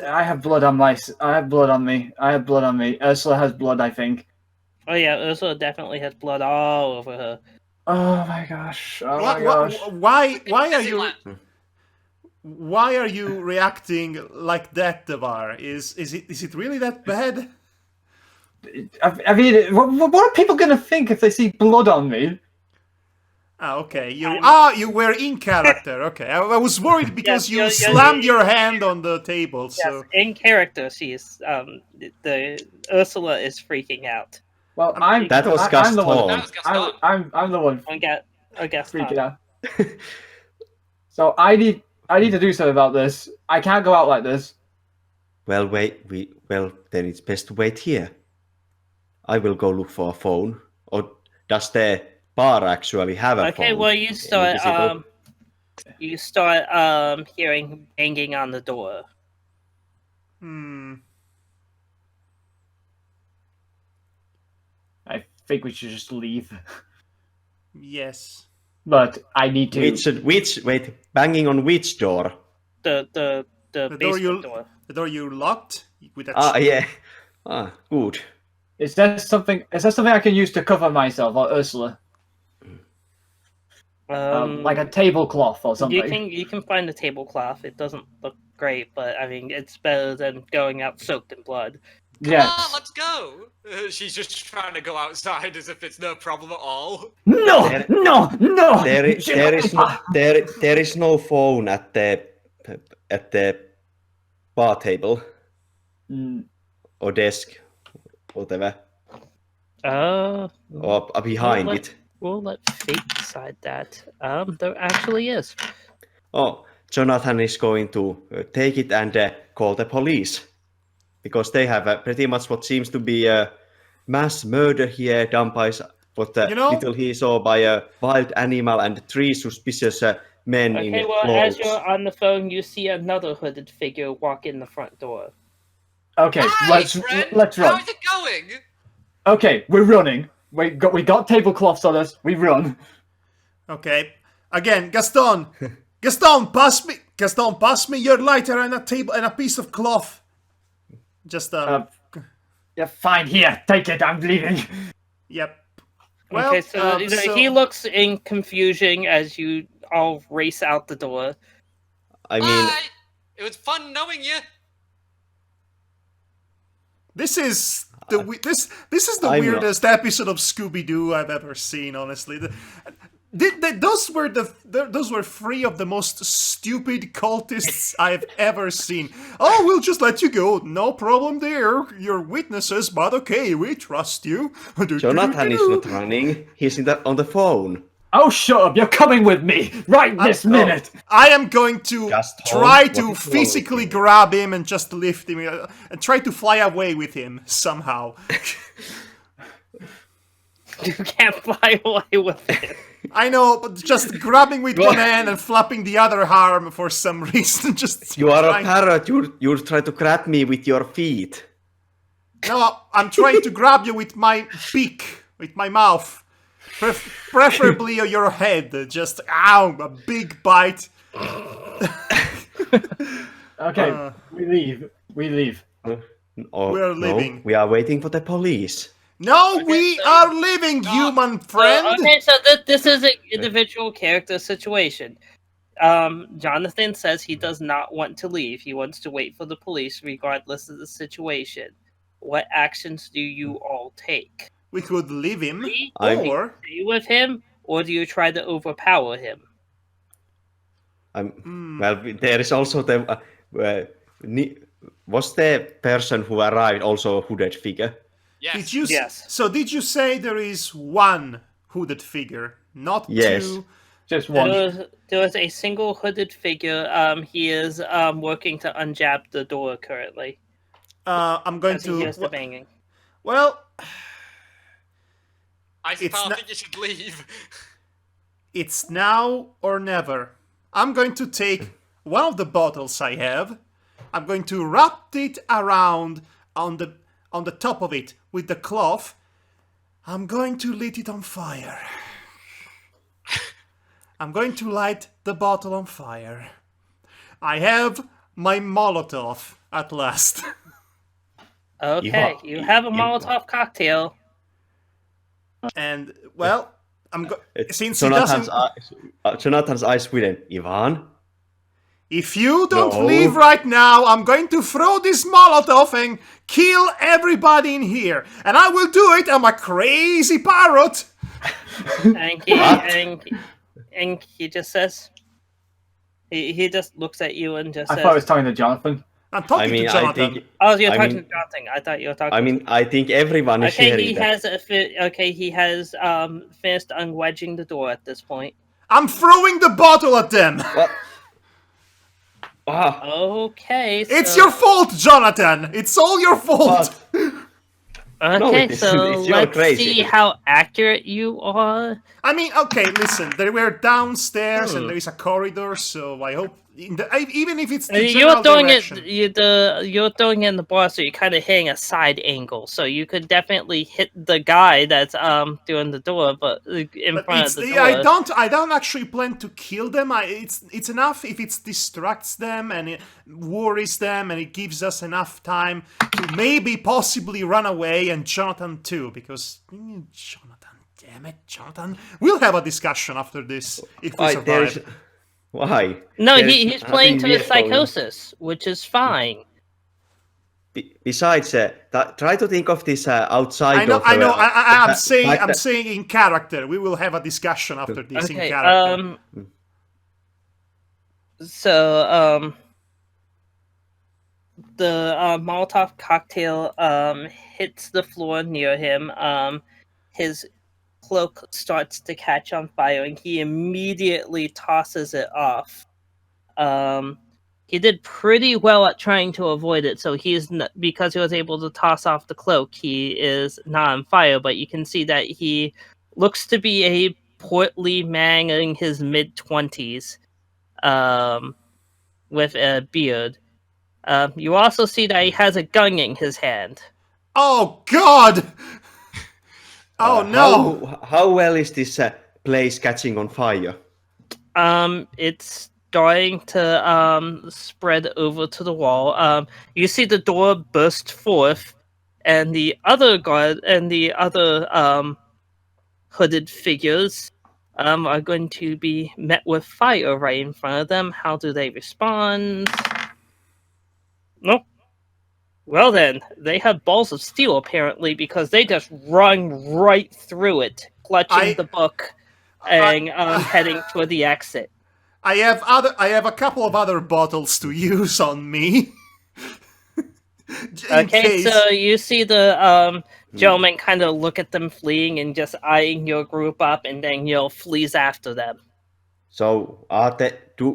I have blood on I have blood on me. I have blood on me. Ursula has blood, I think. Oh yeah, Ursula definitely has blood all over her. Oh my gosh. Oh my gosh. Why are you reacting like that, Devar? Is it really that bad? I mean, what are people gonna think if they see blood on me? Ah, okay. You were in character. Okay, I was worried because you slammed your hand on the table. So Yes, in character, she's the Ursula is freaking out. Well, That was I'm the one. That was Gaston. I'm the one I guess freaking not. out. So I need to do something about this. I can't go out like this. Well, then it's best to wait here. I will go look for a phone. Or does the bar actually have a phone? Okay, well Invisible? you start hearing banging on the door. I think we should just leave. yes. But I need to. Wait, banging on which door? The door basement door. The door you locked with that. Yeah. Good. Is that something I can use to cover myself or Ursula? Like a tablecloth or something. You can find a tablecloth. It doesn't look great, but I mean it's better than going out soaked in blood. Yes. Come on, let's go. She's just trying to go outside as if it's no problem at all. No. There is no phone at the bar table or desk, whatever, or behind it. We'll let fate decide that. There actually is. Oh, Jonathan is going to take it and call the police. Because they have pretty much what seems to be a mass murder here done by what little he saw by a wild animal and 3 suspicious men in Okay, well, clothes. as you're on the phone, you see another hooded figure walk in the front door. Okay, Hi, friend. let's run. How's it going? Okay, we're running. We got tablecloths on us. We run. Okay. Again, Gaston, pass me your lighter and a table and a piece of cloth. Just Yeah, fine. Here, take it. I'm leaving. Yep. Well, Okay, so, he looks in confusion as you all race out the door. I mean, Bye. It was fun knowing you. This is this is the I'm not- weirdest episode of Scooby Doo I've ever seen. Honestly, those were three of the most stupid cultists I've ever seen. Oh, we'll just let you go. No problem there. You're witnesses, but okay, we trust you. Jonathan is not running. He's on the phone. Oh, shut up. You're coming with me right this minute. I am going to Gaston, try what to is wrong with physically you? grab him and just lift him and try to fly away with him somehow. You can't fly away with it. I know, but just grabbing with one hand and flapping the other arm for some reason. Just You are a trying- parrot. You try to grab me with your feet. No, I'm trying to grab you with my beak, with my mouth. Preferably your head. Just, ow, a big bite. Okay, we leave. Oh, We're no, leaving. we are waiting for the police. No, we are leaving, human friend. Okay, so this is an individual character situation. Jonathan says he does not want to leave. He wants to wait for the police regardless of the situation. What actions do you all take? We could leave him, I'm- or Stay with him, or do you try to overpower him? Well, there is also the. Was the person who arrived also a hooded figure? Yes. did you? Yes. So did you say there is one hooded figure, not Yes. two? Just one. There was a single hooded figure. He is working to unjab the door currently. I'm going As he hears to. the banging. Well, I it's still not- think you should leave. it's now or never. I'm going to take one of the bottles I have. I'm going to wrap it around on the top of it with the cloth. I'm going to light it on fire. I'm going to light the bottle on fire. I have my Molotov at last. Okay, you have a Molotov cocktail. And well, since he Jonathan's, doesn't. Jonathan's eyes widen. Ivan? If you don't No. leave right now, I'm going to throw this Molotov and kill everybody in here. And I will do it. I'm a crazy parrot. And he just says, he just looks at you and just I says, thought I was talking to Jonathan. I'm talking I mean, to I Jonathan. think. "Oh, you're I talking mean- to Jonathan. I thought you were talking." I mean, I think everyone is okay, hearing he that. has finished unwedging the door at this point. I'm throwing the bottle at them. What? Ah, Okay, so, It's your fault, Jonathan. It's all your fault. okay. it isn't. So It's your let's crazy. see how accurate you are. I mean, okay, listen. They were downstairs and there is a corridor, so I hope, even if it's the You're general throwing direction. you're throwing it in the bar, so you're kind of hitting a side angle. So you could definitely hit the guy that's doing the door, but in But front it's of the the, door. I don't actually plan to kill them. It's enough if it distracts them and it worries them and it gives us enough time to maybe possibly run away, and Jonathan too, because Jonathan, damn it, Jonathan. We'll have a discussion after this if we why? survive. Why? No, There's he's playing to nothing his weird going- psychosis, which is fine. Besides, try to think of this outside I know. of. I'm the fact that- saying in character. We will have a discussion after this in Okay. character. So the Molotov cocktail hits the floor near him. His cloak starts to catch on fire, and he immediately tosses it off. He did pretty well at trying to avoid it, so because he was able to toss off the cloak, he is not on fire. But you can see that he looks to be a portly man in his mid-20s, with a beard. You also see that he has a gun in his hand. Oh God! Oh no! How well is this place catching on fire? It's starting to spread over to the wall. You see the door burst forth, and the other guard and the other hooded figures are going to be met with fire right in front of them. How do they respond? Nope. Well then, they have balls of steel apparently because they just run right through it, clutching the book and heading for the exit. I have a couple of other bottles to use on me. Okay, so you see the gentleman kind of look at them fleeing and just eyeing your group up, and then flees after them. So,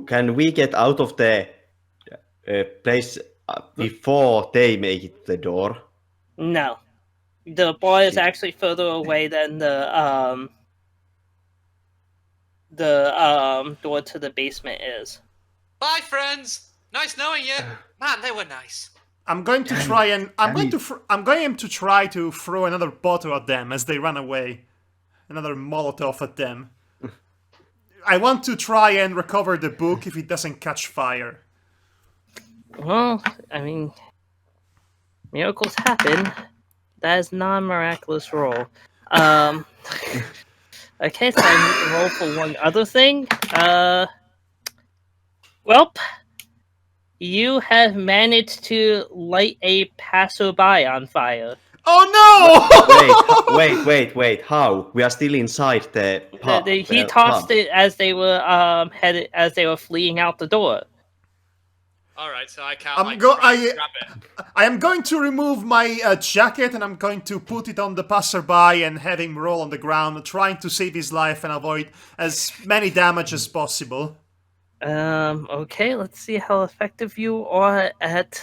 can we get out of the place before they make it to the door? No, the bar is actually further away than the door to the basement is. Bye, friends. Nice knowing you. Man, they were nice. I'm going to try and I'm going to try to throw another bottle at them as they run away. Another Molotov at them. I want to try and recover the book if it doesn't catch fire. Well, I mean, miracles happen. That is not a miraculous roll. Okay, so I need to roll for one other thing. Welp, you have managed to light a passerby on fire. Oh no! Wait, how? We are still inside the pub. He tossed it as they were fleeing out the door. All right, so I can't. I am going to remove my jacket and I'm going to put it on the passerby and have him roll on the ground, trying to save his life and avoid as many damage as possible. Okay, let's see how effective you are at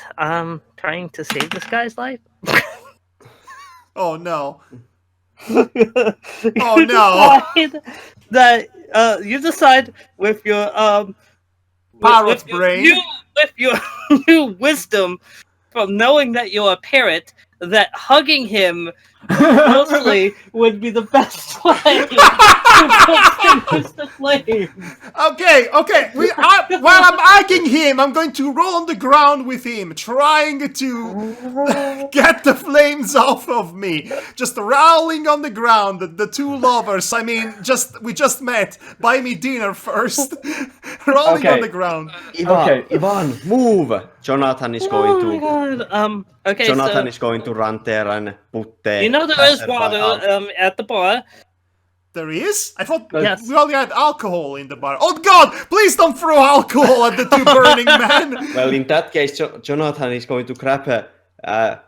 trying to save this guy's life. Oh no. Oh no. You decide with your Parrot brain. With your new wisdom from knowing that you're a parrot, that hugging him mostly would be the best way to extinguish the flame. Okay. While I'm hugging him, I'm going to roll on the ground with him, trying to get the flames off of me. Just rolling on the ground. The two lovers. I mean, we just met. Buy me dinner first. Rolling on the ground. Ivan, move! Jonathan is going to. Oh my god. Okay. Jonathan is going to run there and put the. You know there is water at the bar. There is? I thought Yes. we only had alcohol in the bar. Oh God! Please don't throw alcohol at the two burning men! Well, in that case, Jonathan is going to grab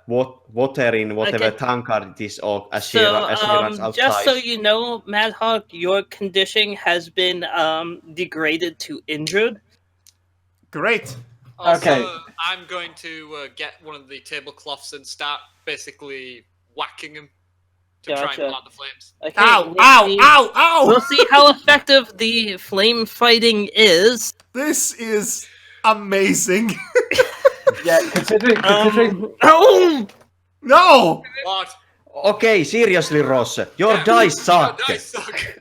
water in whatever tankard it is, or as he runs outside. Just so you know, Madhog, your condition has been degraded to injured. Great. Also, Okay. I'm going to get one of the tablecloths and start basically whacking him to try and put out the flames. Okay, Ow! We'll see how effective the flame fighting is. This is amazing. Yeah, considering Oh! No! What? Okay, seriously, Ross, your dice suck. Dice suck.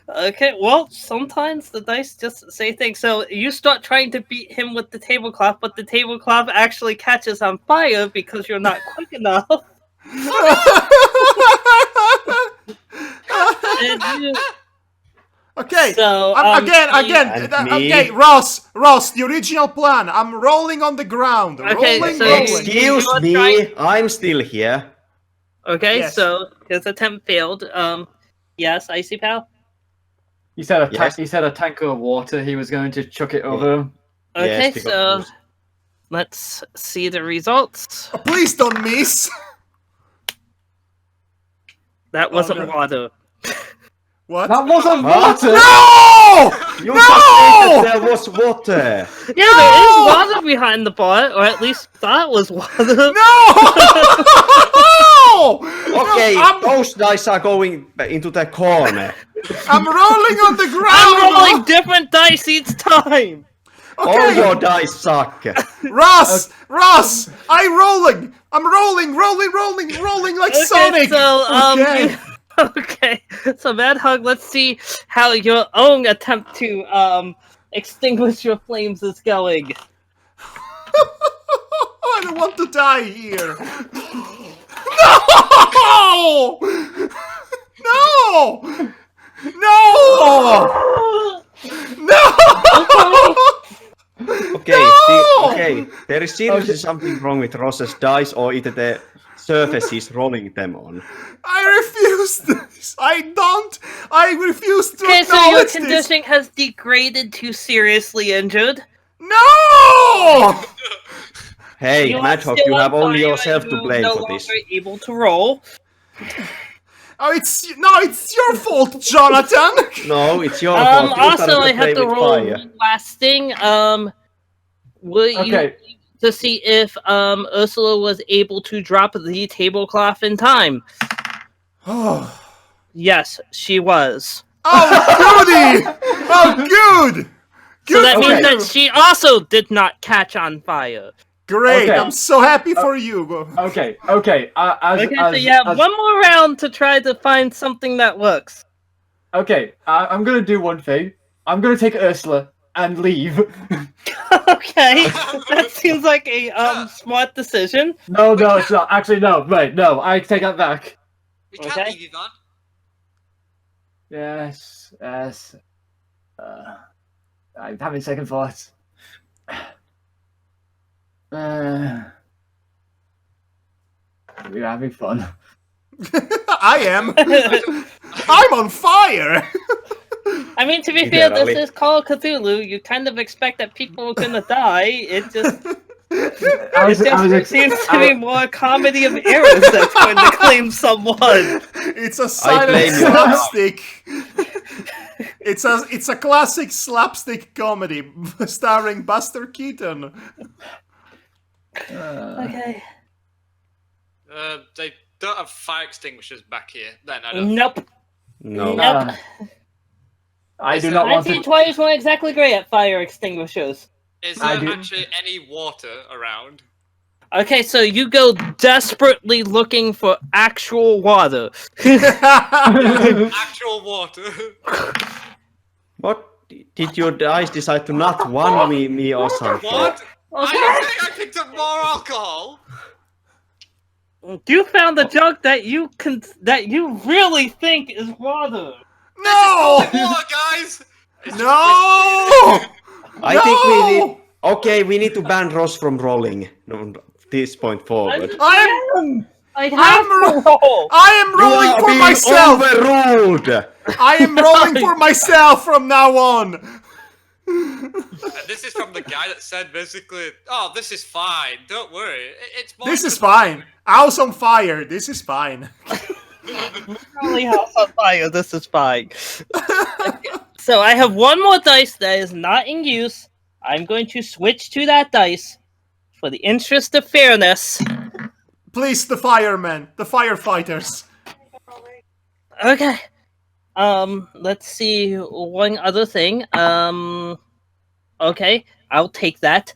Okay, well, sometimes the dice just say things. So you start trying to beat him with the tablecloth, but the tablecloth actually catches on fire because you're not quick enough. Okay. So Okay, Ross, the original plan. I'm rolling on the ground. Okay, rolling. so Excuse me, I'm still here. Okay, Yes. so his attempt failed. Yes, Icy Pal. he said Yes. he said a tanker of water. He was going to chuck it over. Okay, Yes, so let's see the results. Oh, please don't miss. That wasn't no. water. What? That wasn't What? water. No! You just said that there was water. Yeah, there is water behind the bar, or at least thought it was water. No! Okay, No, those dice are going into the corner. I'm rolling on the ground. I'm rolling different dice each time. All your dice suck. Ross! I'm rolling like Sonic! Okay. Okay, so Madhog, let's see how your own attempt to extinguish your flames is going. I don't want to die here. No! Okay, there is seriously something wrong with Ross's dice, or either the surface he's rolling them on. I refuse this. I refuse to Okay, so your acknowledge this. condition has degraded to seriously injured. No! Hey, You are Madhog, still you have on only fire, yourself to you blame no for this. longer able to roll. Oh, it's your fault, Jonathan. No, it's your fault. You Also, started I have play to with roll fire. one last thing. Will you Okay. to see if Ursula was able to drop the tablecloth in time? Oh, Yes, she was. goody! Oh, good! So that Good means for you. that she also did not catch on fire. Great! Okay. I'm so happy for you. Okay. Okay, so you have one more round to try to find something that works. Okay, I'm gonna do one thing. I'm gonna take Ursula and leave. Okay, that seems like a smart decision. No, it's not. Actually, no. Wait, no. I take that back. We can't Okay. leave you, Van. Yes. I'm having second thoughts. We're having fun. I am. I'm on fire. I mean, to be fair, this Literally. is Call of Cthulhu. You kind of expect that people are gonna die. It just seems to be more a comedy of errors that's going to claim someone. It's a silent blame you. slapstick. It's a classic slapstick comedy starring Buster Keaton. Okay. They don't have fire extinguishers back here. Then I don't. Nope. No. Nope. I do not want to. 1920s weren't exactly great at fire extinguishers. Is I there do- actually any water around? Okay, so you go desperately looking for actual water. Actual water. What? Did your dice decide to not one me or something? What? Okay. I think I picked up more alcohol. You found a jug that you really think is water. No! Water, guys. It's No! I think we need. Okay, we need to ban Ross from rolling. No, this point forward. I'm I have I'm- to roll. I am rolling You are for being myself. overruled. I am rolling for myself from now on. And this is from the guy that said basically, "Oh, this is fine. Don't worry. It's more This is fine. House on fire. This is fine. Holy house on fire, this is fine. Okay, so I have one more dice that is not in use. I'm going to switch to that dice for the interest of fairness. Please, the firemen, the firefighters. Okay. Let's see one other thing. Okay, I'll take that.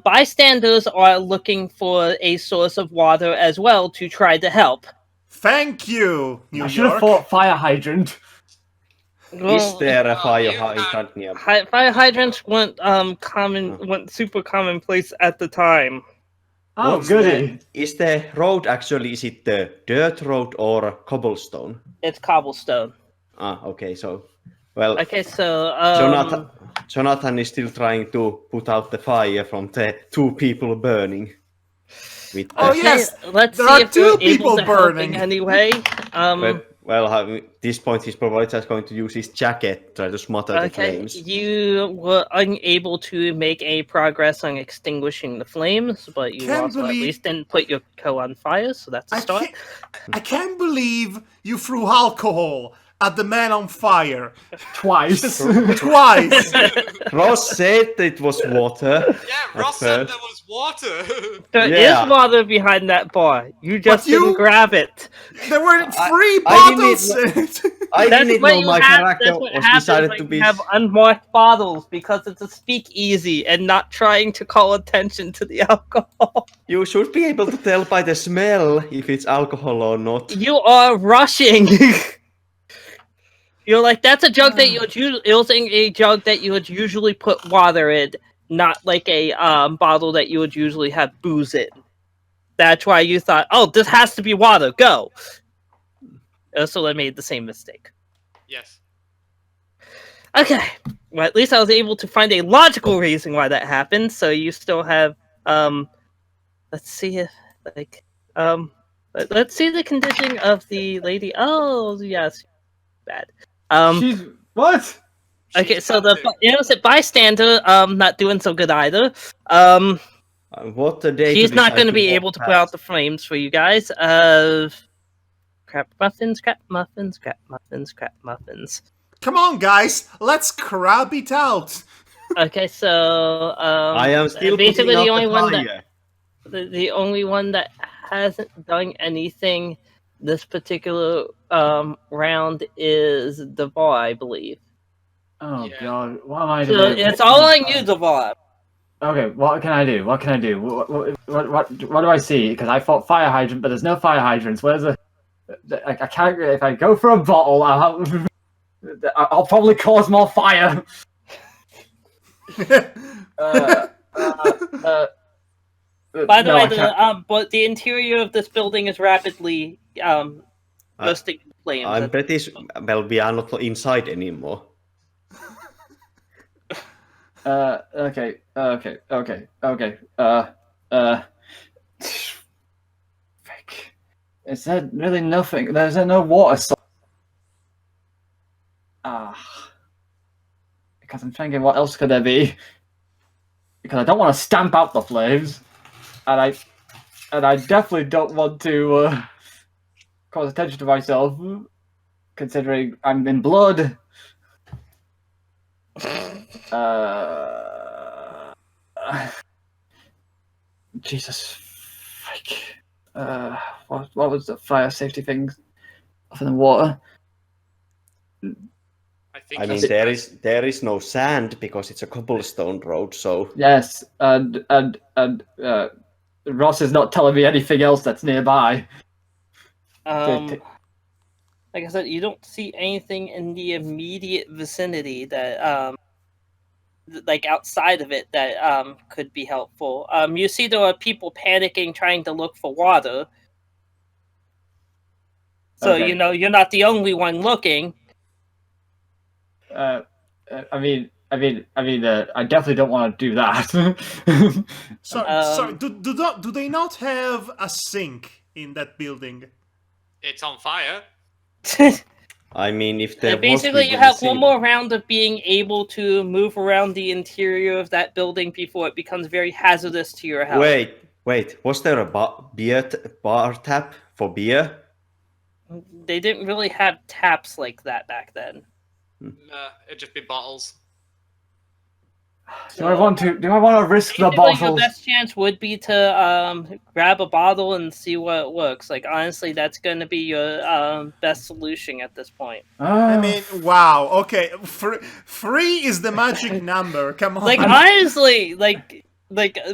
Bystanders are looking for a source of water as well to try to help. Thank you, New I should have York. thought fire hydrant. Is there a fire you hydrant near? Fire hydrants went super commonplace at the time. Oh, What's goody. Is the road actually? Is it the dirt road or cobblestone? It's cobblestone. Ah, okay. So, well, Okay, so Jonathan is still trying to put out the fire from the two people burning. With Oh, the- yes, let's there see are if we're two able people to help burning. in any way. Well, at this point, he's probably just going to use his jacket, try to smother the Okay, flames. you were unable to make any progress on extinguishing the flames, but you Can't also at believe- least didn't put your co on fire, so that's a I start. can't believe you threw alcohol at the man on fire. Twice. Twice. Ross said it was water. Yeah, Ross said there was water. There Yeah. is water behind that bar. You just you- didn't grab it. There were 3 I bottles. I That's didn't what know you my have. character That's what was happens decided when to you be. have unmarked bottles because it's a speakeasy and not trying to call attention to the alcohol. You should be able to tell by the smell if it's alcohol or not. You are rushing. You're like, that's a jug that you would using a jug that you would usually put water in, not like a bottle that you would usually have booze in. That's why you thought, oh, this has to be water. Go. So I made the same mistake. Yes. Okay. Well, at least I was able to find a logical reason why that happened. So you still have, let's see if, let's see the condition of the lady. Oh, yes. Bad. She's what? Okay, She's so bad the too. innocent bystander, not doing so good either. What a day! He's to not decide going to be walk able to put past. out the flames for you guys. Crap muffins, crap muffins, crap muffins, crap muffins. Come on, guys, let's crab it out. Okay, so I am still basically putting the out only one fire. that the only one that hasn't done anything this particular round is Devar, I believe. Oh Yeah. god, what am I So doing? it's all on you, Devar. Okay, what can I do? What can I do? What do I see? Because I thought fire hydrant, but there's no fire hydrants. Where's the? I can't. If I go for a bottle, I'll probably cause more fire. By the no, way, I can't. but the interior of this building is rapidly bursting into flames. I'm pretty well. We are not inside anymore. Okay. Frick. Is there really nothing? There's no water source. Because I'm thinking, what else could there be? Because I don't want to stamp out the flames, and I definitely don't want to cause attention to myself, considering I'm in blood. Jesus, frick. What was the fire safety thing? Other than water. I think I mean, he's- there is no sand because it's a cobblestone road. So Yes, and Ross is not telling me anything else that's nearby. Like I said, you don't see anything in the immediate vicinity that, like outside of it, that could be helpful. You see there are people panicking, trying to look for water. So Okay. you know you're not the only one looking. I definitely don't want to do that. Sorry, do they not have a sink in that building? It's on fire. I mean, if there Basically, was, you have one more round of being able to move around the interior of that building before it becomes very hazardous to your health. Wait. Was there a bar tap for beer? They didn't really have taps like that back then. It'd just be bottles. Do I want to risk the Basically, your bottles? best chance would be to grab a bottle and see what works. Like, honestly, that's going to be your best solution at this point. I mean, wow. Okay, three is the magic number. Come on. Like, honestly, like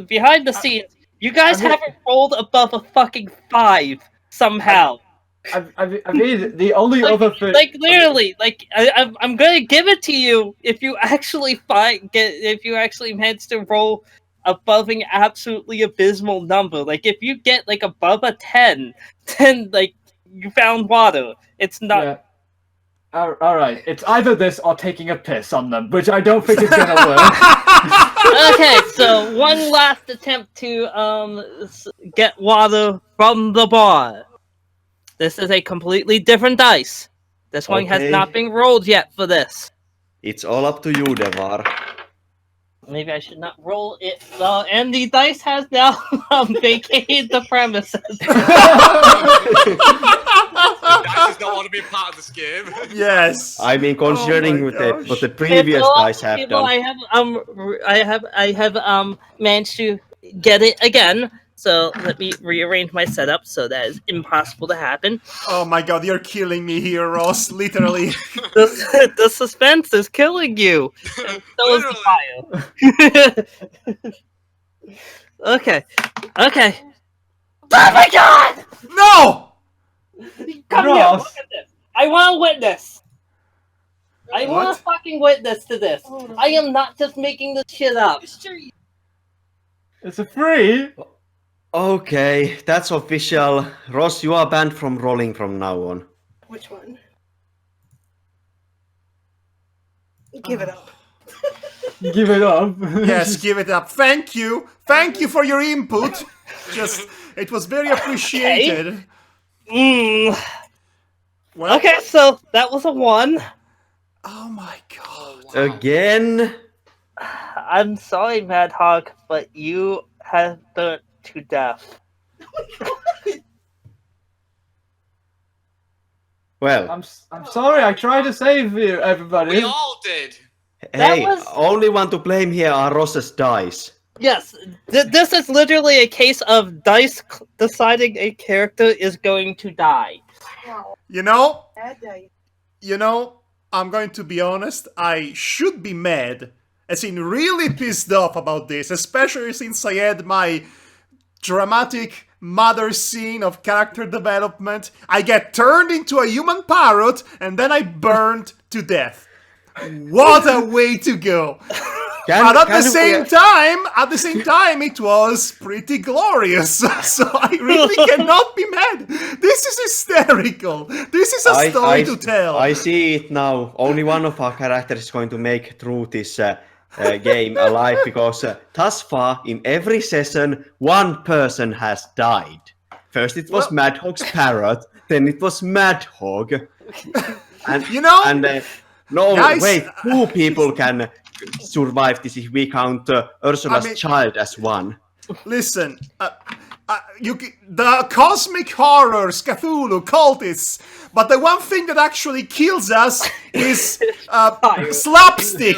behind the scenes, you guys haven't rolled above a fucking 5 somehow. I mean, the only other thing. Like literally, like I'm gonna give it to you if you actually if you actually manage to roll above an absolutely abysmal number. Like if you get like above a 10, then like you found water. It's not. Yeah. All right, it's either this or taking a piss on them, which I don't think is gonna work. Okay, so one last attempt to get water from the bar. This is a completely different dice. This one has Okay. not been rolled yet for this. It's all up to you, Devar. Maybe I should not roll it. And the dice has now vacated the premises. Dice does not want to be part of this game. Yes. I mean, considering Oh my what the gosh. previous So, guys have people, done. I have managed to get it again. So let me rearrange my setup so that is impossible to happen. Oh my god, you're killing me here, Ross. Literally. The suspense is killing you. And so is the fire. Okay. Okay. Oh my god! No! Come here, Ross. look at this. I want to witness. I want What? to fucking witness to this. I am not just making this shit up. It's a free. Okay, that's official. Ross, you are banned from rolling from now on. Which one? Give it up. Give it up. Yes, give it up. Thank you. Thank you for your input. It was very appreciated. Well, Okay, so that was a 1. oh my god. Again? I'm sorry, Madhog, but you have burnt to death. Well, I'm sorry. I tried to save you, everybody. We all did. hey, was- only one to blame here are Ross's dice. Yes, this is literally a case of dice deciding a character is going to die. You know, Bad dice. I'm going to be honest, I should be mad. As in, really pissed off about this, especially since I had my dramatic mother scene of character development. I get turned into a human parrot, and then I burned to death. What a way to go! But at the same time, it was pretty glorious. So I really cannot be mad. This is hysterical. This is a story to tell. I see it now. Only one of our characters is going to make through this game alive because thus far, in every session, one person has died. First it was Madhog's parrot, then it was Madhog. And no, Guys, wait, 2 people can survive this if we count Ursula's child as one. Listen, the cosmic horrors, Cthulhu, cultists, but the one thing that actually kills us is slapstick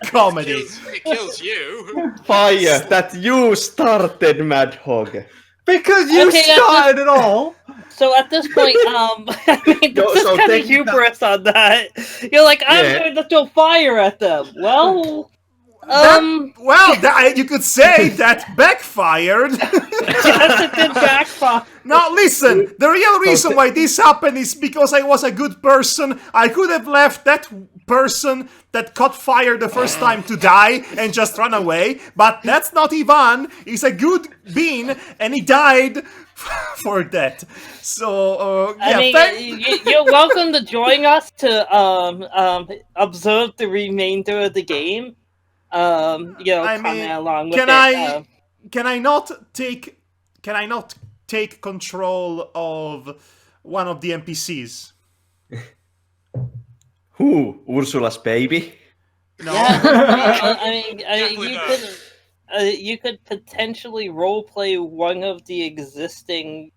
comedy. It kills you. Fire that you started, Madhog. Because you Okay, started it all. So at this point, I mean, this is so kind of take- hubris on that. You're like, I'm Yeah. going to throw fire at them. Well, You could say that backfired. yes, it did backfire. Now listen, the real reason why this happened is because I was a good person. I could have left that person that caught fire the first time to die and just run away, but that's not Ivan. He's a good being and he died for that. So, yeah, I mean, you're welcome to join us to observe the remainder of the game. Comment along with can I not take control of one of the NPCs? Who? Ursula's baby? No. Yeah, I mean, Definitely you could potentially roleplay one of the existing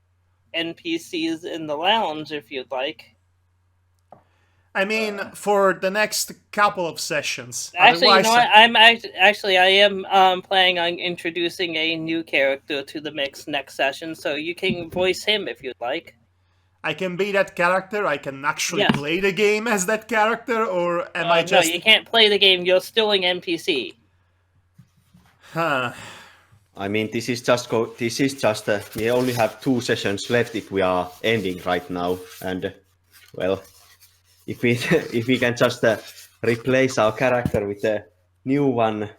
NPCs in the lounge if you'd like. I mean, for the next couple of sessions. Actually, you Otherwise, know what? I am planning on introducing a new character to the mix next session, so you can voice him if you'd like. I can be that character. I can actually Yes. play the game as that character, or am I just? No, you can't play the game. You're still an NPC. Huh. I mean, this is just we only have 2 sessions left if we are ending right now, and well, if we can just replace our character with a new one,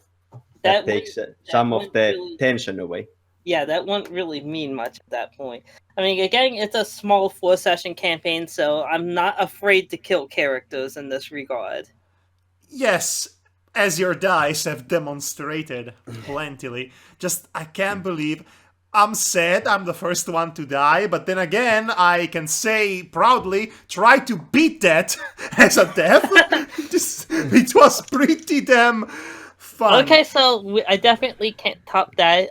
that takes some of the really tension away. Yeah, that won't really mean much at that point. I mean, again, it's a small 4-session campaign, so I'm not afraid to kill characters in this regard. Yes, as your dice have demonstrated plentifully. Just, I can't believe. I'm sad I'm the first one to die, but then again, I can say proudly, try to beat that as a death. It was pretty damn fun. Okay, so I definitely can't top that.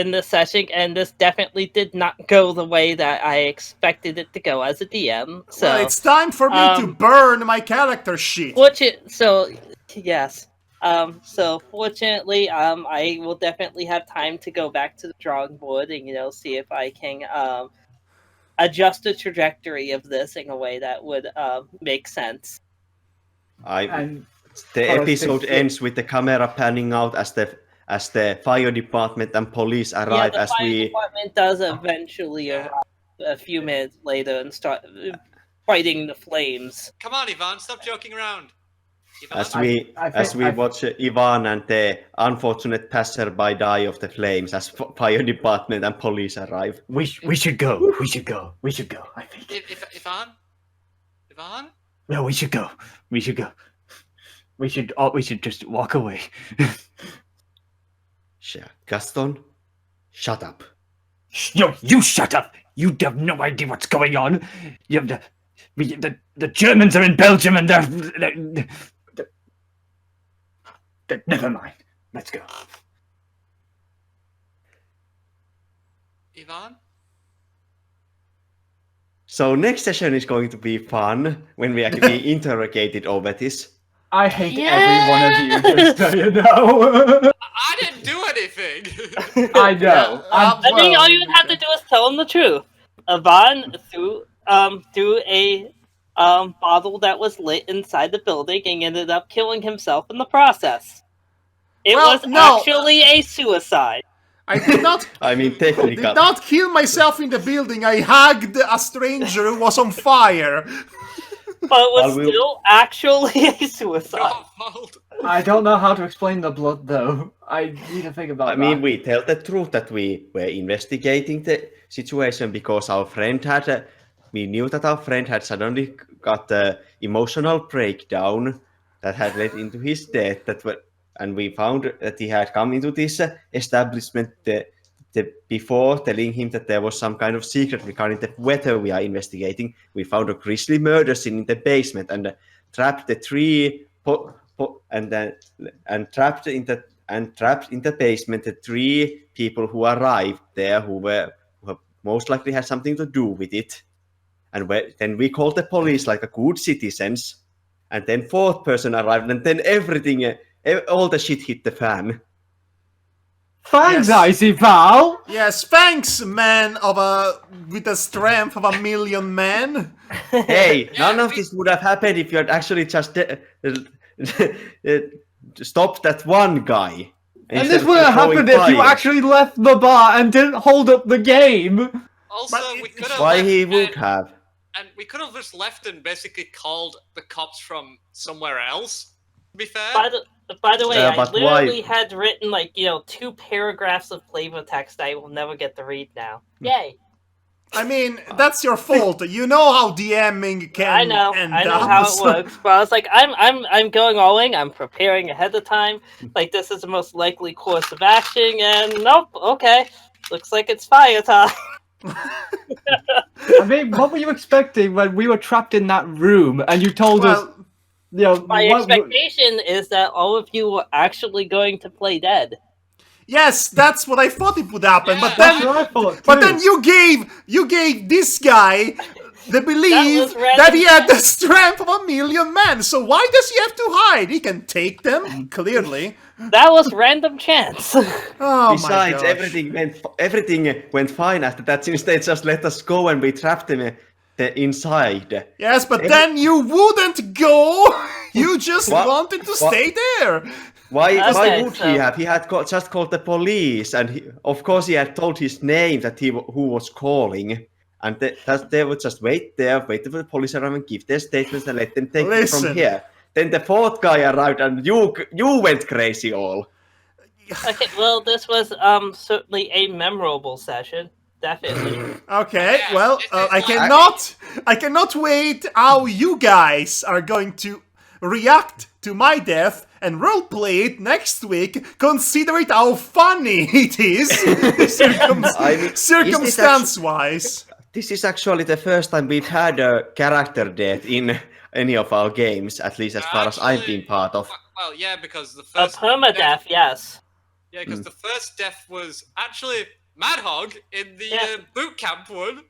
in this session, and this definitely did not go the way that I expected it to go as a DM. So Well, it's time for me to burn my character sheet. Yes. So fortunately, I will definitely have time to go back to the drawing board and see if I can adjust the trajectory of this in a way that would make sense. And The for us to episode hit- ends with the camera panning out as the fire department and police Yeah, arrive the as fire we department does eventually arrive a few minutes later and start fighting the flames. Come on, Ivan, stop joking around. Ivan? as we watch Ivan and the unfortunate passerby die of the flames as fire department and police arrive. We should go. We should go. We should go. I think. Ivan? Ivan? No, we should go. We should go. We should just walk away. Gaston, shut up. No, you shut up. You have no idea what's going on. You have the Germans are in Belgium and they're never mind. Let's go. Ivan? So next session is going to be fun when we actually interrogated over this. I hate every one of you, just so you know. I didn't do anything! I know. I think all you have to do is tell him the truth. Ivan threw a bottle that was lit inside the building and ended up killing himself in the process. It was actually a suicide. I did not. I mean, technically. Did not kill myself in the building. I hugged a stranger who was on fire. But it was still actually a suicide. Your fault. I don't know how to explain the blood, though. I need to think about that. I mean, we tell the truth that we were investigating the situation because our friend we knew that our friend had suddenly got the emotional breakdown that had led into his death. And we found that he had come into this establishment before telling him that there was some kind of secret regarding the weather we are investigating. We found a grisly murder scene in the basement and trapped the three trapped in the basement the three people who arrived there who most likely had something to do with it. And then we called the police like a good citizens. And then fourth person arrived, and then everything, all the shit hit the fan. Thanks, Yes. Icy Pal! Yes, thanks, man with the strength of 1,000,000 men. Hey, none of this would have happened if you had actually just stopped that one guy. And this would have happened if you actually left the bar and didn't hold up the game. Also, But we could have Why left, he would have? and we could have just left and basically called the cops from somewhere else. To be fair, By the way, I but literally why? had written 2 paragraphs of flavor text I will never get to read now. Yay! I mean, that's your fault. You know how DMing can I know end how up. it works. But I was like, I'm going all in. I'm preparing ahead of time. Like this is the most likely course of action, and nope. Okay, looks like it's fire time. I mean, what were you expecting when we were trapped in that room and you told us, Well, My expectation is that all of you were actually going to play dead. yes, that's what I thought it would happen. Yeah, But That's then, what I thought, but too. then you gave this guy the belief was random. that he had the strength of 1,000,000 men. So why does he have to hide? He can take them clearly. That was random chance. Oh Besides, my gosh. everything went fine after that since they just let us go and we trapped them inside. Yes, but then you wouldn't go. You just What? wanted to What? stay there. Why Okay, would so- he have? He had just called the police, and of course he had told his name that who was calling, and they would just wait for the police to arrive and give their statements and let them take it Listen. from here. Then the fourth guy arrived, and you went crazy all. Okay, well, this was certainly a memorable session. Definitely. Okay, Yeah, well, it's I cannot wait how you guys are going to react to my death and roleplay it next week. Consider it how funny it is, I mean, circumstance-wise. This is actually the first time we've had a character death in any of our games, at least as far as I've been part of. Well, yeah, because the A first permadeath, yes. Yeah, because the first death was actually Madhog in the boot camp one.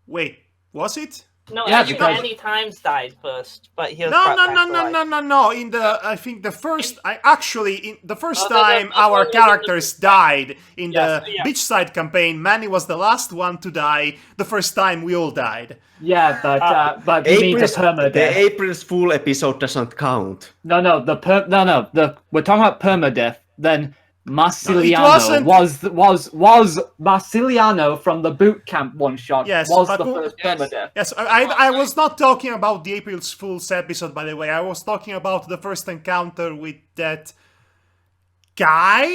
Wait, was it? No, Yeah, actually, because- Many Times died first, but he was No, brought no, back no, to no, life. no, no, no. In the, I think the first, in the first Oh, time the our one was in the characters boot died in Yes, the yeah. beachside campaign, Manny was the last one to die. The first time we all died. Yeah, but you mean the permadeath. The April's Fool episode doesn't count. No, we're talking about permadeath. Then Marciliano wasn't- was Marciliano from the boot camp one shot. Yes, was but the who- first Yes. permadeath. Yes, I was not talking about the April's Fool's episode, by the way. I was talking about the first encounter with that guy.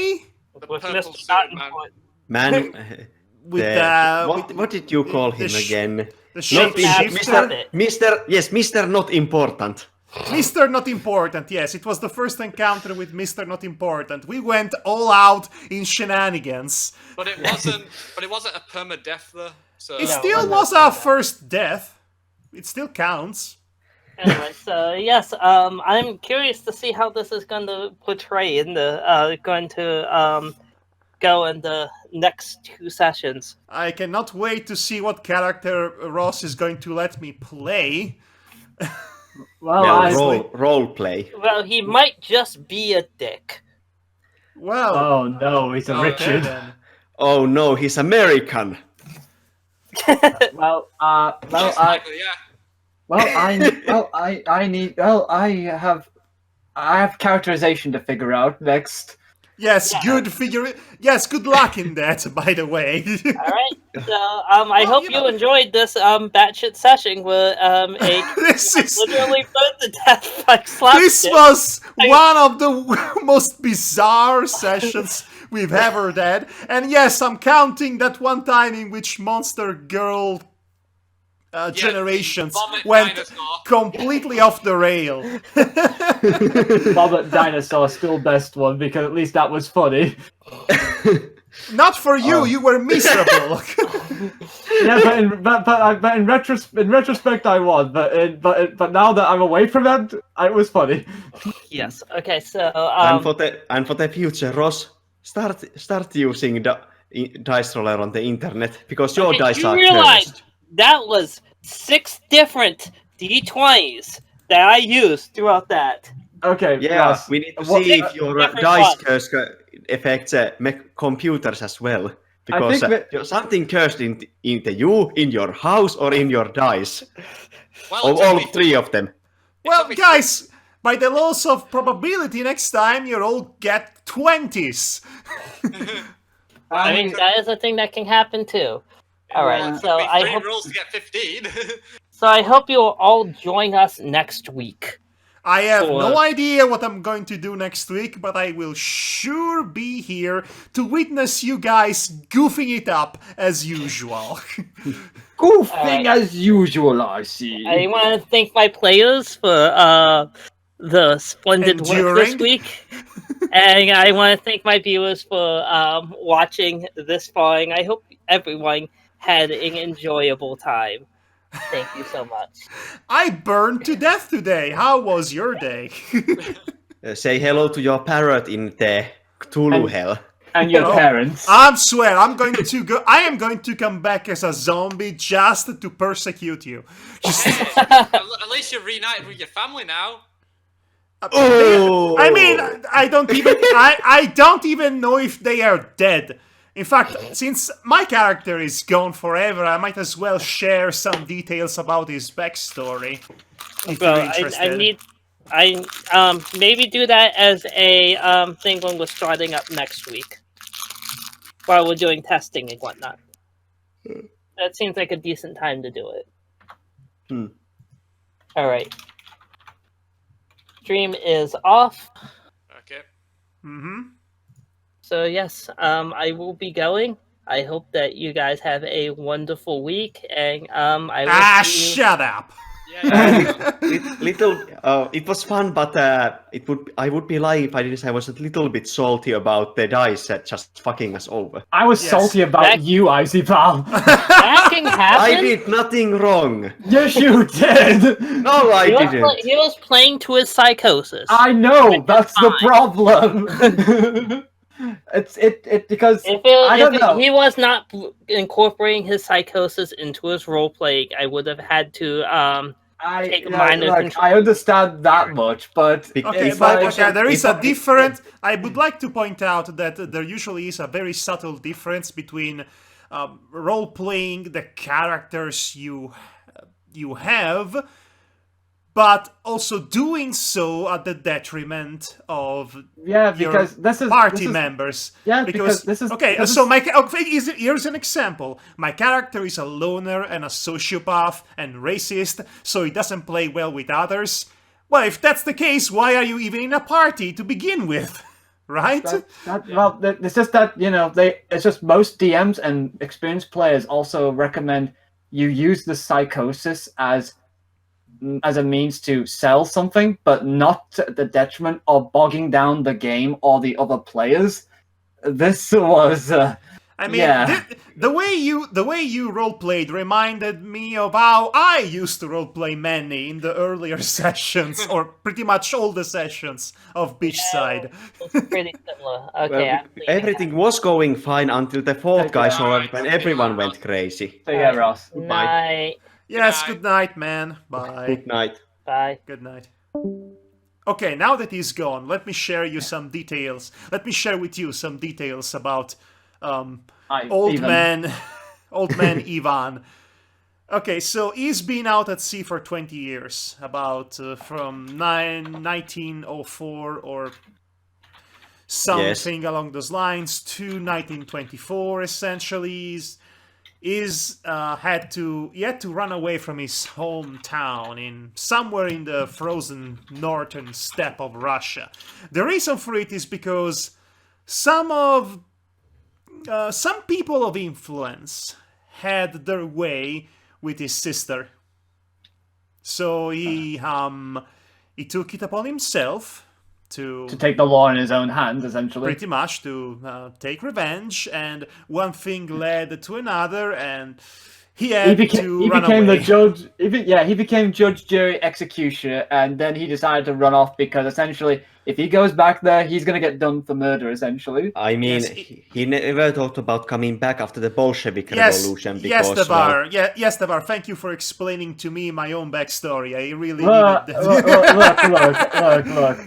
The With purple Mr. suit Cotton man. Foot. Man, With what did you call him again? the Not shapeshifter. Mr. Not Important. Mr. Not Important, yes, it was the first encounter with Mr. Not Important. We went all out in shenanigans. But it wasn't. But it wasn't a permadeath though. So It No, still it was wasn't our that. first death. It still counts. Anyway, so yes, I'm curious to see how this is going to portray in the go in the next 2 sessions. I cannot wait to see what character Ross is going to let me play. Well, Well, role play. Well, he might just be a dick. Well, oh no, it's a Oh, Richard. then. Oh no, he's American. Well, most likely, yeah. I have characterization to figure out next. Yes, good figure. Yes, good luck in that, by the way. All right, so I hope you you know- enjoyed this batshit session where a This is literally put to death by slapstick. this was one of the most bizarre sessions we've ever had. And yes, I'm counting that one time in which Monster Girl generations Vomit went dinosaur. completely off the rail. Vomit Dinosaur still best one because at least that was funny. Not for you, you were miserable. Yeah, but in retrospect I was, but now that I'm away from that, it was funny. Yes. Okay. So And for the future, Ross, start using dice roller on the internet because your okay, dice you are realize cursed. that was 6 different D20s that I used throughout that. Okay, Yeah, Ross, we need to what- see if your different dice ones. curse affects computers as well. I Because think there's something cursed in your house, or in your dice. Well, Or it took all me- 3 of them. Well, took me- guys, by the laws of probability, next time you all get 20s. I mean, that is a thing that can happen too. All right. It So took me I 3 hope. rolls to get 15. So I hope you'll all join us next week. I have So, no idea what I'm going to do next week, but I will sure be here to witness you guys goofing it up as usual. goofing as usual, I see. I want to thank my players for the splendid work this Enduring. week, and I want to thank my viewers for watching this far. And I hope everyone had an enjoyable time. Thank you so much. I burned to death today. How was your day? Say hello to your parrot in the Cthulhu And- hell. and your Oh. parents. I swear, I am going to come back as a zombie just to persecute you. Just, At least you're reunited with your family now. Oh! I mean, I don't even know if they are dead. In fact, since my character is gone forever, I might as well share some details about his backstory. If you're Well, interested. I maybe do that as a thing when we're starting up next week, while we're doing testing and whatnot. That seems like a decent time to do it. Hmm. All right. Stream is off. Okay. Mm-hmm. So yes, I will be going. I hope that you guys have a wonderful week, and I will see you. Shut up! Yeah. It was fun, but I would be lying if I didn't say I was a little bit salty about the dice just fucking us over. I was Yes. salty about That- you, Icy Pal. That can happen. I did nothing wrong. Yes, you did. No, I didn't. He was playing to his psychosis. I know. That's the fine. problem. It because If, I don't know. he was not incorporating his psychosis into his role playing, I would have had to take minor look, control. I understand that much, but Okay, If but I was there is if a I- different. I would like to point out that there usually is a very subtle difference between role playing the characters you have, but also doing so at the detriment of yeah, your because this is party members. yeah, because this is okay. this So is- here's an example. My character is a loner and a sociopath and racist, so he doesn't play well with others. Well, if that's the case, why are you even in a party to begin with? Right? it's just that it's just most DMs and experienced players also recommend you use the psychosis as a means to sell something, but not to the detriment of bogging down the game or the other players. This was I mean, yeah. the way you roleplayed reminded me of how I used to roleplay Manny in the earlier sessions, or pretty much all the sessions of Beachside. It's pretty similar. Okay, Well, I'm thinking everything was going fine until the fourth guy showed up and everyone went crazy. So yeah, Ross. that. Bye. Night. Yes, Goodbye. good night, man. Bye. Good night. Bye. Good night. Okay, now that he's gone, let me share you some details. Let me share with you some details about old man Ivan. Okay, so he's been out at sea for 20 years, about from 1904 or something along those lines to 1924. Essentially, he had to run away from his hometown in somewhere in the frozen northern steppe of Russia. The reason for it is because some people of influence had their way with his sister, so he took it upon himself to take the law in his own hands, essentially. pretty much to take revenge, and one thing led to another, and he had to run became away. the judge. He became judge, jury, executioner, and then he decided to run off because essentially, if he goes back there, he's gonna get done for murder. Essentially, I mean, Yes, he never thought about coming back after the Bolshevik Yes, revolution yes, because, Devar. Yes, Devar. Thank you for explaining to me my own backstory. I really look, needed look, that. look.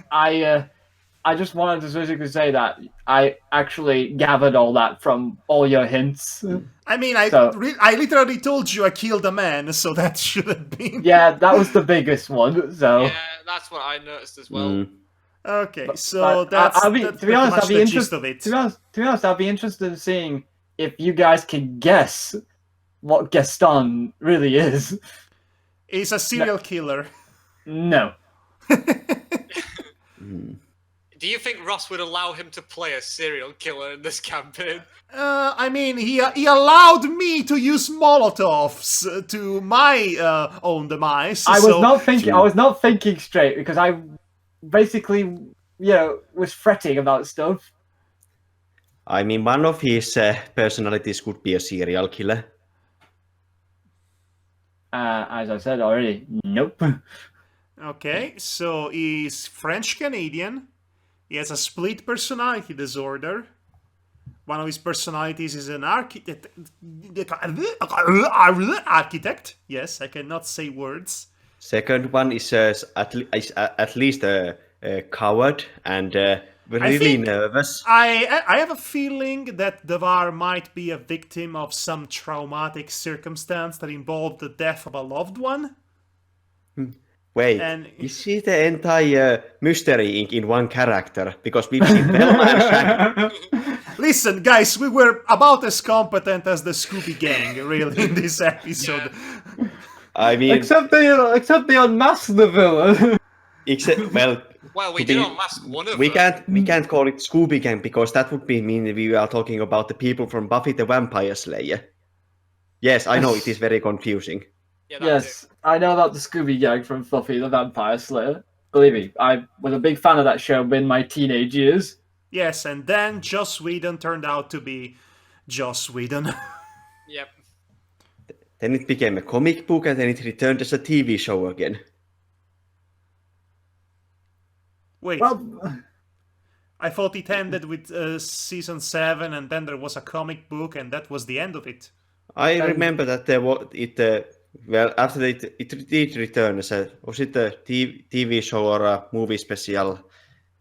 I just wanted to specifically say that I actually gathered all that from all your hints. I mean, So- I literally told you I killed a man, so that should have been. Yeah, that was the biggest one. So. Yeah, that's what I noticed as well. Mm. Okay, so But that's to be pretty honest, much I'll be the interested. gist of it. To be honest, I'll be interested in seeing if you guys can guess what Gaston really is. He's a serial killer. No. Do you think Ross would allow him to play a serial killer in this campaign? I mean, he allowed me to use Molotovs to my own demise. I was so- not thinking. I was not thinking straight because I basically, was fretting about stuff. I mean, one of his personalities could be a serial killer. As I said already, nope. Okay, so he's French-Canadian. He has a split personality disorder. One of his personalities is an architect. Yes, I cannot say words. Second one is at least a coward and really think- nervous. I have a feeling that Devar might be a victim of some traumatic circumstance that involved the death of a loved one. Wait, And- is he the entire Mystery Inc. in one character? Because we've seen Velma and Shaggy. Listen, guys, we were about as competent as the Scooby Gang, really, in this episode. I mean, except they unmasked the villain. Well, we to did be- unmask one of we them. can't call it Scooby Gang because that would mean we are talking about the people from Buffy the Vampire Slayer. Yes, I know it is very confusing. Yeah, that Yes, I know about the Scooby Gang from Buffy the Vampire Slayer. Believe me, I was a big fan of that show in my teenage years. Yes, and then Joss Whedon turned out to be Joss Whedon. Yep. Then it became a comic book and then it returned as a TV show again. Wait, Well, I thought it ended with season 7, and then there was a comic book, and that was the end of it. I remember that there was well, after it did return as was it a TV show or a movie special?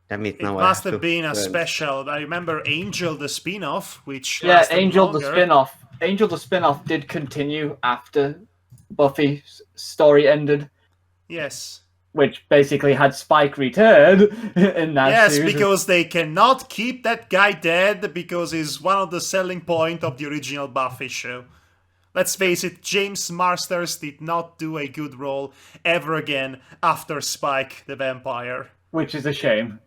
Damn it! It Now must I have been a learn. special. I remember Angel the spin-off, which Yeah, lasted Angel longer. the spin-off. Angel the spin-off did continue after Buffy's story ended, Yes. which basically had Spike return in that Yes, series. because they cannot keep that guy dead because he's one of the selling point of the original Buffy show. Let's face it, James Marsters did not do a good role ever again after Spike the Vampire. Which is a shame.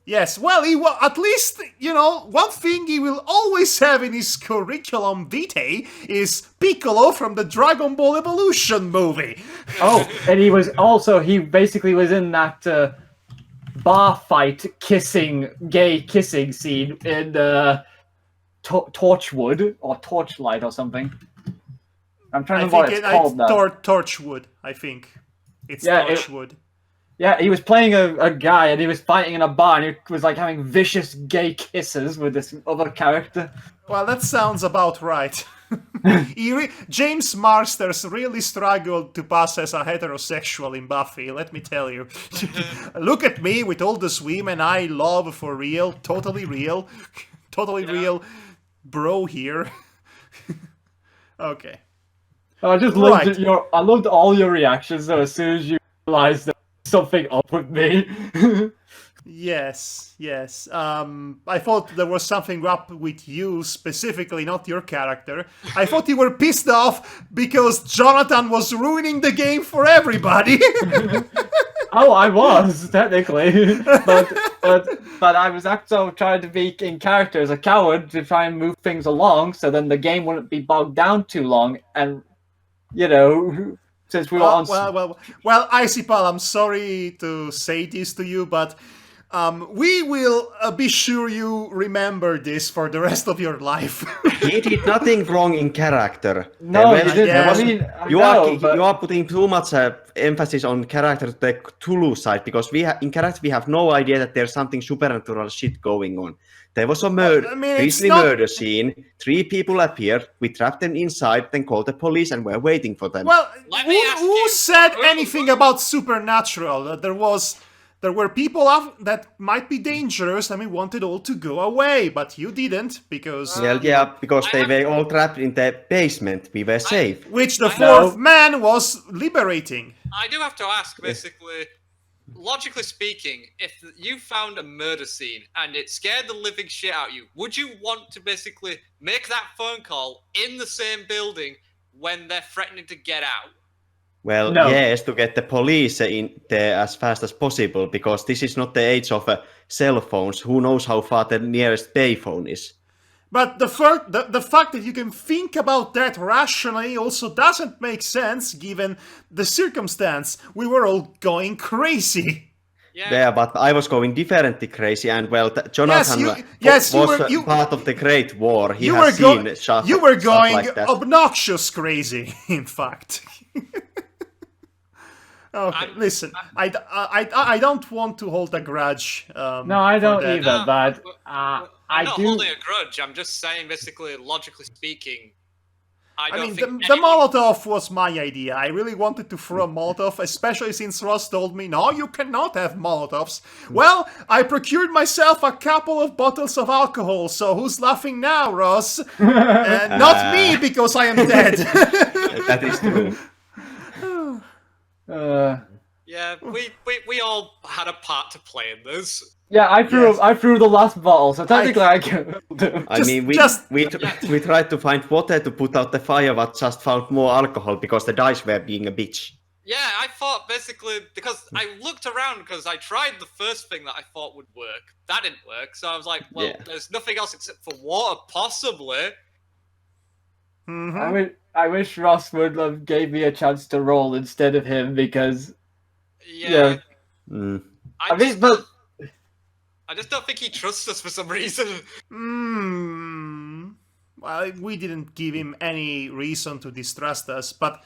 Yes, well, at least, one thing he will always have in his curriculum vitae is Piccolo from the Dragon Ball Evolution movie. Oh, and he basically was in that bar fight gay kissing scene in Torchwood or Torchlight or something. I'm trying to remember what it's called now. Torchwood, I think. It's Yeah, Torchwood. Yeah, he was playing a guy and he was fighting in a bar and he was like having vicious gay kisses with this other character. Well, that sounds about right. James Marsters really struggled to pass as a heterosexual in Buffy, let me tell you. Look at me with all this women I love for real, totally real bro here. Okay. I just loved I loved all your reactions though, as soon as you realized there was something up with me. Yes. I thought there was something up with you specifically, not your character. I thought you were pissed off because Jonathan was ruining the game for everybody. Oh, I was technically, but I was actually trying to be in character as a coward to try and move things along, so then the game wouldn't be bogged down too long. And since we were on. Well, Icipal, I'm sorry to say this to you, but we will be sure you remember this for the rest of your life. He did nothing wrong in character. No, he didn't. Yes. I mean, You are putting too much emphasis on character, the Cthulhu side, because in character we have no idea that there's something supernatural shit going on. There was a murder scene. 3 people appeared. We trapped them inside, then called the police, and we're waiting for them. Well, Let me ask who you- said anything about supernatural? There were people that might be dangerous, and we wanted all to go away, but you didn't because. Well, yeah, because they were all trapped in the basement. We were safe. Which the fourth man was liberating. I do have to ask, basically, logically speaking, if you found a murder scene and it scared the living shit out of you, would you want to basically make that phone call in the same building when they're threatening to get out? Well, No. yes, to get the police in there as fast as possible, because this is not the age of cell phones. Who knows how far the nearest payphone is? But the fact that you can think about that rationally also doesn't make sense given the circumstance. We were all going crazy. Yeah, but I was going differently crazy, and well, Jonathan was part of the Great War. He has seen stuff You were going like that. obnoxious crazy, in fact. Okay, listen, I don't want to hold a grudge. No, I don't either, No, but I'm I not do. holding a grudge. I'm just saying, basically, logically speaking, I mean, don't think the Molotov was my idea. I really wanted to throw a Molotov, especially since Ross told me, no, you cannot have Molotovs. Well, I procured myself a couple of bottles of alcohol, so who's laughing now, Ross? Not me, because I am dead. That is true. Yeah, we all had a part to play in this. Yeah, I threw the last bottle, so technically I can. We tried to find water to put out the fire, but just found more alcohol because the dice were being a bitch. Yeah, I thought basically, because I looked around because I tried the first thing that I thought would work. That didn't work, so I was like, well, there's nothing else except for water, possibly. Mm-hmm. I wish Ross would have gave me a chance to roll instead of him because. Yeah. I I just don't think he trusts us for some reason. Well, we didn't give him any reason to distrust us, but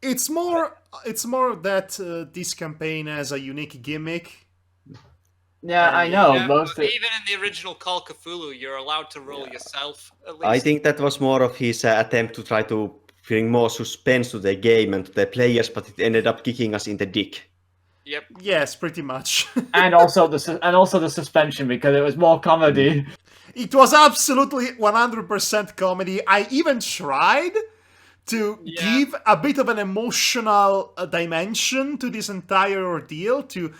it's more that this campaign has a unique gimmick. Yeah, I know. Yeah, Most but even in the original Call Cthulhu, you're allowed to roll yourself, at least. I think that was more of his attempt to try to bring more suspense to the game and to the players, but it ended up kicking us in the dick. Yep. Yes, pretty much. and also the suspension because it was more comedy. It was absolutely 100% comedy. I even tried to give a bit of an emotional dimension to this entire ordeal, to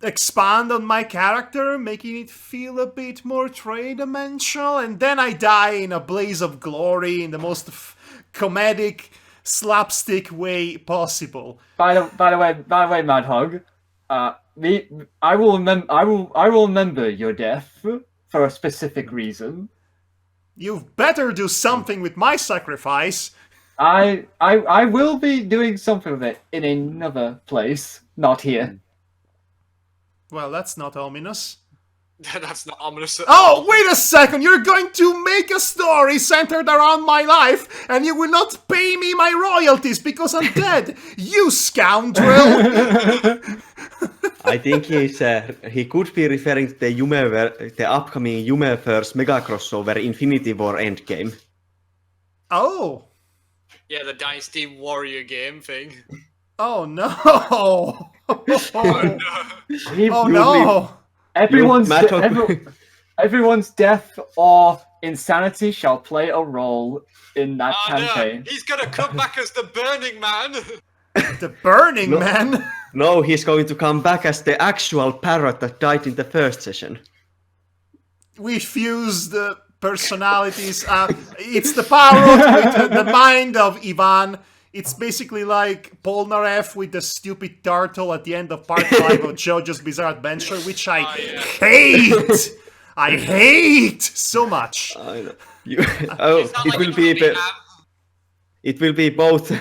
expand on my character, making it feel a bit more three-dimensional, and then I die in a blaze of glory in the most comedic, slapstick way possible. By the way, Madhog, I will remember your death for a specific reason. You've better do something with my sacrifice. I will be doing something with it in another place, not here. Well, that's not ominous. That's not ominous at Oh, all. wait a second! You're going to make a story centered around my life, and you will not pay me my royalties because I'm dead! You scoundrel! I think he could be referring to the upcoming Yumeverse mega crossover Infinity War Endgame. Oh. Yeah, the Dynasty Warrior game thing. Oh no! Oh, Oh no! Everyone's death or insanity shall play a role in that Oh campaign. no, he's gonna come back as the Burning Man! The Burning Man? No, he's going to come back as the actual parrot that died in the first session. We fused the personalities. It's the parrot with the mind of Ivan. It's basically like Polnareff with the stupid turtle at the end of part 5 of JoJo's Bizarre Adventure, which I hate! I hate so much. I know. It's not like It will be both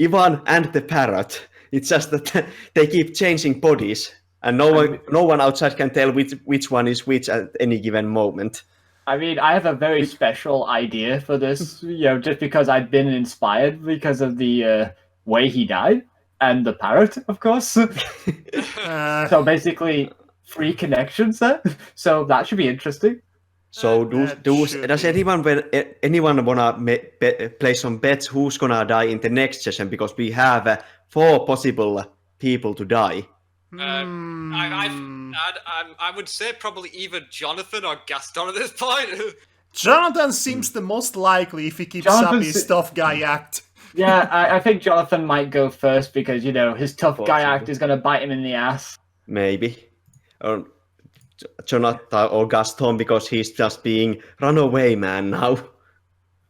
Ivan and the parrot. It's just that they keep changing bodies, and no one outside can tell which one is which at any given moment. I mean, I have a very special idea for this, just because I've been inspired because of the way he died, and the parrot, of course. So basically, 3 connections there. So that should be interesting. So does anyone wanna play some bets who's gonna die in the next session? Because we have 4 possible people to die. I would say probably either Jonathan or Gaston at this point. Jonathan seems the most likely if he keeps up his tough guy act. Yeah, I think Jonathan might go first because, his tough guy act is going to bite him in the ass. Maybe. Or Jonathan or Gaston because he's just being runaway man now.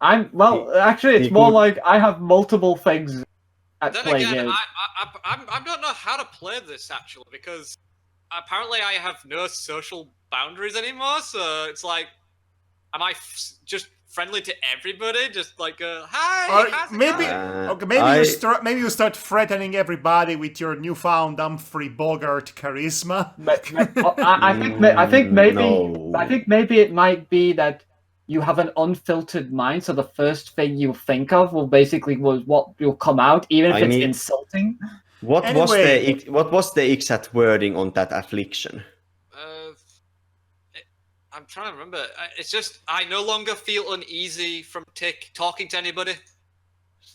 Actually, it's more like I have multiple things at Then play again, here. I don't know how to play this actually because apparently I have no social boundaries anymore. So it's like, am I just friendly to everybody? Just like, hi. how's it going?" Maybe you start threatening everybody with your newfound Humphrey Bogart charisma. I think maybe it might be that you have an unfiltered mind, so the first thing you think of will basically was what will come out, even if it's insulting. What was the exact wording on that affliction? I'm trying to remember. It's just I no longer feel uneasy from talking to anybody.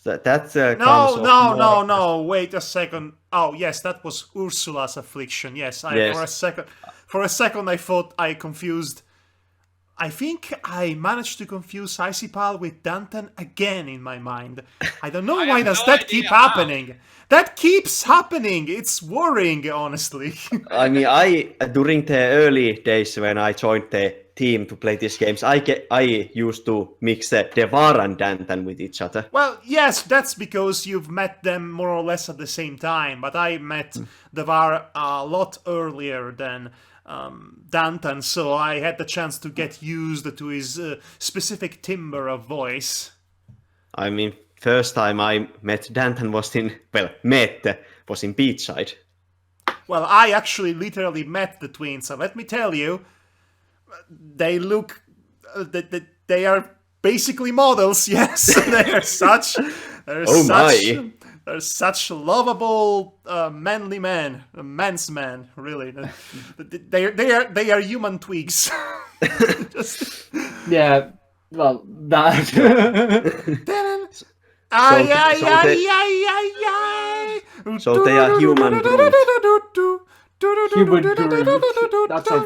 No. Wait a second. Oh yes, that was Ursula's affliction. Yes, For a second, I thought I confused. I think I managed to confuse Isipal with Danton again in my mind. I don't know why does that keep happening. That keeps happening. It's worrying, honestly. I mean, during the early days when I joined the team to play these games, I used to mix Devar and Danton with each other. Well, yes, that's because you've met them more or less at the same time, but I met Devar a lot earlier than Danton, so I had the chance to get used to his specific timbre of voice. I mean, first time I met Danton was in Beachside. Well, I actually literally met the twins, and let me tell you, they look... they are basically models, yes. They're such They're such lovable, manly men, men's men. Really, they are human twigs. Just, Yeah, well, that. ay, ay, so ay, they- ay, ay, ay. So they are human Groot. Human Groot.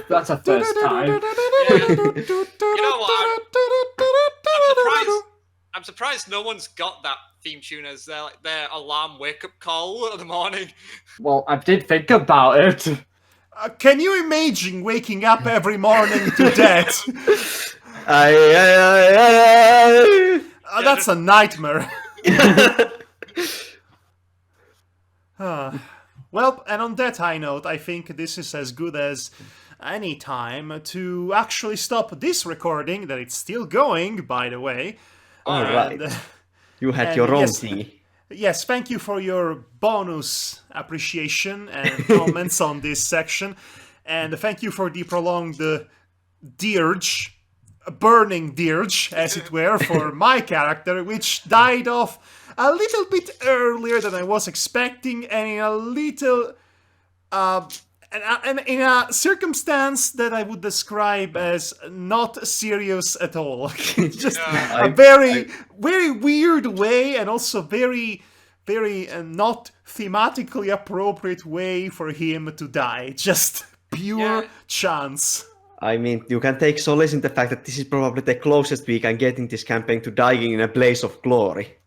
That's a first time. You know what? I'm surprised. I'm surprised no one's got that theme tune as their alarm wake up call in the morning. Well, I did think about it. Can you imagine waking up every morning to that? That's a nightmare. Well, and on that high note, I think this is as good as any time to actually stop this recording, that it's still going, by the way. All right. And, You had and your own yes, thingy. Yes, thank you for your bonus appreciation and comments on this section. And thank you for the prolonged dirge, burning dirge, as it were, for my character, which died off a little bit earlier than I was expecting, and in a little... and in a circumstance that I would describe as not serious at all. Just a very weird way, and also very not thematically appropriate way for him to die. Just pure chance. I mean, you can take solace in the fact that this is probably the closest we can get in this campaign to dying in a blaze of glory.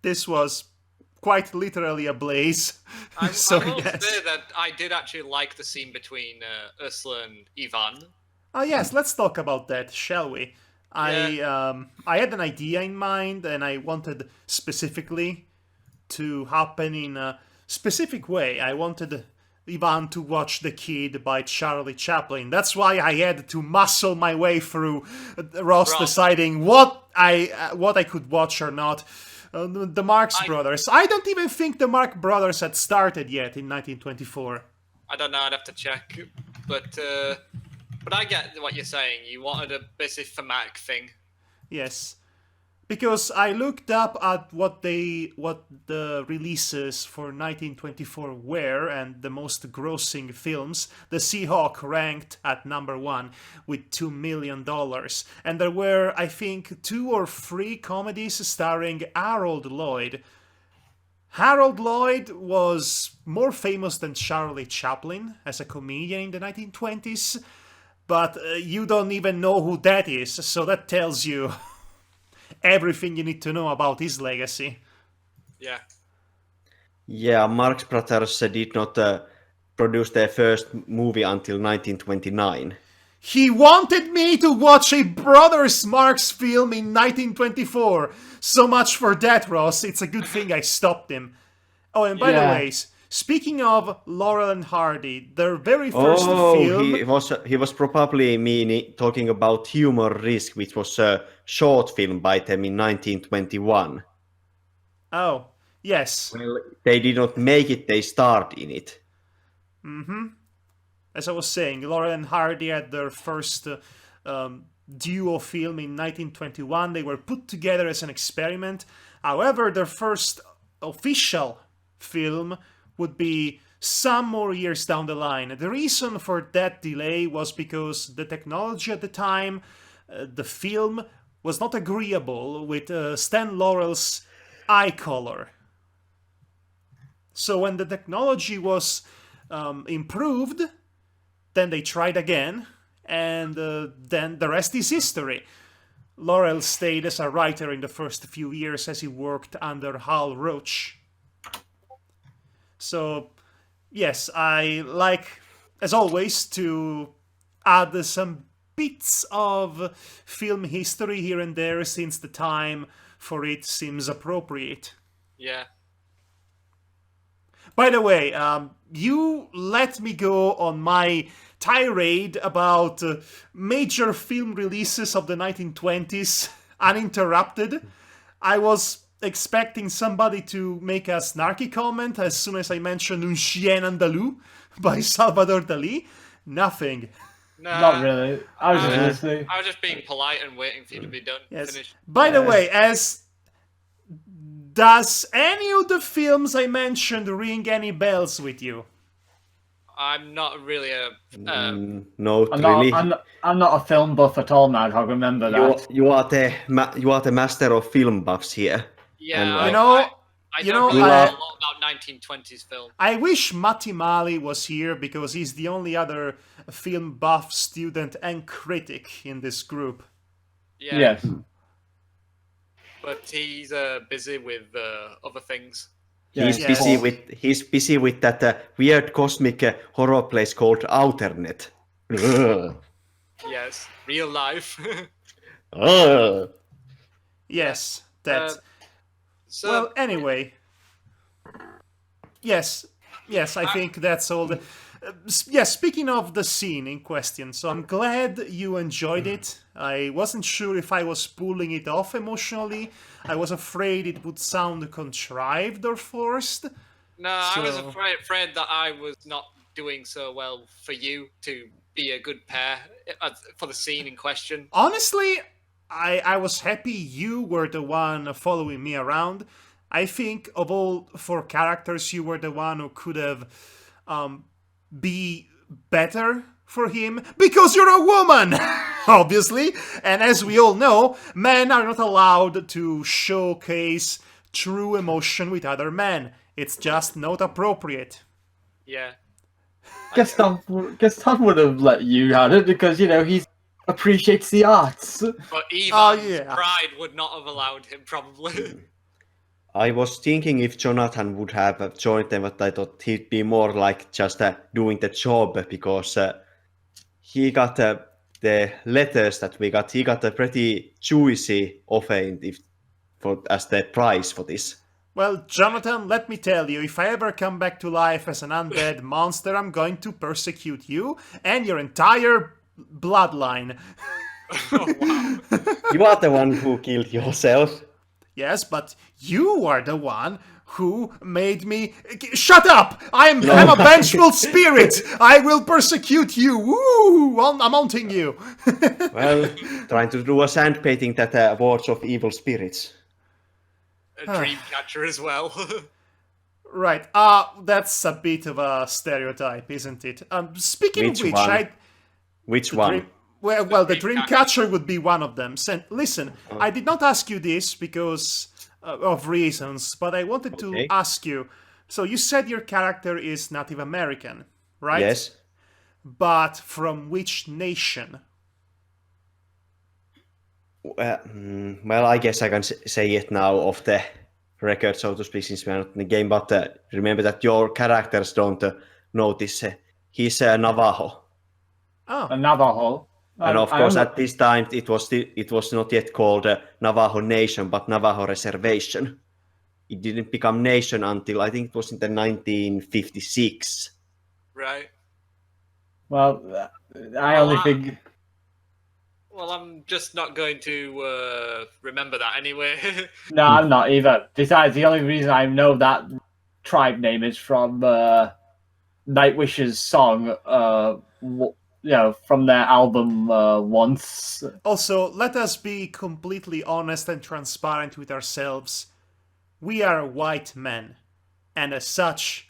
This was quite literally a blaze. I will So, say yes. that I did actually like the scene between Ursula and Ivan. Oh yes, let's talk about that, shall we? I had an idea in mind, and I wanted specifically to happen in a specific way. I wanted Ivan to watch The Kid by Charlie Chaplin. That's why I had to muscle my way through Ross deciding what I could watch or not. The Marx Brothers. I don't even think the Marx Brothers had started yet in 1924. I don't know. I'd have to check, but I get what you're saying. You wanted a basic thematic thing. Yes, because I looked up at what the releases for 1924 were, and the most grossing films. The Seahawk ranked at number 1 with $2 million, and there were, I think, 2 or 3 comedies starring Harold Lloyd. Harold Lloyd was more famous than Charlie Chaplin as a comedian in the 1920s, but you don't even know who that is, so that tells you everything you need to know about his legacy. Yeah. Yeah, Marx Brothers did not produce their first movie until 1929. He wanted me to watch a Brothers Marx film in 1924. So much for that, Ross. It's a good thing I stopped him. Oh, and by the way, speaking of Laurel and Hardy, their very first film... he was probably talking about Humor Risk, which was a short film by them in 1921. Oh, yes. Well, they did not make it, they starred in it. Mm-hmm. As I was saying, Laurel and Hardy had their first duo film in 1921. They were put together as an experiment. However, their first official film would be some more years down the line. The reason for that delay was because the technology at the time, the film, was not agreeable with Stan Laurel's eye color. So when the technology was improved, then they tried again, and then the rest is history. Laurel stayed as a writer in the first few years as he worked under Hal Roach. So, yes, I like, as always, to add some bits of film history here and there since the time for it seems appropriate. Yeah. By the way, you let me go on my tirade about major film releases of the 1920s uninterrupted. I was expecting somebody to make a snarky comment as soon as I mentioned Un Chien Andalou by Salvador Dali. Nothing. Nah, Not really. I was just listening. I was just being polite and waiting for you to be done. Yes. Finished. By the way, as Does any of the films I mentioned ring any bells with you? I'm not really a. Not I'm really. not. I'm not a film buff at all, Madhog. Remember that. You are the master of film buffs here. Yeah, And, You know, I you don't know, really You know are- a lot about 1920s film. I wish Matti Mali was here because he's the only other film buff student and critic in this group. Yeah, Yes. but he's busy with other things. He's Yes. busy with that weird cosmic horror place called Outernet. Ugh. Yes, real life. Ugh. Yes, that. So Well, anyway. Yes, I think that's all. Speaking of the scene in question, so I'm glad you enjoyed it. I wasn't sure if I was pulling it off emotionally. I was afraid it would sound contrived or forced. no, I was So- afraid that I was not doing so well for you to be a good pair for the scene in question. Honestly, I was happy you were the one following me around. I think of all 4 characters, you were the one who could have be better for him because you're a woman, obviously. And as we all know, men are not allowed to showcase true emotion with other men. It's just not appropriate. Yeah. Gaston would have let you have it because he appreciates the arts. But Ivan's Oh, yeah. pride would not have allowed him, probably. I was thinking if Jonathan would have joined them, but I thought he'd be more like just doing the job because he got the letters that we got. He got a pretty juicy offer as the price for this. Well, Jonathan, let me tell you, if I ever come back to life as an undead monster, I'm going to persecute you and your entire bloodline. Oh, wow. You are the one who killed yourself. Yes, but you are the one who made me... Shut up! I'm a vengeful spirit! I will persecute you! Woo! I'm haunting you! Well, trying to do a sand painting that wards of evil spirits. A dream catcher as well. Right, that's a bit of a stereotype, isn't it? Speaking Which of which, one? Which one? Well, the Dreamcatcher would be one of them. Listen, I did not ask you this because of reasons, but I wanted to Okay. ask you. So you said your character is Native American, right? Yes. But from which nation? Well, I guess I can say it now off the record, so to speak, since we are not in the game. But remember that your characters don't know this. He's Navajo, Oh, A Navajo. and of I course, don't at this time, it was not yet called Navajo Nation, but Navajo Reservation. It didn't become nation until I think it was in the 1956. Right. Well, I only Ah. think. Well, I'm just not going to remember that anyway. No, I'm not either. Besides, the only reason I know that tribe name is from Nightwish's song. From their album Once. also, let us be completely honest and transparent with ourselves. We are white men, and as such,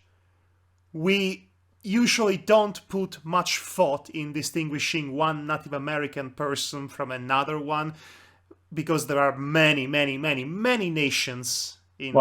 we usually don't put much thought in distinguishing one Native American person from another one, because there are many, many, many, many nations in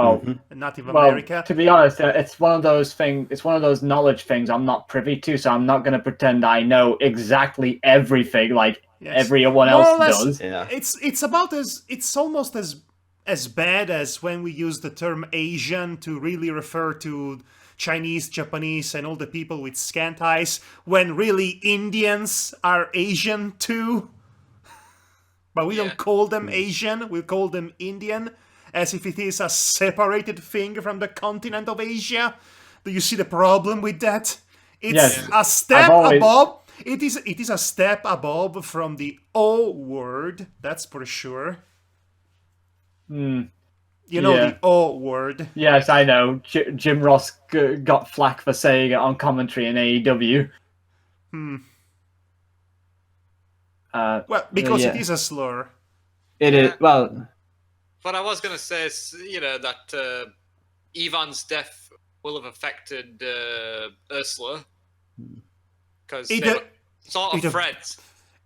Native America. To be honest, it's one of those things. It's one of those knowledge things I'm not privy to, so I'm not going to pretend I know exactly everything like Yes. everyone More or else less, does. Yeah. It's almost as bad as when we use the term Asian to really refer to Chinese, Japanese, and all the people with scant eyes, when really Indians are Asian too. But we Yeah. don't call them Asian, we call them Indian, as if it is a separated thing from the continent of Asia. Do you see the problem with that? It's Yes. a step I've always- above. It is a step above from the O word, that's for sure. You know Yeah. the O word. Yes, I know. Jim Ross got flack for saying it on commentary in AEW. Well, because Yeah. it is a slur. It is well. But I was gonna say, that Ivan's death will have affected Ursula because It, they uh, were sort it, of uh, friends.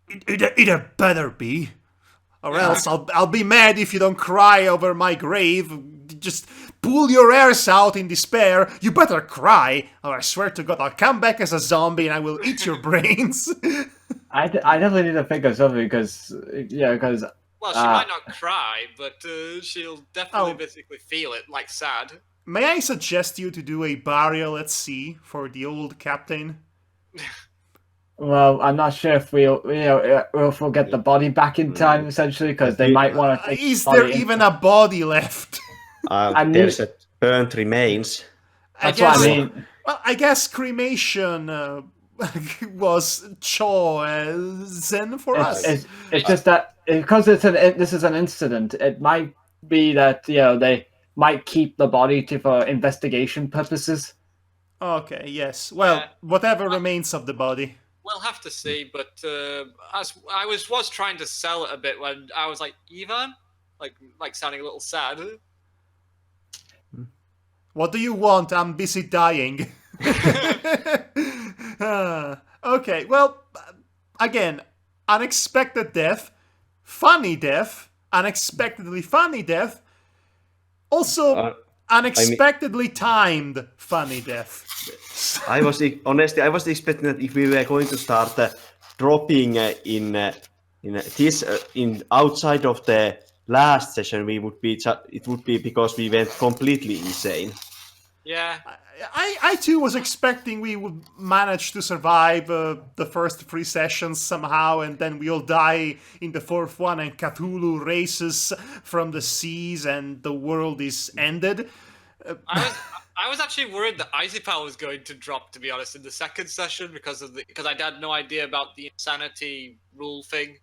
it had better be. Or else I'll be mad if you don't cry over my grave. Just pull your hairs out in despair. You better cry, or I swear to God I'll come back as a zombie and I will eat your brains. I definitely need to think of something because Well, she might not cry, but she'll definitely Oh. basically feel it, like sad. May I suggest you to do a burial at sea for the old captain? well, I'm not sure if we'll get the body back in time essentially because they might want to take Is the there body in. even a body left? There's a burnt remains. That's what I mean. Well, I guess cremation was chosen for us. It's just that because this is an incident, it might be that they might keep the body for investigation purposes. Okay, yes. Well, Yeah. whatever remains of the body. We'll have to see, but as I was trying to sell it a bit when I was like, Ivan, like sounding a little sad. What do you want? I'm busy dying. Okay, well, again, unexpected death, funny death, unexpectedly funny death, also unexpectedly timed funny death. I was expecting that if we were going to start dropping in outside of the last session, it would be because we went completely insane. Yeah. I too was expecting we would manage to survive the first 3 sessions somehow, and then we all die in the 4th one, and Cthulhu races from the seas, and the world is ended. I was actually worried that Icy Power was going to drop, to be honest, in the 2nd session because I had no idea about the insanity rule thing.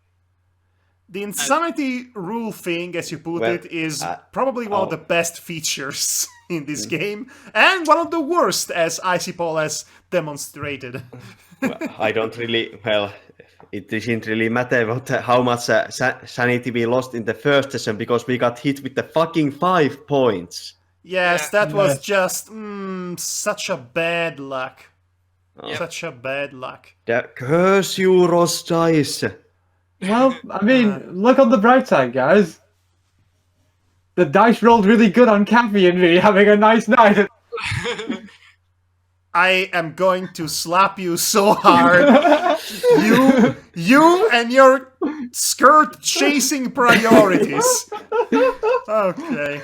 The insanity rule thing, as you put it, is probably one of the best features in this game, and one of the worst, as Icy Paul has demonstrated. I don't really. Well, it doesn't really matter how much sanity we lost in the first session because we got hit with the fucking 5 points. Yes, that was just such a bad luck. Such a bad luck. Curse you, Ross Dice. Well, I mean, look on the bright side, guys. The dice rolled really good on Cappy and me having a nice night. I am going to slap you so hard. you and your skirt chasing priorities. Okay.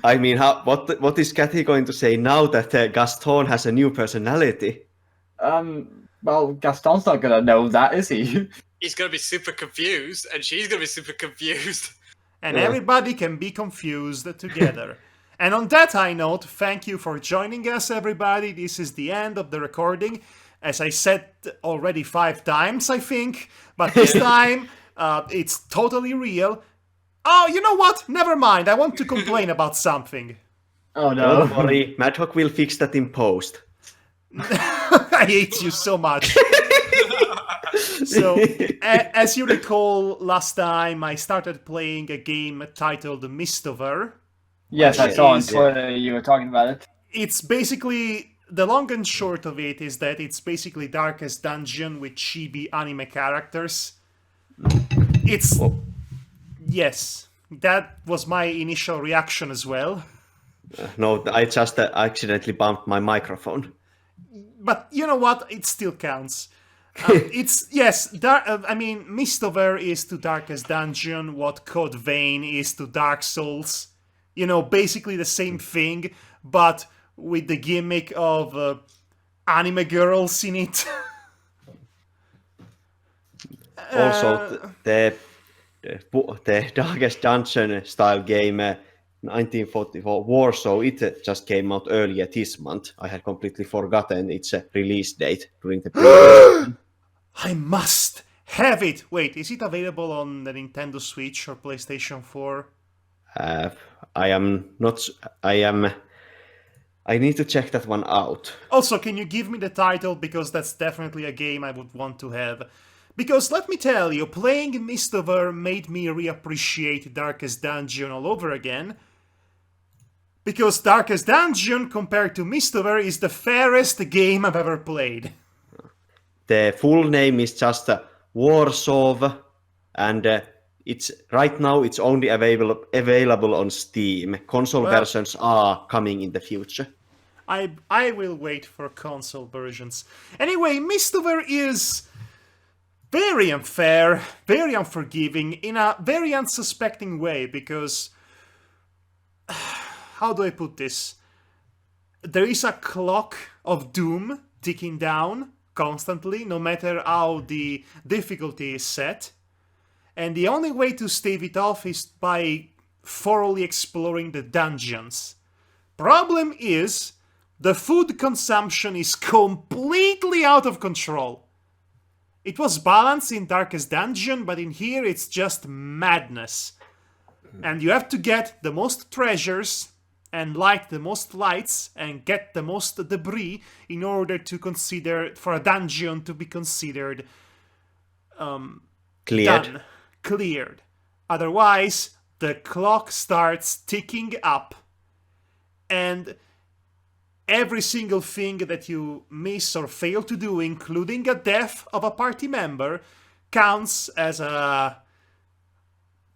I mean, what is Cathy going to say now that Gaston has a new personality? Well, Gaston's not gonna know that, is he? He's gonna be super confused, and she's gonna be super confused. And everybody can be confused together. And on that high note, thank you for joining us, everybody. This is the end of the recording. As I said already 5 times, I think. But this time, it's totally real. Oh, you know what? Never mind. I want to complain about something. Oh, no. Don't worry, Madhog will fix that in post. I hate you so much. So, as you recall, last time I started playing a game titled Mistover. Yes, I saw on Twitter you were talking about it. It's basically, the long and short of it is that it's basically Darkest Dungeon with chibi anime characters. It's... Yes, that was my initial reaction as well. No, I just accidentally bumped my microphone. But you know what? It still counts. It's, yes, Mistover is to Darkest Dungeon what Code Vein is to Dark Souls. You know, basically the same thing, but with the gimmick of anime girls in it. Also, the Darkest Dungeon style game 1944 Warsaw, it just came out earlier this month. I had completely forgotten its release date during the previous. I must have it! Wait, is it available on the Nintendo Switch or PlayStation 4? I need to check that one out. Also, can you give me the title? Because that's definitely a game I would want to have. Because let me tell you, playing Mistover made me reappreciate Darkest Dungeon all over again. Because Darkest Dungeon, compared to Mistover, is the fairest game I've ever played. The full name is just Warsaw, and it's right now it's only available on Steam. Console Well, versions are coming in the future. I will wait for console versions. Anyway, Mistover is very unfair, very unforgiving, in a very unsuspecting way, because... How do I put this? There is a clock of doom ticking down constantly, no matter how the difficulty is set. And the only way to stave it off is by thoroughly exploring the dungeons. Problem is, the food consumption is completely out of control. It was balanced in Darkest Dungeon, but in here it's just madness. And you have to get the most treasures and light the most lights and get the most debris in order to consider, for a dungeon to be considered Cleared. cleared. Otherwise, the clock starts ticking up, and every single thing that you miss or fail to do, including a death of a party member, counts as a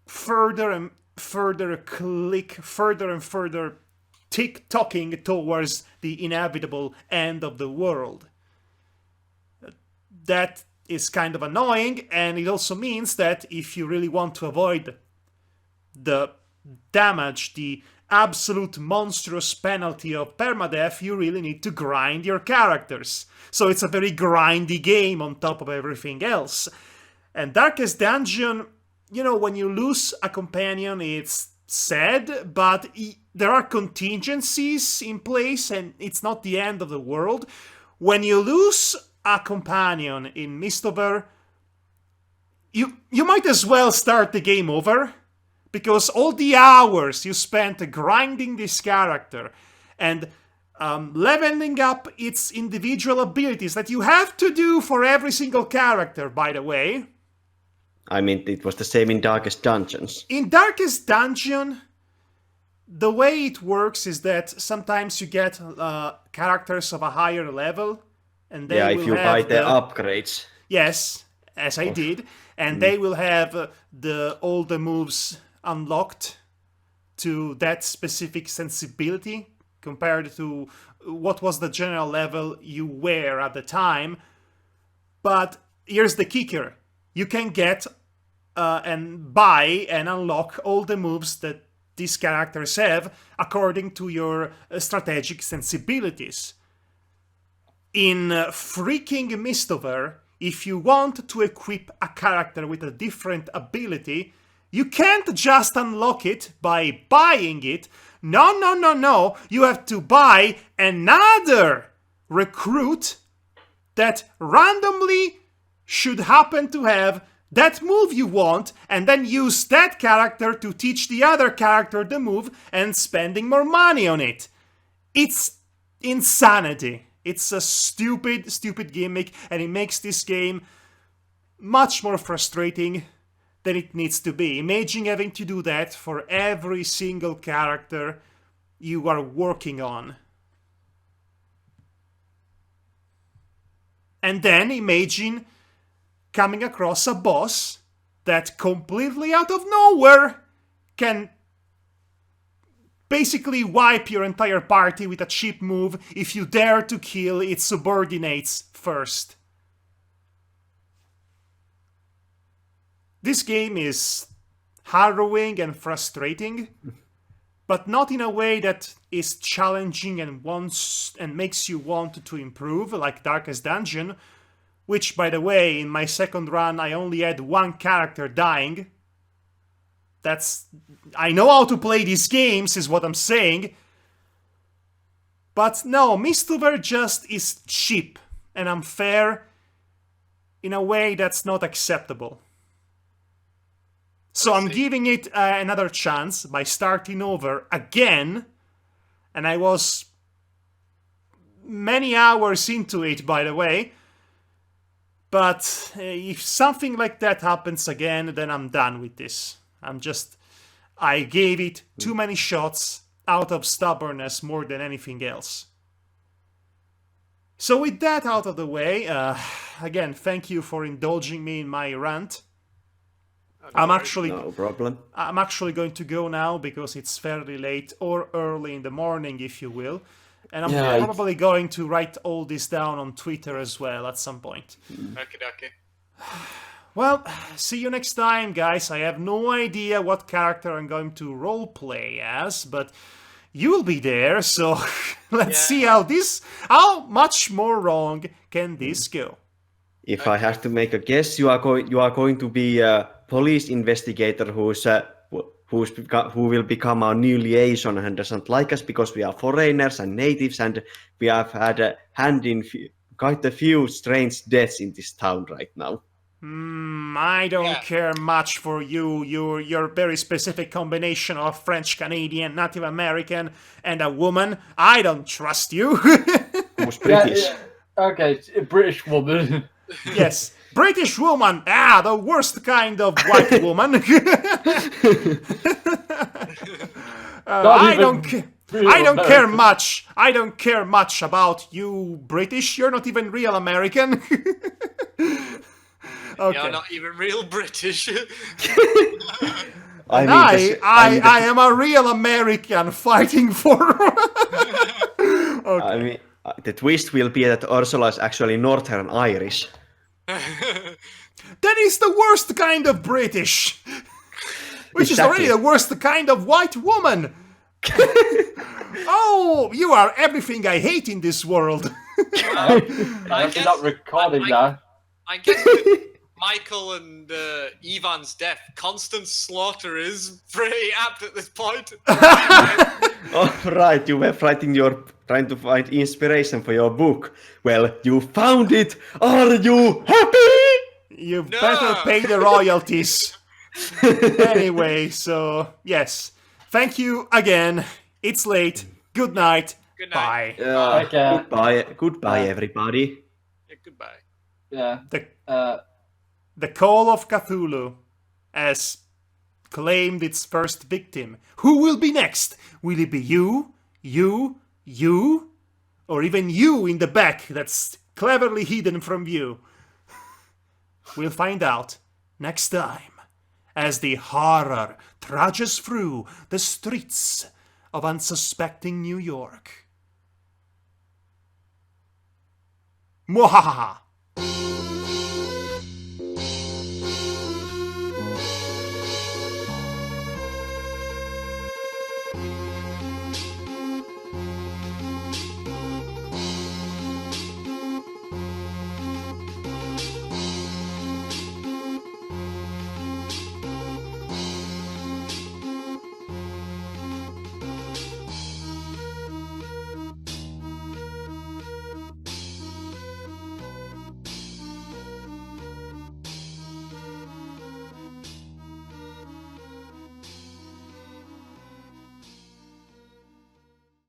further and further click, further and further tick-tocking towards the inevitable end of the world. That is kind of annoying, and it also means that if you really want to avoid the damage, the absolute monstrous penalty of permadeath, you really need to grind your characters. So it's a very grindy game on top of everything else. And Darkest Dungeon, you know, when you lose a companion, it's sad, but there are contingencies in place, and it's not the end of the world. When you lose a companion in Mistover, you might as well start the game over, because all the hours you spent grinding this character and leveling up its individual abilities that you have to do for every single character, by the way. I mean, it was the same in Darkest Dungeons. In Darkest Dungeon, the way it works is that sometimes you get characters of a higher level, and they will if you have buy the upgrades. Yes, as I did, and they will have all the moves unlocked to that specific sensibility compared to what was the general level you were at the time. But here's the kicker. You can get and buy and unlock all the moves that these characters have according to your strategic sensibilities. In freaking Mistover, if you want to equip a character with a different ability, you can't just unlock it by buying it. No. You have to buy another recruit that randomly should happen to have that move you want, and then use that character to teach the other character the move and spending more money on it. It's insanity. It's a stupid gimmick, and it makes this game much more frustrating than it needs to be. Imagine having to do that for every single character you are working on. And then imagine coming across a boss that completely out of nowhere can basically wipe your entire party with a cheap move if you dare to kill its subordinates first. This game is harrowing and frustrating, but not in a way that is challenging and makes you want to improve, like Darkest Dungeon, which, by the way, in my second run I only had one character dying. I know how to play these games, is what I'm saying. But no, Mistover just is cheap and unfair in a way that's not acceptable. So I'm giving it another chance by starting over again. And I was many hours into it, by the way. But if something like that happens again, then I'm done with this. I gave it too many shots out of stubbornness more than anything else. So with that out of the way, again, thank you for indulging me in my rant. I'm No problem. actually going to go now because it's fairly late or early in the morning, if you will. And I'm Yeah, probably going to write all this down on Twitter as well at some point. Okay. Well, see you next time, guys. I have no idea what character I'm going to roleplay as, but you'll be there, so let's see how much more wrong can this go. If I have to make a guess, you are going to be a police investigator who will become our new liaison and doesn't like us because we are foreigners and natives, and we have had a hand in quite a few strange deaths in this town right now. I don't care much for you. Your very specific combination of French Canadian, Native American, and a woman. I don't trust you. Who's British? Okay, a British woman. Yes, British woman. The worst kind of white woman. I don't care much. I don't care much about you, British. You're not even real American. Okay. You're not even real British. I am a real American fighting for. Okay. I mean, the twist will be that Ursula is actually Northern Irish. That is the worst kind of British. Which is already the worst kind of white woman. Oh, you are everything I hate in this world. I'm not recording that. I guess with Michael and Ivan's death, constant slaughter is pretty apt at this point. Oh, right, you were trying to find inspiration for your book. Well, you found it. Are you happy? You better pay the royalties. Anyway, so yes. Thank you again. It's late. Good night. Good night. Bye. Goodbye, everybody. Yeah, goodbye. Yeah. The Call of Cthulhu has claimed its first victim. Who will be next? Will it be you? Or even you in the back that's cleverly hidden from view? We'll find out next time as the horror trudges through the streets of unsuspecting New York. Mwahaha!